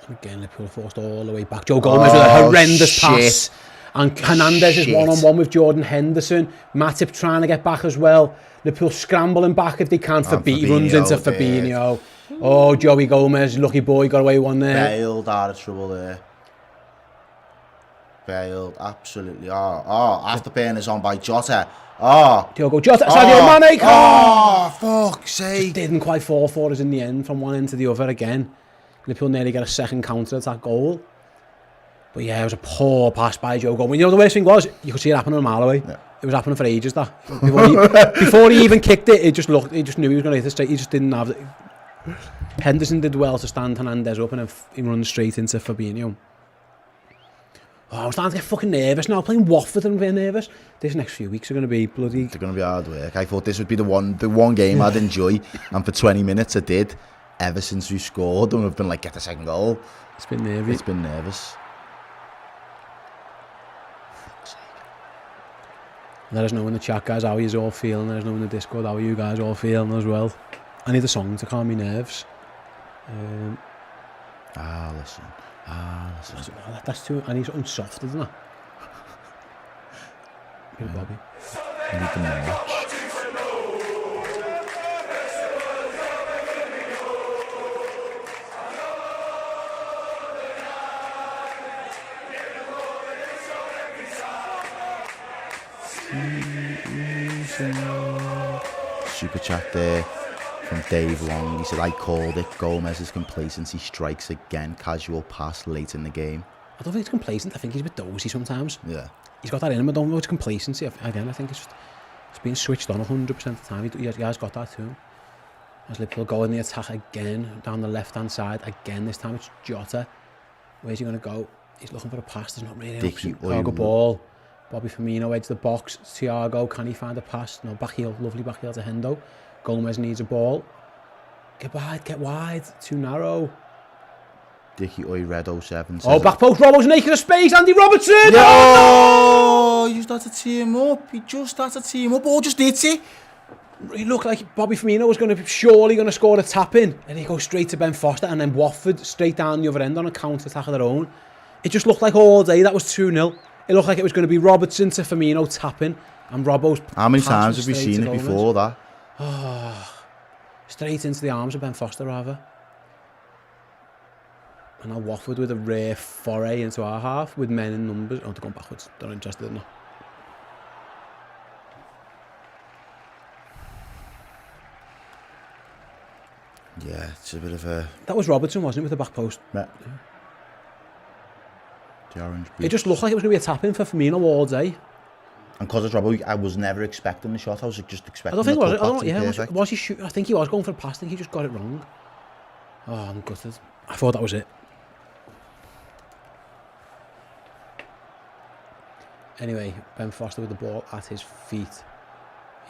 And again, Liverpool forced all the way back. Joe Gomez with a horrendous pass. And Hernandez is one-on-one with Jordan Henderson. Matip trying to get back as well. Liverpool scrambling back if they can. He runs into Fabinho. Oh, Joey Gomez, lucky boy, got away one there. Bailed out of trouble there. Bailed, absolutely. Afterburners on by Jota. Diogo Jota, Sadio Mane. Fuck's sake. Just didn't quite fall for us in the end from one end to the other again. Liverpool nearly get a second counter-attack goal. But yeah, it was a poor pass by Joe Gomez. You know the worst thing was? You could see it happening a mile away. Yeah. It was happening for ages, that. Before he even kicked it, he just knew he was going to hit it straight. He just didn't have it. Henderson did well to stand Hernandez up and then he runs straight into Fabinho. I'm starting to get fucking nervous now. Playing Watford and being nervous. This next few weeks are going to be bloody... They're going to be hard work. I thought this would be the one game I'd enjoy. And for 20 minutes I did. Ever since we scored and we've been like, get the second goal. It's been nervy. It's been nervous. Let us know in the chat, guys, how you all feeling. Let us know in the Discord how you guys all feeling as well. I need a song to calm me nerves. Listen. That's too... I need something soft, isn't it? Here, Bobby. I need the match. Super chat there from Dave Long. He said, I called it. Gomez's complacency strikes again. Casual pass late in the game. I don't think it's complacent. I think he's a bit dozy sometimes. Yeah. He's got that in him. I don't know it's complacency. Again, I think it's been switched on 100% of the time. He has got that too. As Liverpool go in the attack again, down the left-hand side. Again, this time it's Jota. Where's he going to go? He's looking for a pass. There's not really an option. Thiago ball. Bobby Firmino edge the box. Thiago, can he find a pass? No, back heel. Lovely back heel to Hendo. Gomez needs a ball. Get wide. Too narrow. Dickie Red 07 says... back post. Robbo's naked of space. Andy Robertson! You started to tee him up. He just started to tee him up. Or just did he? He looked like Bobby Firmino was surely going to score a tap-in. And he goes straight to Ben Foster. And then Watford straight down the other end on a counter-attack of their own. It just looked like all day that was 2-0. It looked like it was going to be Robertson to Firmino tapping, and Robbo's... How many times have we seen it before that? Straight into the arms of Ben Foster, rather. And now Watford with a rare foray into our half, with men in numbers. Oh, they're going backwards. They're not interested in that. Yeah, it's a bit of a... That was Robertson, wasn't it, with the back post? Yeah. The orange boots. It just looked like it was going to be a tap-in for Firmino all day. And because it's Robbo, I was never expecting the shot. I was just expecting... I don't think it was. Was he shooting? I think he was going for a pass. I think he just got it wrong. Oh, I'm gutted. I thought that was it. Anyway, Ben Foster with the ball at his feet.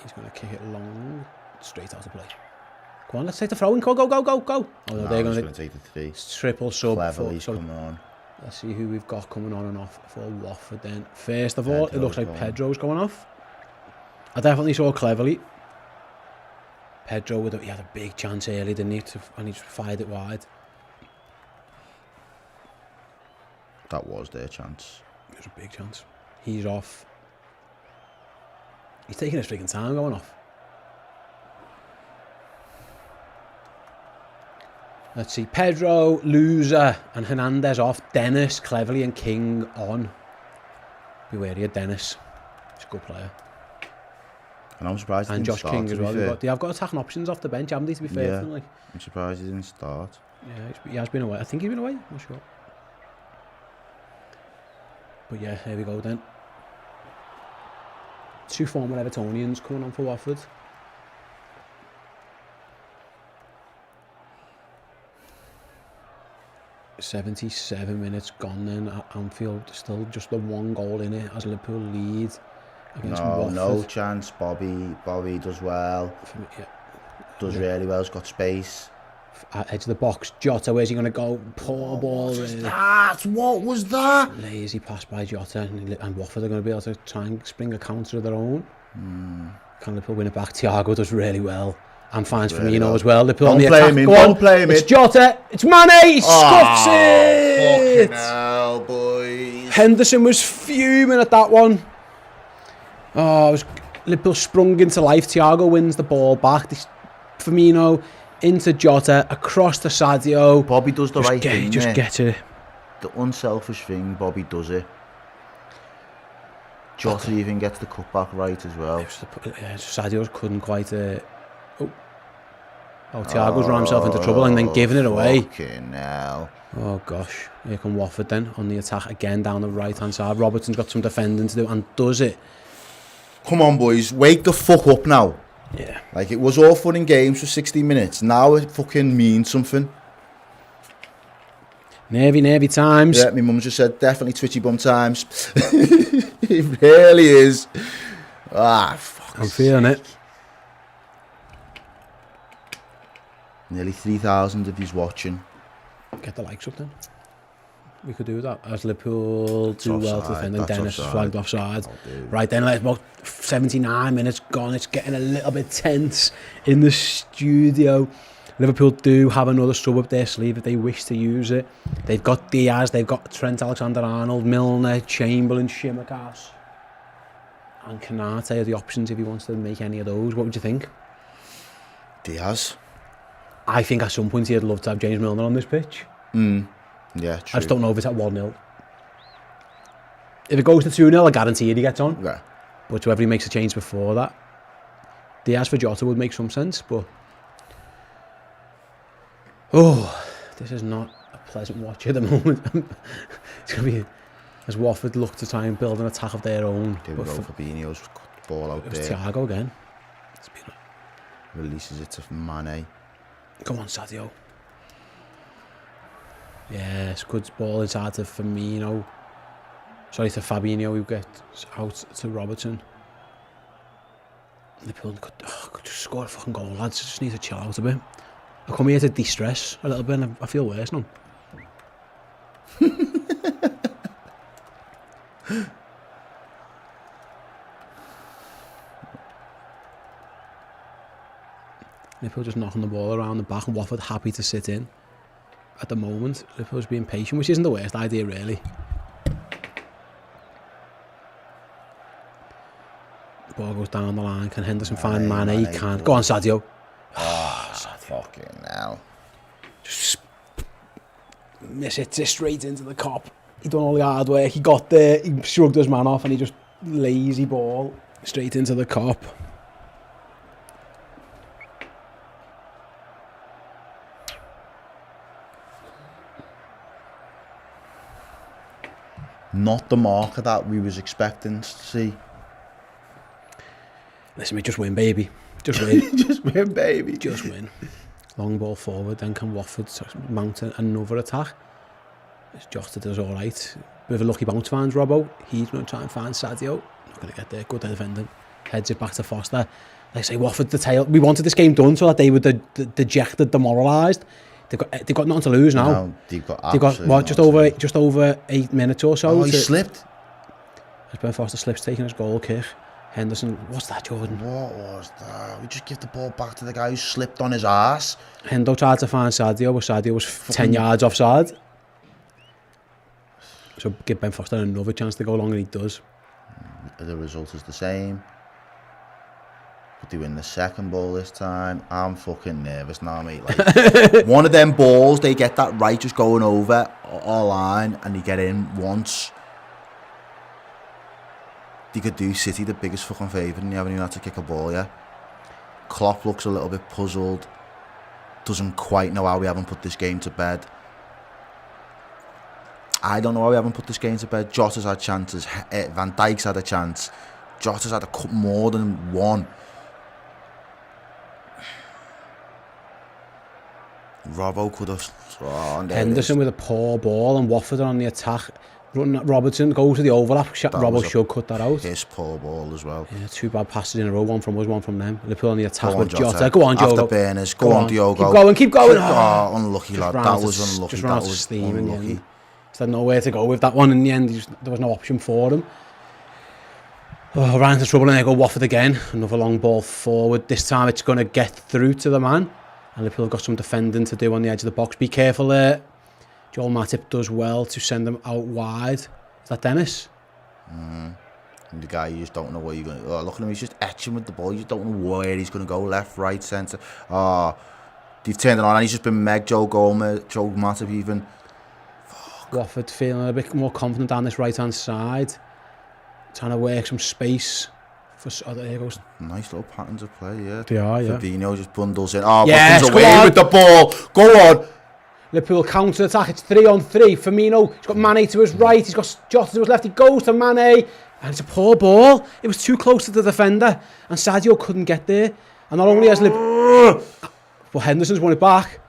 He's going to kick it long, straight out of play. Come on, let's take the throw in. Go. Oh, no, they're going to take the three. Triple sub. Cleverly's coming on. Let's see who we've got coming on and off for Watford then. First of all, it looks like Pedro's going off. I definitely saw Cleverly. Pedro, he had a big chance early, didn't he? And he just fired it wide. That was their chance. It was a big chance. He's off. He's taking his freaking time going off. Let's see, Pedro, Loser and Hernandez off. Dennis, Cleverly and King on. Be wary of Dennis. He's a good player. And I'm surprised and Josh King as well. They have got attacking options off the bench, haven't they, to be fair? Yeah, I'm surprised he didn't start. Yeah, he has been away. I think he's been away, I'm not sure. But yeah, here we go then. 2 former Evertonians coming on for Watford. "77 minutes gone then at Anfield. Still just the 1 goal in it as Liverpool lead against Watford. No chance. Bobby does well. Does really well. He's got space. Edge of the box. Jota, where's he going to go? Poor ball. What was that? Lazy pass by Jota, and Watford are going to be able to try and spring a counter of their own. Can Liverpool win it back? Thiago does really well. And finds Firmino as well. Liverpool on the attack. Don't play him. It's Jota. It's Mane. He scuffs it. Fucking hell, boys. Henderson was fuming at that one. Liverpool sprung into life. Thiago wins the ball back. Firmino into Jota, across to Sadio. Bobby does the right thing. Just get it. The unselfish thing, Bobby does it. Jota even gets the cutback right as well. Sadio couldn't quite... Thiago's ran himself into trouble and then giving it away. Fucking hell. Oh gosh. Here come Watford then on the attack again down the right hand side. Robertson's got some defending to do and does it. Come on, boys. Wake the fuck up now. Yeah. Like, it was all fun and games for 60 minutes. Now it fucking means something. Nervy times. Yeah, my mum just said definitely twitchy bum times. It really is. Fuck. I'm feeling it. Nearly 3,000 of these watching. Get the likes up then. We could do that as Liverpool do well to defend, and Dennis flagged offside. Right then, like, about 79 minutes gone. It's getting a little bit tense in the studio. Liverpool do have another sub up their sleeve if they wish to use it. They've got Diaz, they've got Trent Alexander-Arnold, Milner, Chamberlain, Shimaka's, and Kanate are the options if he wants to make any of those. What would you think? Diaz. I think at some point he'd love to have James Milner on this pitch. Yeah, true. I just don't know if it's at 1-0. If it goes to 2-0, I guarantee he gets on. Yeah. But whoever he makes a change before that. Diaz for Jota would make some sense, but... this is not a pleasant watch at the moment. It's going to be... As Watford look to try and build an attack of their own. There we go, Fabinho's ball out there. It was Thiago again. Releases it to Mane. Go on, Sadio. Yes, good ball inside to Firmino. Sorry, to Fabinho, who gets out to Robertson. Liverpool could just score a fucking goal, lads. Just need to chill out a bit. I come here to de-stress a little bit and I feel worse now. Liverpool just knocking the ball around the back and Watford happy to sit in. At the moment, Liverpool's being patient, which isn't the worst idea, really. The ball goes down the line. Can Henderson find Mane? He can't. Go on, Sadio. Sadio. Fucking hell. Just miss it straight into the cop. He done all the hard work. He got there. He shrugged his man off and he just lazy ball straight into the cop. Not the marker that we was expecting to see. Listen, we just win, baby. Just win. Just win, baby. Just win. Long ball forward, then can Watford mount another attack. Jota does all right. Bit of a lucky bounce finds Robbo. He's going to try and find Sadio. Not going to get there. Good defending. Heads it back to Foster. Like I say, Watford the tail. We wanted this game done so that they were dejected, demoralised. They've got nothing to lose now. No, they've got what, just over 8 minutes or so. Oh, he slipped. As Ben Foster slips, taking his goal kick. Henderson, what's that, Jordan? What was that? We just give the ball back to the guy who slipped on his ass. Hendo tried to find Sadio, but Sadio was 10 yards offside. So give Ben Foster another chance to go long, and he does. The result is the same. But they win the second ball this time. I'm fucking nervous now, mate. Like, one of them balls, they get that right just going over our line and they get in once. They could do City the biggest fucking favour and they haven't even had to kick a ball yet. Klopp looks a little bit puzzled. Doesn't quite know how we haven't put this game to bed. I don't know how we haven't put this game to bed. Jota's had chances. Van Dijk's had a chance. Jota's had a couple more than one. Robbo could have... Henderson with a poor ball and Watford on the attack. Robertson goes to the overlap. Robbo should cut that out. His poor ball as well. Yeah, 2 bad passes in a row. One from us, one from them. Liverpool on the attack with Jota. Jota. Go on, Diogo. After Burners. Go on, Diogo. Keep going. Oh, unlucky, lad. That was unlucky. Just ran out of steam in the end. He had nowhere to go with that one in the end. There was no option for him. Oh, ran into trouble and there go Watford again. Another long ball forward. This time it's going to get through to the man. And Liverpool have got some defending to do on the edge of the box. Be careful there. Joel Matip does well to send them out wide. Is that Dennis? And the guy, you just don't know where you're going to... Oh, look at him, he's just etching with the ball. You just don't know where he's going to go. Left, right, centre. Oh, they've turned it on and he's just been Joe Matip even. Fuck. Watford feeling a bit more confident down this right-hand side. Trying to work some space. There he goes. Nice little patterns of play, yeah. They are, yeah. Fabinho just bundles in. Oh, yes, comes away with the ball. Go on. Liverpool counter attack. It's 3-on-3. Firmino, he's got Mane to his right. He's got Jota to his left. He goes to Mane. And it's a poor ball. It was too close to the defender. And Sadio couldn't get there. And not only has Liverpool... But Henderson's won it back.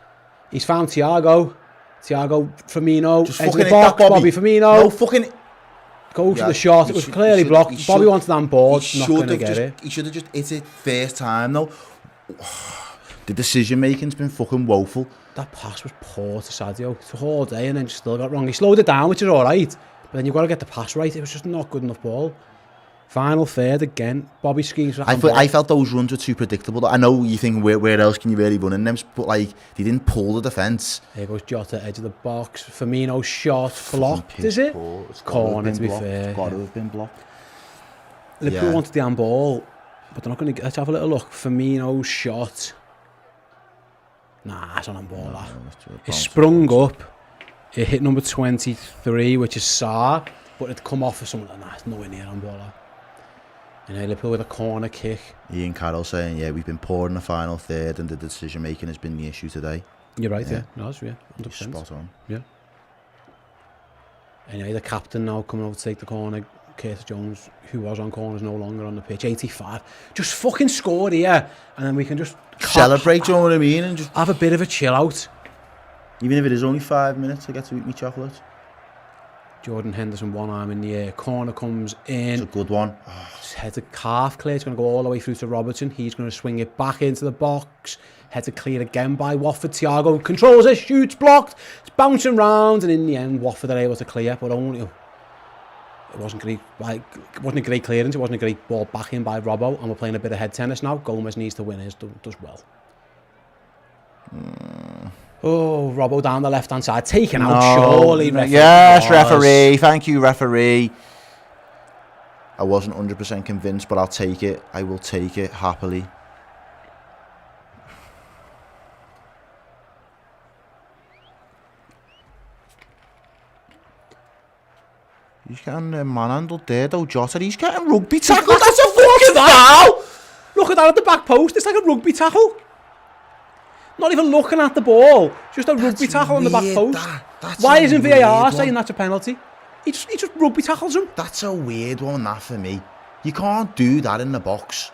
He's found Thiago. Firmino. Just edge of fucking the box. that, Bobby Firmino. No fucking... Go to the shot. It was clearly blocked. Bobby wanted on board. Not going to get it. He should have just hit it first time, though. The decision-making's been fucking woeful. That pass was poor to Sadio. It's a whole day and then just still got wrong. He slowed it down, which is all right. But then you've got to get the pass right. It was just not good enough ball. Final third again. Bobby schemes for I felt those runs were too predictable. I know you think where else can you really run in them, but like they didn't pull the defence. Here goes Jota, edge of the box. Firmino shot blocked. Is it? It's corner to be fair. It's got to have been blocked. Liverpool wanted the handball, but they're not going to. Let's have a little look. Firmino's shot. Nah, it's on handball. It sprung up. It hit number 23, which is Sarr, but it'd come off for someone like that. It's nowhere near handball. You know, Liverpool with a corner kick. Ian Carroll saying, yeah, we've been poor in the final third and the decision making has been the issue today. You're right, yeah. No, that's 100%. Spot on. Yeah. Anyway, the captain now coming over to take the corner. Curtis Jones, who was on corners, no longer on the pitch. 85. Just fucking score here, and then we can just celebrate, you know what I mean? And just have a bit of a chill out. Even if it is only 5 minutes, I get to eat my chocolate. Jordan Henderson, one arm in the air. Corner comes in. It's a good one. His header calf clear. It's going to go all the way through to Robertson. He's going to swing it back into the box. Header cleared again by Watford. Thiago controls it, shoots, blocked. It's bouncing round, and in the end, Watford are able to clear, but only... It wasn't great. Like, it wasn't a great clearance. It wasn't a great ball back in by Robbo, and we're playing a bit of head tennis now. Gomez needs to win his. Does well. Oh, Robbo down the left-hand side, taken out, surely. Yes, referee. Thank you, referee. I wasn't 100% convinced, but I'll take it. I will take it happily. He's getting manhandled there, though, Jota. He's getting rugby tackled. That's a fucking foul! Look at that at the back post. It's like a rugby tackle. Not even looking at the ball. Just a rugby tackle on the back post. Why isn't VAR saying that's a penalty? He just rugby tackles him. That's a weird one, that, for me. You can't do that in the box.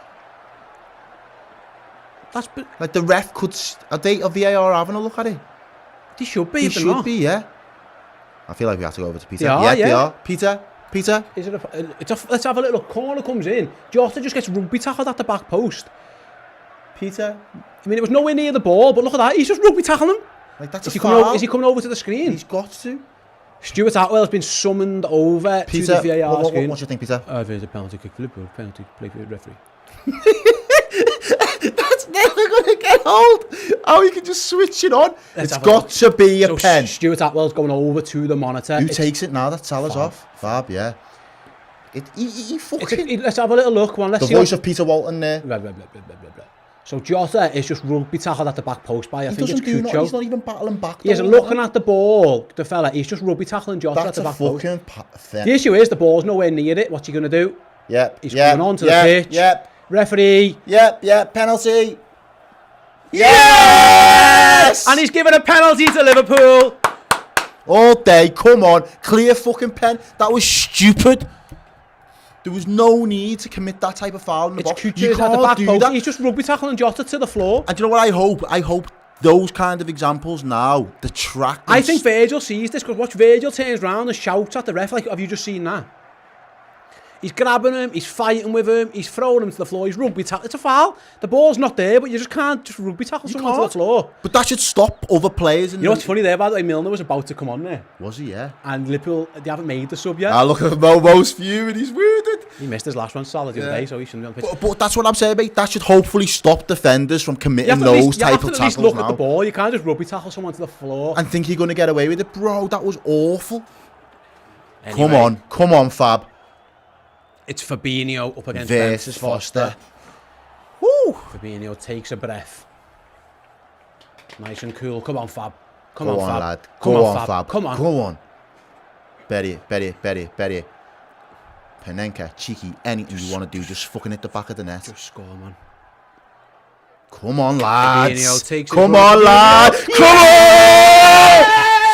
That's like the ref could... Are VAR having a look at it? They should be. They should be, yeah. I feel like we have to go over to Peter. They are. Peter? Is it let's have a little look. Corner comes in. Jota just gets rugby tackled at the back post. Peter? I mean, it was nowhere near the ball, but look at that. He's just rugby tackling him. Like, that's a foul. Is he coming over to the screen? He's got to. Stuart Atwell has been summoned over to the VAR screen. What do you think, Peter? There's a penalty kick for Liverpool. Penalty play for the referee. That's never going to get old. How you can just switch it on. It's got to be a pen. Stuart Atwell's going over to the monitor. Who takes it now that Salah's off? Fab, yeah. He fucking... Let's have a little look. Let's see voice of Peter Walton there. So Jota is just rugby tackled at the back post by, I think it's Cucho. He's not even battling back. He isn't looking at the ball, the fella. He's just rugby tackling Jota at the back post. The issue is the ball's nowhere near it. What's he going to do? He's coming onto the pitch. Referee. Penalty. Yes! And he's given a penalty to Liverpool. All day, come on, clear fucking pen. That was stupid. There was no need to commit that type of foul in the box. You at the back do post. that. He's just rugby tackling Jota to the floor. And do you know what I hope? I hope those kind of examples now detract. I think Virgil sees this, because watch, Virgil turns round and shouts at the ref, like, have you just seen that? He's grabbing him, he's fighting with him, he's throwing him to the floor, he's rugby tackling. It's a foul. The ball's not there, but you just can't just rugby tackle someone to the floor. But that should stop other players. You know what's funny there, by the way, Milner was about to come on there. Was he, yeah? And Liverpool, they haven't made the sub yet. Ah, look at Mo's fuming, he's wounded. He missed his last one solid the other day, so he shouldn't be on the pitch. But that's what I'm saying, mate. That should hopefully stop defenders from committing those type of tackles now. You have to at least look at the ball. You can't just rugby tackle someone to the floor. And think you're going to get away with it. Bro, that was awful. Anyway, come on, Fab. It's Fabinho up against versus Foster. Woo! Fabinho takes a breath. Nice and cool. Come on, Fab. Come on, Fab. Lad. Go on, Fab. Come on. Go on. Bury it. Panenka, cheeky, anything you want to do, just fucking hit the back of the net. Just score, man. Come on, lads. Fabinho takes Come on, lad. Come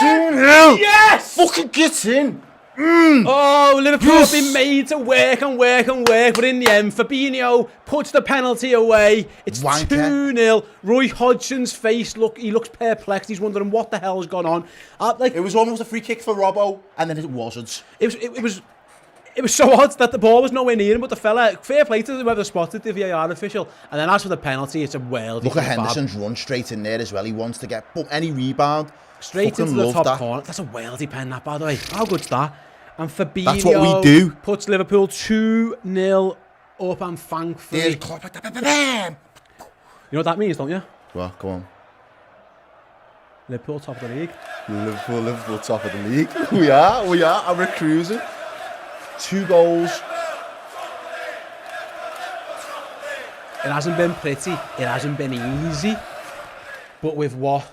on! Yes! Fucking get in. Oh, Liverpool have been made to work, but in the end, Fabinho puts the penalty away. It's 2-0. Roy Hodgson's face, he looks perplexed. He's wondering what the hell's gone on. It was almost a free kick for Robbo, and then it wasn't. It was so odd that the ball was nowhere near him, but the fella, fair play to whoever spotted the VAR official. And then as for the penalty, it's a world. Look at Henderson's run straight in there as well. He wants to get any rebound. Straight into the top corner. That's a worldy pen, that, by the way. How good's that? And Fabinho That's what we do. Puts Liverpool 2-0 up, and thankfully. You know what that means, don't you? Well, go on. Liverpool top of the league. Liverpool top of the league. We are, and we're cruising. 2 goals. It hasn't been pretty. It hasn't been easy. But with what?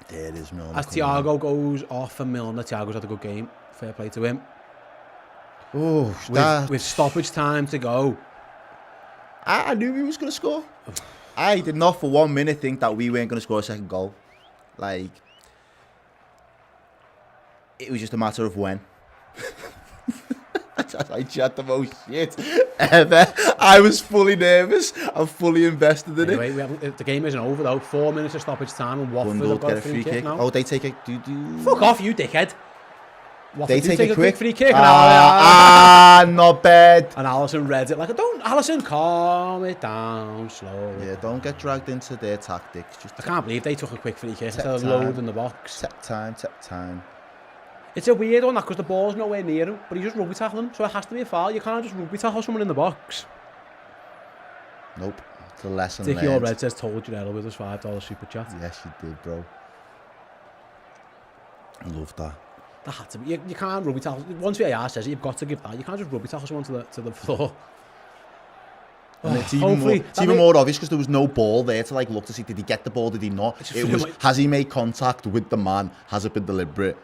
There it is, Milner. As Thiago goes off for Milner, Thiago's had a good game. Fair play to him. Oh, with stoppage time to go. I knew he was going to score. I did not for 1 minute think that we weren't going to score a second goal. Like, it was just a matter of when. I chat the most shit ever. I was fully nervous. I'm fully invested in it. The game isn't over though. 4 minutes of stoppage time, and Watford have got a free kick now. Oh, they take a... Fuck off, you dickhead. They take a quick free kick. Not bad. And Alisson reads it like, Alisson, calm it down slowly. Yeah, don't get dragged into their tactics. I can't believe they took a quick free kick instead of loading the box. Take time. It's a weird one, that, because the ball's nowhere near him, but he's just rugby tackling him, so it has to be a foul. You can't just rugby tackle someone in the box. Nope. It's a lesson Dickie learned. Allred says, told you Errol with his $5 super chat. Yes, you did, bro. I love that. That had to be. You can't rugby tackle. Once VAR says it, you've got to give that. You can't just rugby tackle someone to the floor. And it's even more obvious because there was no ball there to look to see, did he get the ball, did he not? It was, has he made contact with the man? Has it been deliberate?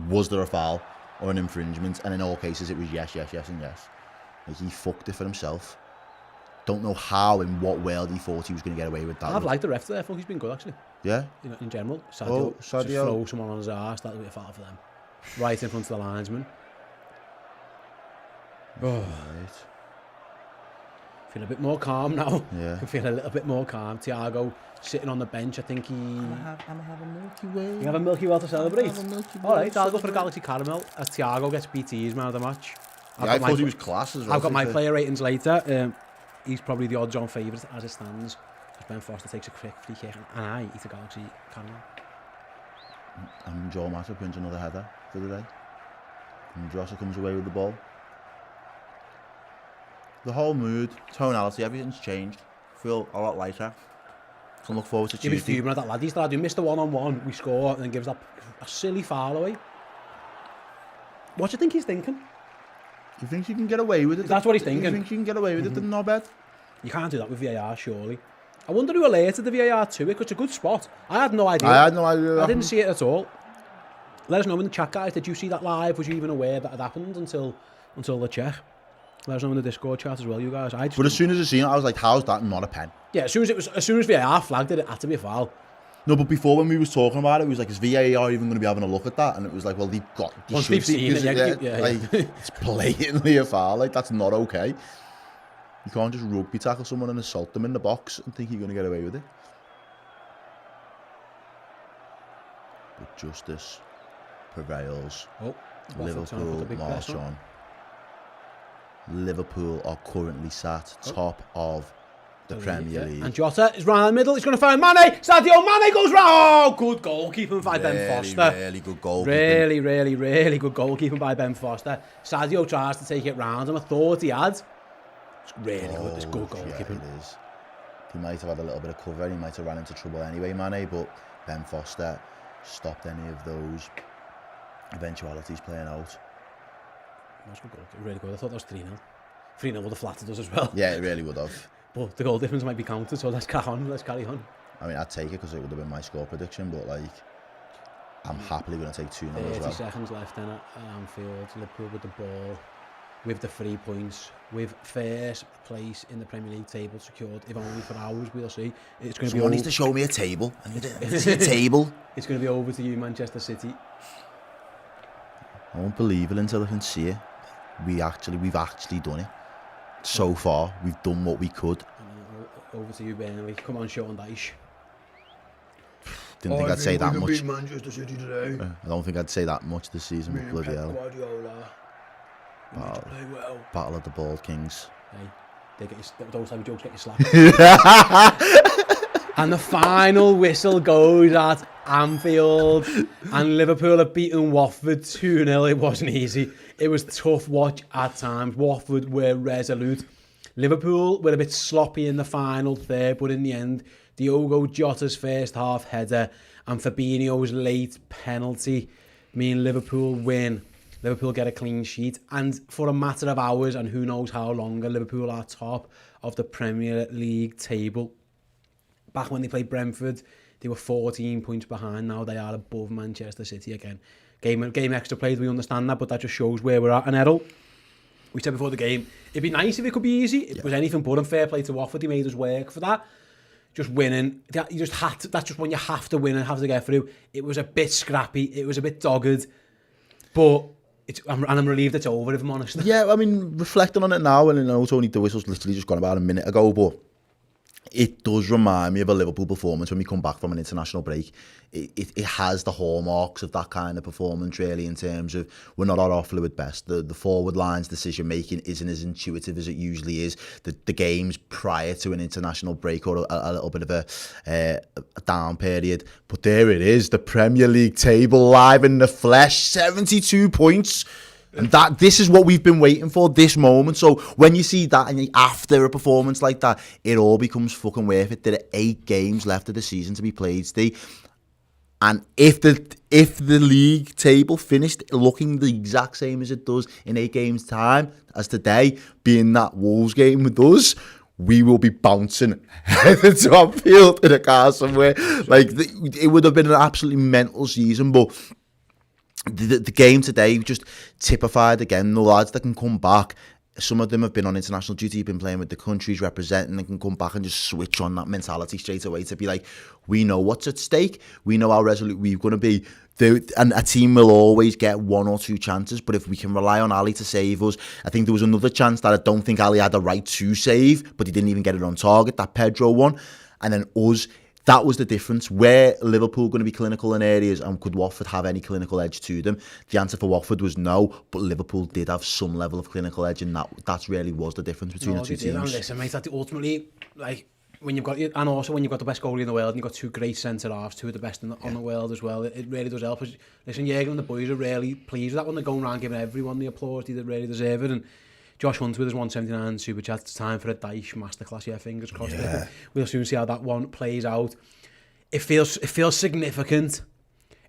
Was there a foul or an infringement? And in all cases, it was yes, and yes. Like, he fucked it for himself. Don't know how, in what world he thought he was going to get away with that. I've liked the ref there. I thought he's been good, actually. Yeah? In general. Sadio. Just throw someone on his arse. That would be a foul for them. Right in front of the linesman. Right. Feel a bit more calm now. Yeah. I feel a little bit more calm. Thiago sitting on the bench. I think he... I'm gonna have a Milky Way. You have a Milky Way to celebrate? All right, I'll go for a Galaxy Caramel as Thiago gets PTs man of the match. I thought he was class as well. I've got my player ratings later. He's probably the odds-on favourite as it stands. As Ben Foster takes a quick free kick and I eat a Galaxy Caramel. And Joel Matip wins another header for the day. And Jota comes away with the ball. The whole mood, tonality, everything's changed. Feel a lot lighter. Can look forward to Tuesday. You'll be fuming at that lad. He's the lad who missed the one-on-one, we score, and then gives that a silly foul away. What do you think he's thinking? He thinks he can get away with it. That's what he's thinking. He thinks he can get away with it, then not bad. You can't do that with VAR, surely. I wonder who alerted the VAR to it, because it's a good spot. I had no idea. I didn't see it at all. Let us know in the chat, guys. Did you see that live? Was you even aware that had happened until the check? Let us know in the Discord chat as well, you guys. But as soon as I seen it, I was like, how's that not a pen? Yeah, as soon as VAR flagged it, it had to be a foul. No, but before when we was talking about it, it was like, is VAR even going to be having a look at that? And it was like, well, they've got... Once they've seen it, like, it's blatantly a foul. Like, that's not okay. You can't just rugby tackle someone and assault them in the box and think you're going to get away with it. But justice prevails. Oh, Liverpool march on. Liverpool are currently sat top of the Premier League. And Jota is round the middle. He's going to find Mane. Sadio Mane goes round. Oh, good goalkeeping by Ben Foster. Really good goalkeeping. Really good goalkeeping by Ben Foster. Sadio tries to take it round him. I thought he had. It's really good. It's good goalkeeping. Yeah, it is. He might have had a little bit of cover. He might have run into trouble anyway, Mane. But Ben Foster stopped any of those eventualities playing out. That's good goal. Really good. I thought that was 3-0. 3-0 would have flattered us as well. Yeah, it really would have. But the goal difference might be counted, so let's carry on. I mean, I'd take it because it would have been my score prediction, but like, I'm happily going to take 2-0 as well. 30 seconds left in at Anfield. Liverpool with the ball, with the 3 points, with first place in the Premier League table secured. If only for hours, we'll see. It's going to be. Someone needs to show me a table. I need to see a table. It's going to be over to you, Manchester City. I won't believe it until I can see it. We've actually done it. So far, we've done what we could. Over to you, Burnley. Come on, Sean Dyche. Didn't think I'd say that much. Beat Manchester City today. I don't think I'd say that much this season. Me and Bloody Pep hell. Guardiola. We need to play well. Battle of the Bald Kings. Hey, those type of jokes get you slapped. And the final whistle goes at Anfield, and Liverpool have beaten Watford 2-0. It wasn't easy. It was a tough watch at times. Watford were resolute. Liverpool were a bit sloppy in the final third, but in the end, Diogo Jota's first half header and Fabinho's late penalty mean Liverpool win. Liverpool get a clean sheet, and for a matter of hours and who knows how longer, Liverpool are top of the Premier League table. Back when they played Brentford, they were 14 points behind. Now they are above Manchester City again. Game extra played, we understand that, but that just shows where we're at. And Errol, we said before the game, it'd be nice if it could be easy. It was anything but unfair play to Watford. They made us work for that. Just winning, you just had to, that's just when you have to win and have to get through. It was a bit scrappy, it was a bit dogged, but I'm relieved it's over, if I'm honest. Yeah, I mean, reflecting on it now, and I know Tony the whistle's literally just gone about a minute ago, but it does remind me of a Liverpool performance when we come back from an international break. It has the hallmarks of that kind of performance, really, in terms of we're not at our fluid best. The forward line's decision making isn't as intuitive as it usually is. The games prior to an international break or a little bit of a down period. But there it is, the Premier League table live in the flesh, 72 points. And this is what we've been waiting for, this moment. So when you see that and after a performance like that, it all becomes fucking worth it. There are 8 games left of the season to be played, Steve. And if the league table finished looking the exact same as it does in 8 games' time as today, being that Wolves game with us, we will be bouncing headed to Anfield in a car somewhere. Like, it would have been an absolutely mental season, but the game today just typified again the lads that can come back. Some of them have been on international duty, been playing with the countries representing, and can come back and just switch on that mentality straight away to be like, we know what's at stake, we know how resolute we're going to be. And a team will always get 1 or 2 chances, but if we can rely on Ali to save us, I think there was another chance that I don't think Ali had the right to save, but he didn't even get it on target, that Pedro one. And then us, that was the difference. Were Liverpool going to be clinical in areas, and could Watford have any clinical edge to them? The answer for Watford was no, but Liverpool did have some level of clinical edge, and that really was the difference between the two teams. And listen, mate, that ultimately, like, when you've got, and also when you've got the best goalie in the world, and you've got 2 great centre halves, 2 of the best on the world as well, it really does help us. Listen, Jürgen and the boys are really pleased with that one. They're going around giving everyone the applause they really deserve it. And Josh Hunt with his 179 super chat. It's time for a Dyche masterclass. Yeah, fingers crossed. Yeah. We'll soon see how that one plays out. It feels significant.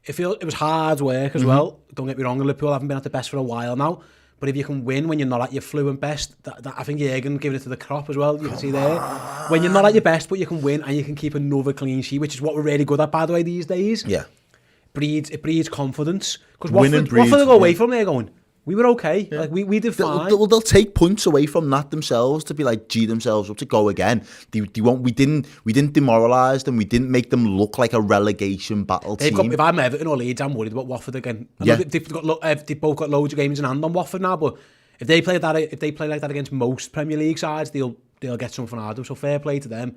It was hard work as well. Don't get me wrong, Liverpool haven't been at the best for a while now. But if you can win when you're not at your fluent best, that I think Jürgen giving it to the crop as well. You can see there. When you're not at your best, but you can win and you can keep another clean sheet, which is what we're really good at, by the way, these days. Yeah. It breeds confidence. Because Watford go away from there going, We were okay. Yeah. Like we did fine. They'll take points away from that themselves to be like G themselves up to go again. They won't. We didn't demoralise them. We didn't make them look like a relegation battle team. If I'm Everton or Leeds, I'm worried about Watford again. They've both got loads of games in hand on Watford now, but if they play like that against most Premier League sides, they'll get something out of them. So fair play to them.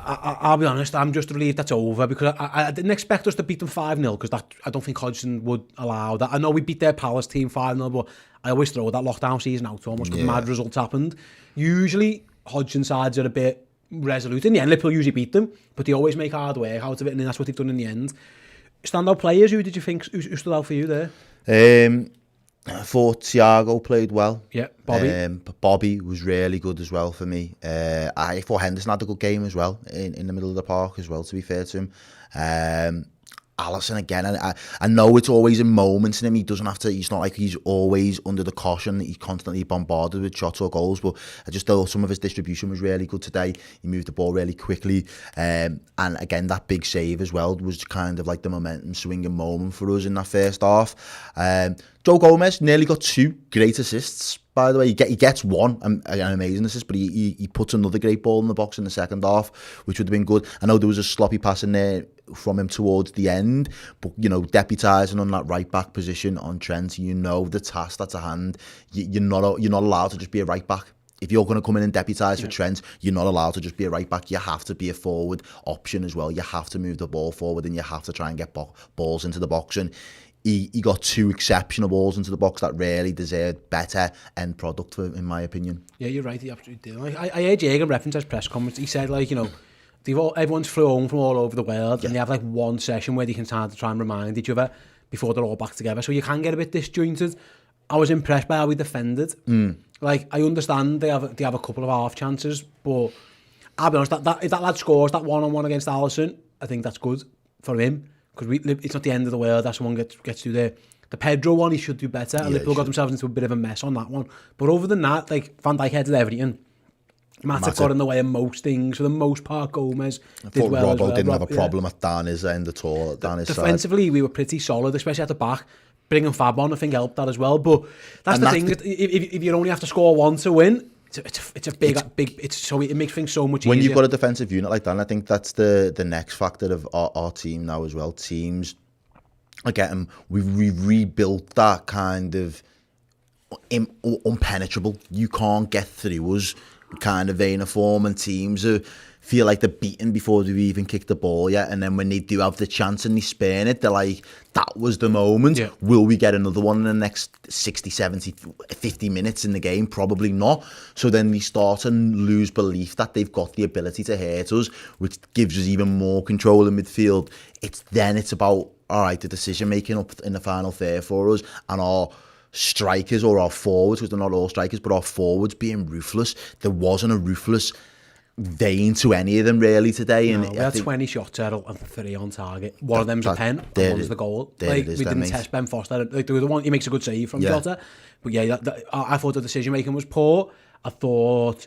I'll be honest, I'm just relieved that's over because I didn't expect us to beat them 5-0 because I don't think Hodgson would allow that. I know we beat their Palace team 5-0, but I always throw that lockdown season out almost because mad results happened. Usually, Hodgson sides are a bit resolute. In the end, Liverpool usually beat them, but they always make hard work out of it, and that's what they've done in the end. Standout players, who did you think who stood out for you there? I thought Thiago played well. Yeah, Bobby. Bobby was really good as well for me. I thought Henderson had a good game as well in the middle of the park as well, to be fair to him. Alisson again, I know it's always in moments in him. He doesn't have to, he's not like he's always under the caution. He's constantly bombarded with shots or goals, but I just thought some of his distribution was really good today. He moved the ball really quickly. And again, that big save as well was kind of like the momentum swinging moment for us in that first half. Joe Gomez nearly got 2 great assists, by the way. He gets one, an amazing assist, but he puts another great ball in the box in the second half, which would have been good. I know there was a sloppy pass in there from him towards the end, but, you know, deputising on that right-back position on Trent, you know the task that's at hand. You're not allowed to just be a right-back. If you're going to come in and deputise for Trent, you're not allowed to just be a right-back. You have to be a forward option as well. You have to move the ball forward and you have to try and get balls into the box. And he got 2 exceptional balls into the box that really deserved better end product, in my opinion. Yeah, you're right. He absolutely did. Like, I heard Jürgen reference his press conference. He said, like, you know, everyone's flew home from all over the world, and they have like one session where they can start to try and remind each other before they're all back together. So you can get a bit disjointed. I was impressed by how we defended. Like, I understand they have a couple of half chances, but I'll be honest, if that lad scores that one-on-one against Alisson, I think that's good for him. Because it's not the end of the world that someone gets to the Pedro one. He should do better. And Liverpool got themselves into a bit of a mess on that one. But other than that, like, Van Dijk headed everything. Matip got in the way of most things. For the most part, Gomez did well. Robbo didn't have a problem at his end at all. Defensively, we were pretty solid, especially at the back. Bringing Fab on, I think, helped that as well. But that's the thing. If you only have to score one to win, it's a big. It makes things so much easier. When you've got a defensive unit like that, and I think that's the next factor of our team now as well. Teams, again, we've rebuilt that kind of unpenetrable. You can't get through us kind of vein of form, and teams feel like they're beaten before they even kick the ball yet, and then when they do have the chance and they spurn it, they're like, that was the moment. Will we get another one in the next 60, 70, 50 minutes in the game? Probably not. So then they start to lose belief that they've got the ability to hurt us, which gives us even more control in midfield. It's about, all right, the decision making up in the final third for us, and our strikers or our forwards, because they're not all strikers, but our forwards being ruthless. There wasn't a ruthless vein to any of them really today. No, we had 20 shots, Errol, and 3 on target. One of them's a pen, and one's the goal. Like, we didn't test Ben Foster. Like, there was the one, he makes a good save from Jota. But yeah, I thought the decision making was poor. I thought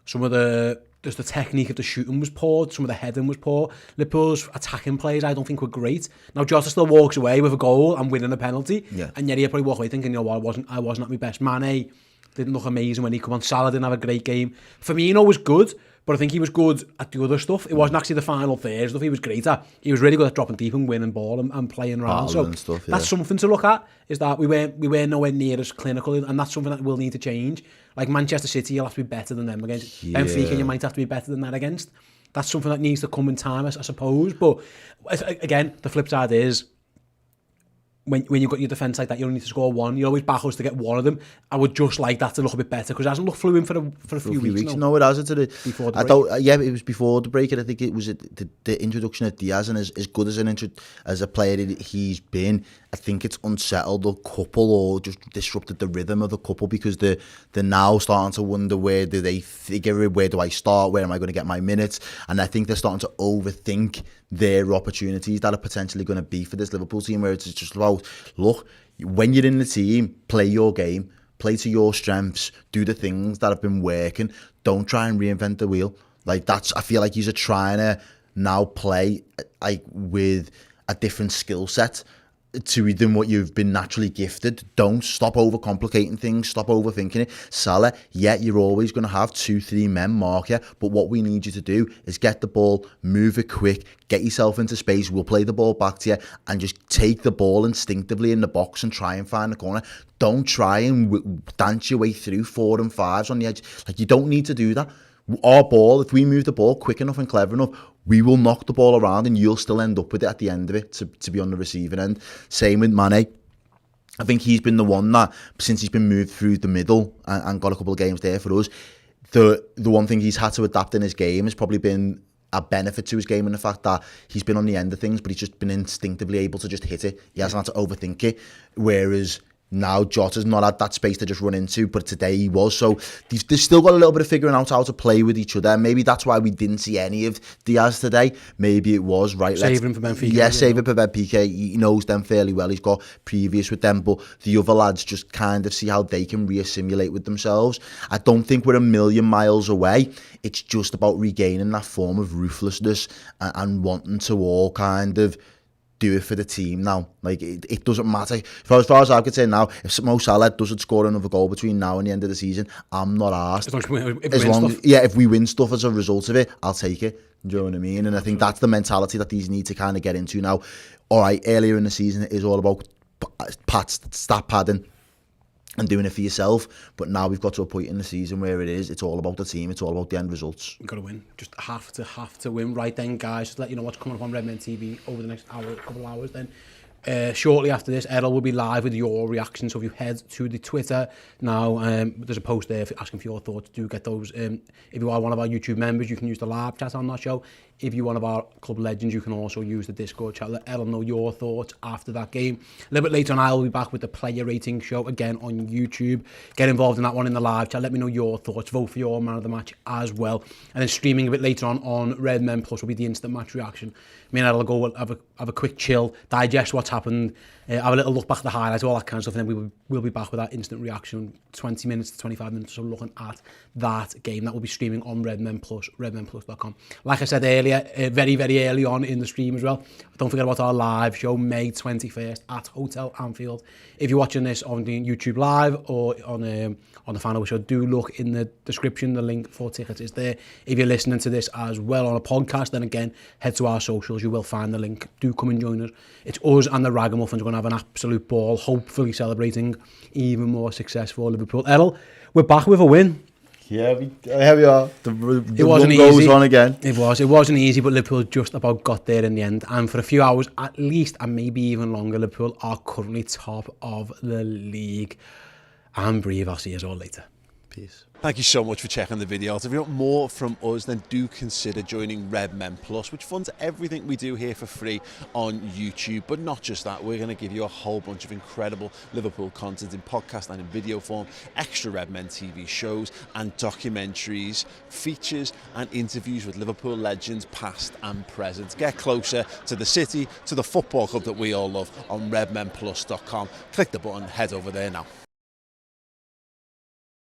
some of the technique of the shooting was poor. Some of the heading was poor. Liverpool's attacking plays, I don't think, were great. Now Jota still walks away with a goal and winning a penalty. And yet he'll probably walk away thinking, you know what, I wasn't at my best. Mane didn't look amazing when he came on. Salah didn't have a great game. Firmino was good, but I think he was good at the other stuff. It wasn't actually the final third stuff he was great at. He was really good at dropping deep and winning ball and playing around. So that's something to look at, is that we weren't nowhere near as clinical, and that's something that will need to change. Like Manchester City, you'll have to be better than them against. Benfica, you might have to be better than that against. That's something that needs to come in time, I suppose. But again, the flip side is, when you've got your defence like that, you only need to score one. You always back us to get one of them. I would just like that to look a bit better, because it hasn't looked fluid for a few weeks. No, it hasn't. Before the break. It was before the break, and I think it was the introduction of Diaz, and as good as a player he's been, I think it's unsettled a couple, or just disrupted the rhythm of the couple, because they're now starting to wonder, where do they figure, where do I start, where am I going to get my minutes? And I think they're starting to overthink their opportunities that are potentially going to be for this Liverpool team, where it's just about, look, when you're in the team, play your game, play to your strengths, do the things that have been working, don't try and reinvent the wheel. Like, that's, I feel like he's trying to now play like with a different skill set, to than what you've been naturally gifted. Don't stop overcomplicating things, stop overthinking it. Salah, yeah, you're always going to have 2-3 men mark you, but what we need you to do is get the ball, move it quick, get yourself into space, we'll play the ball back to you, and just take the ball instinctively in the box and try and find the corner. Don't try and dance your way through 4 and 5s on the edge. Like, you don't need to do that. Our ball, if we move the ball quick enough and clever enough, we will knock the ball around and you'll still end up with it at the end of it to be on the receiving end. Same with Mane. I think he's been the one that, since he's been moved through the middle and got a couple of games there for us, the one thing he's had to adapt in his game has probably been a benefit to his game, in the fact that he's been on the end of things, but he's just been instinctively able to just hit it. He hasn't had to overthink it. Whereas now Jota's not had that space to just run into, but today he was. So they've still got a little bit of figuring out how to play with each other. Maybe that's why we didn't see any of Diaz today. Maybe it was, right, saving for Benfica. Yeah, saving for Benfica. He knows them fairly well. He's got previous with them, but the other lads just kind of see how they can re-assimilate with themselves. I don't think we're a million miles away. It's just about regaining that form of ruthlessness and wanting to all kind of do it for the team now. Like, it doesn't matter. As far as I could say now, if Mo Salah doesn't score another goal between now and the end of the season, I'm not arsed. If we win stuff as a result of it, I'll take it. Do you know what I mean? And I think that's the mentality that these need to kind of get into now. All right, earlier in the season, it is all about stat padding and doing it for yourself, but now we've got to a point in the season where it's all about the team, it's all about the end results. We've got to win, just have to win. Right then, guys, just let you know what's coming up on Redmen TV over the next couple of hours then. Shortly after this, Errol will be live with your reactions, so if you head to the Twitter now, there's a post there asking for your thoughts. Do get those. If you are one of our YouTube members, you can use the live chat on that show. If you're one of our club legends, you can also use the Discord chat. Let Errol know your thoughts after that game. A little bit later on, I will be back with the player rating show again on YouTube. Get involved in that one in the live chat. Let me know your thoughts. Vote for your man of the match as well. And then streaming a bit later on Redmen Plus will be the instant match reaction. Me and Errol will go have a quick chill, digest what's happened, have a little look back at the highlights, all that kind of stuff, and then we'll be back with that instant reaction, 20 minutes to 25 minutes, so looking at that game. That will be streaming on Redmen Plus, redmenplus.com. Like I said earlier, very, very early on in the stream as well, don't forget about our live show, May 21st at Hotel Anfield. If you're watching this on the YouTube Live or on the Final Show, do look in the description. The link for tickets is there. If you're listening to this as well on a podcast, then again, head to our socials. You will find the link. Do come and join us. It's us and the Ragamuffins. We're going to have an absolute ball, hopefully celebrating even more success for Liverpool. Errol, we're back with a win. Yeah, here we are. It wasn't easy. On again. It wasn't easy, but Liverpool just about got there in the end. And for a few hours at least, and maybe even longer, Liverpool are currently top of the league. And breathe. I'll see you all later. Peace. Thank you so much for checking the video. If you want more from us, then do consider joining Redmen Plus, which funds everything we do here for free on YouTube. But not just that, we're going to give you a whole bunch of incredible Liverpool content in podcast and in video form, extra Redmen TV shows and documentaries, features and interviews with Liverpool legends past and present. Get closer to the city, to the football club that we all love on redmenplus.com. Click the button, head over there now.